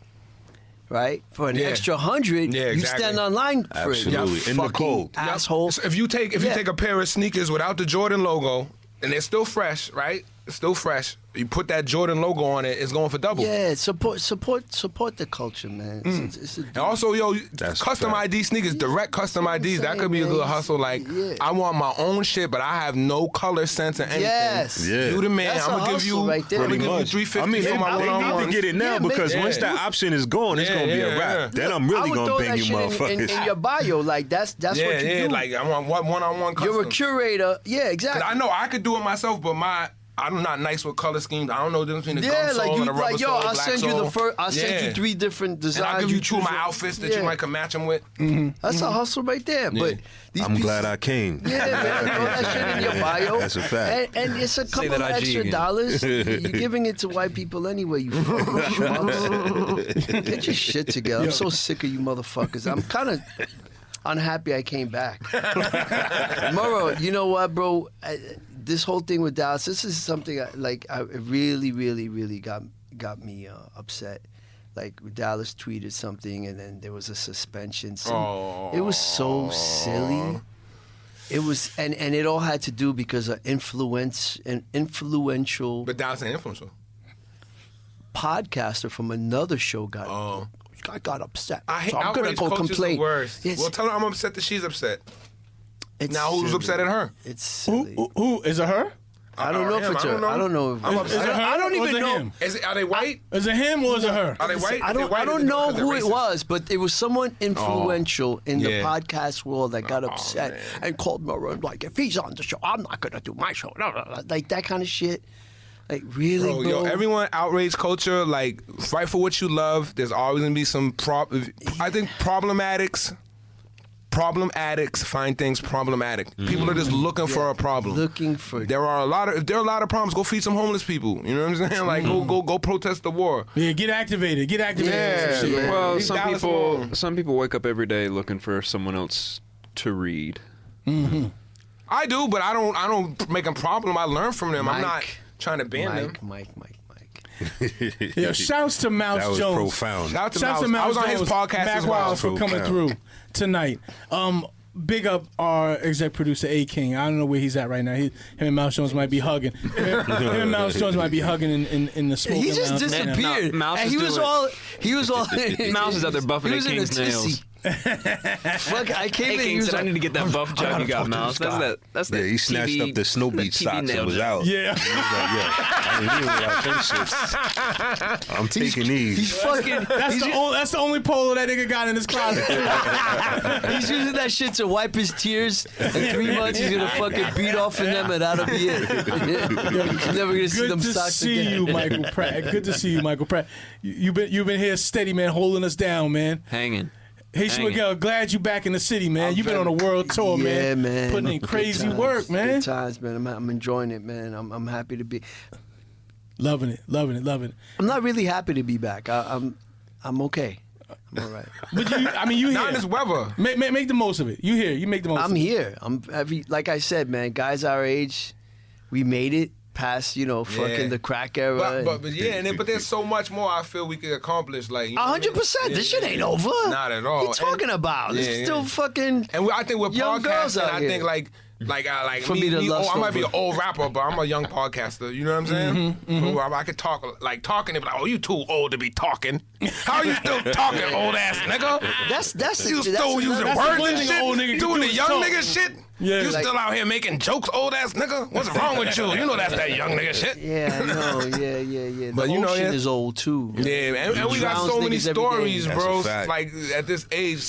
right, for an extra $100, you stand online for it. Absolutely. You In the fucking cold. asshole. So if you take a pair of sneakers without the Jordan logo and they're still fresh, right? It's still fresh. You put that Jordan logo on it, it's going for double. Yeah, support the culture, man. It's a And also, yo, That's custom fact. ID sneakers, direct custom IDs, that could be a man. good hustle. Like, Yeah. I want my own shit, but I have no color sense or anything. Yes. Yeah. You the man. That's I'm a gonna give you, hustle right there. I'm gonna Pretty give you much. $350 I mean, for my they need one-on-one. to get it now Yeah, because maybe. once that option is gone, it's going to be a wrap. Then I'm I really would going throw to bang that you shit motherfuckers. in your bio. Like, that's what you do. Like I want one-on-one custom. You're a curator. Yeah, exactly. 'Cause I know I could do it myself, but I'm not nice with color schemes. I don't know the difference between the Yeah, gum like sole you, and the rubber like yo, sole, I'll black send you sole. the first. I'll send Yeah. you 3 different designs. And I'll give you 2 of my choose outfits that you might can match them with. That's a hustle right there. But these I'm pieces, बाद I came. Yeah, man, throw that shit in your bio. That's a fact. And it's a couple that of IG extra again. dollars. You're giving it to white people anyway. You fucking schmucks. Get your shit together. I'm so sick of you motherfuckers. I'm kind of unhappy I came back. Murrow, you know what, bro? This whole thing with Dallas, this is something it really, really, really got me upset. Like, Dallas tweeted something, and then there was a suspension. It was so silly. It was, and it all had to do because of influential But Dallas ain't influential. podcaster from another show got upset. I hate so I'm gonna outrage go culture's complain. the worst. It's- Well, tell her I'm upset that she's upset. it's Now who's silly. upset at her? It's silly. Who is it? Her? I don't know if it's her. I don't know. I'm Is upset. it her? I don't or is even it know. him? Are they white? Is it him or is it her? Are they white? I If they're white, don't it's know because they're who it racist. was, but it was someone influential in the Yeah. podcast world that got upset and called Maroon like, if he's on the show, I'm not gonna do my show. Like that kind of shit. Like, really, bro? Yo, everyone outrage culture, like, fight for what you love. There's always gonna be some I think problem addicts find things problematic. People are just looking for a problem. Looking for. If there are a lot of problems, go feed some homeless people. You know what I'm saying? Like, go protest the war. Yeah, get activated. Get activated. Yeah, Some shit. man. Well, Leave Dallas alone. some people wake up every day looking for someone else to read. I do, but I don't make a problem. I learn from them. I'm not Mike. trying to ban them. Mike. Yo, shouts to Mouse That was Jones. profound. Shout out to Shouts Mouse. I was on his Jones, podcast Mac as well. Wiles for coming through tonight. Big up our exec producer A King. I don't know where he's at right now. Him and Mouse Jones might be hugging. Him and Mouse Jones might be hugging in the smoking He just lounge right now. disappeared. Mouse and is he was doing- all. He was all. Mouse is out there buffing he at was in King's a nails. tissy. Fuck! I came Hey, in. He King was said, I like, need to get that buff job you got, Mouse. That's that. Yeah, he snatched TV up the snow beach TV socks and nail was job. out. Yeah. He was like, I ain't even without them shits. I'm taking these. He's fucking. That's the only polo that nigga got in his closet. He's using that shit to wipe his tears. In 3 months, he's gonna fucking beat off in them, and that'll be it. He's never gonna see Good them to socks see again. you, Michael Pratt. Good to see you, Michael Pratt. You've been here steady, man, holding us down, man. Hanging. Hey, Miguel, glad you back in the city, man. You've been on a world tour, man. Yeah, man. Putting in Good crazy times. work, man. Good times, man. I'm enjoying it, man. I'm happy to be. Loving it. I'm not really happy to be back. I'm okay. I'm all right. But you here. Not in this weather. Make the most of it. You here. You make the most I'm of it. here. Like I said, man. Guys our age, we made it past, fucking the crack era. But there's so much more I feel we could accomplish. Like 100%. This shit ain't over. Not at all. What you talking about? There's still fucking. And I think with young girls podcasting, out I here. think like For me to lust I might be over. an old rapper, but I'm a young podcaster. You know what I'm saying? So I could talk like talking, and be like, oh, you too old to be talking. How are you still talking, old ass nigga? That's You still using that's the words one and thing an old nigga shit, can doing do the is young talk. nigga shit. Yeah. You Like- still out here making jokes, old ass nigga? What's wrong with you? You know that's that young nigga shit. Yeah, I know. Yeah. But The you know, ocean yeah. is old too. Yeah, and we got Drowns so many niggas every day. stories, That's bro. a fact. Like at this age,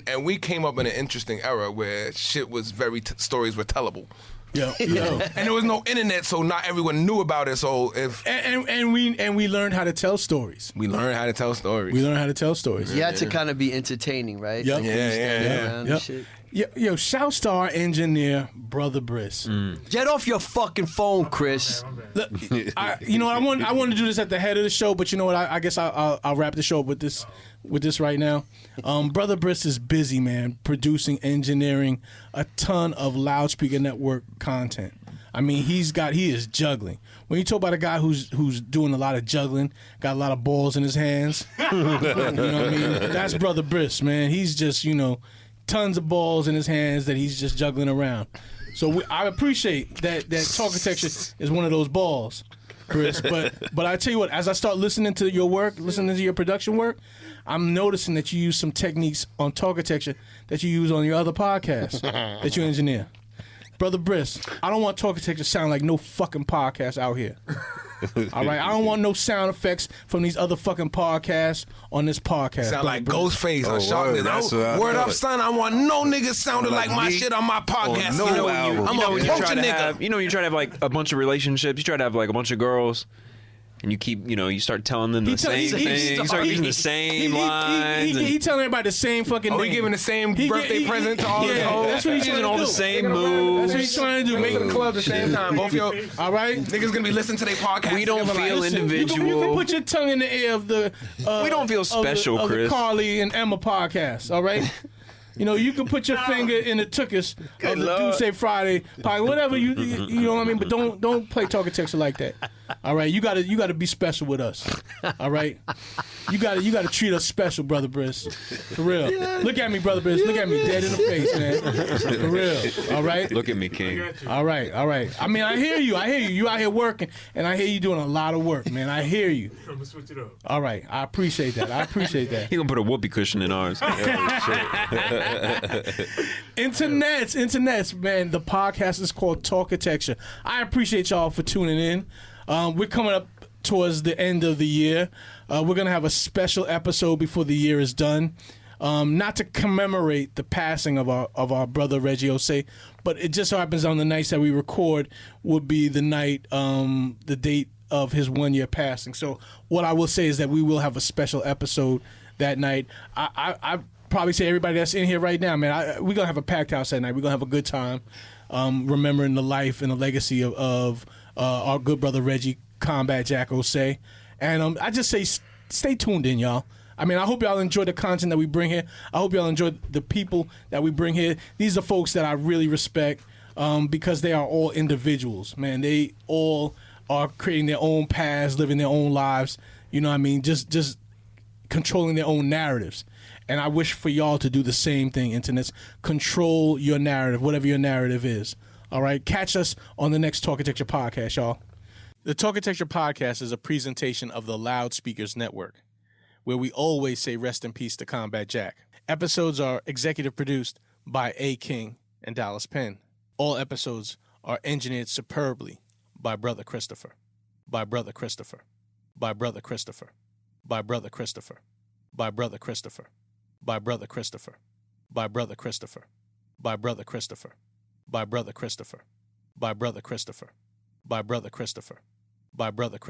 and we came up in an interesting era where shit was stories were tellable. Yo. And there was no internet, so not everyone knew about it. So if And we learned how to tell stories. we learned how to tell stories, We learned how to tell stories. You had to kind of be entertaining, right? Yep. Like, when you standing around and Yep. shit. Yo, shouts to our engineer, Brother Briss. Get off your fucking phone, Chris. Look, I want to do this at the head of the show, but you know what? I guess I'll wrap the show up with this right now. Brother Briss is busy, man, producing, engineering a ton of Loudspeaker Network content. I mean, he is juggling. When you talk about a guy who's doing a lot of juggling, got a lot of balls in his hands, you know what I mean? That's Brother Briss, man. He's just, tons of balls in his hands that he's just juggling around. So I appreciate that Talkitecture is one of those balls, Chris. But I tell you what, as I start listening to your work, listening to your production work, I'm noticing that you use some techniques on Talkitecture that you use on your other podcasts that you engineer. Brother Briss, I don't want Talkitecture to sound like no fucking podcast out here. All right, I don't want no sound effects from these other fucking podcasts on this podcast. sound like Brother Briss. Ghostface Oh, or something. word, that's what I Word up, thought. son. I want no niggas sounding like my me shit on my podcast. no You know, album. I'm You know, a when you poacher try to nigga. have, you try to have like a bunch of relationships. You try to have like a bunch of girls, and you keep, you start telling them the same thing. You start using the same lines. He telling everybody the same fucking Oh, name. he giving the same birthday present to all yeah, the hoes? that's what he's using trying all to the do. same That's moves. what he's trying to do. Make Make the club at the same time. Both your all right. niggas gonna be listening to their podcast. We don't together like, feel listen, individual. You can put your tongue in the air of the. We don't feel special, of the Chris. Carly and Emma podcast. All right. You can put your finger in the tuchus of the Lord. Tuesday Friday podcast, whatever you know what I mean. But don't play Talkitecture like that. All right, you gotta be special with us. All right, you gotta treat us special, Brother Briss. For real. Look at me, Brother Briss. Look at me dead in the face, man. For real. All right. Look at me, King. All right. I mean, I hear you. You out here working, and I hear you doing a lot of work, man. I hear you. I'm gonna switch it up. All right, I appreciate that. He gonna put a whoopee cushion in ours. Internets, man. The podcast is called Talkitecture. I appreciate y'all for tuning in. We're coming up towards the end of the year. We're gonna have a special episode before the year is done. Not to commemorate the passing of our brother Reggie Osei, but it just so happens on the nights that we record would be the night, the date of his 1 year passing. So what I will say is that we will have a special episode that night. I probably say everybody that's in here right now, man, we're gonna have a packed house that night. We're gonna have a good time, remembering the life and the legacy of our good brother Reggie Combat Jack Osei. And I just say stay tuned in, y'all. I mean, I hope y'all enjoy the content that we bring here. I hope y'all enjoy the people that we bring here. These are folks that I really respect because they are all individuals, man. They all are creating their own paths, living their own lives. You know what I mean? Just controlling their own narratives. And I wish for y'all to do the same thing, internets. Control your narrative, whatever your narrative is. All right? Catch us on the next Talkitecture podcast, y'all. The Talkitecture podcast is a presentation of the Loudspeakers Network, where we always say rest in peace to Combat Jack. Episodes are executive produced by A. King and Dallas Penn. All episodes are engineered superbly by Brother Christopher. By Brother Christopher. By Brother Christopher. By Brother Christopher. By Brother Christopher. By Brother Christopher. By Brother Christopher. By Brother Christopher. By Brother Christopher. By Brother Christopher. By Brother Christopher. By Brother Christopher.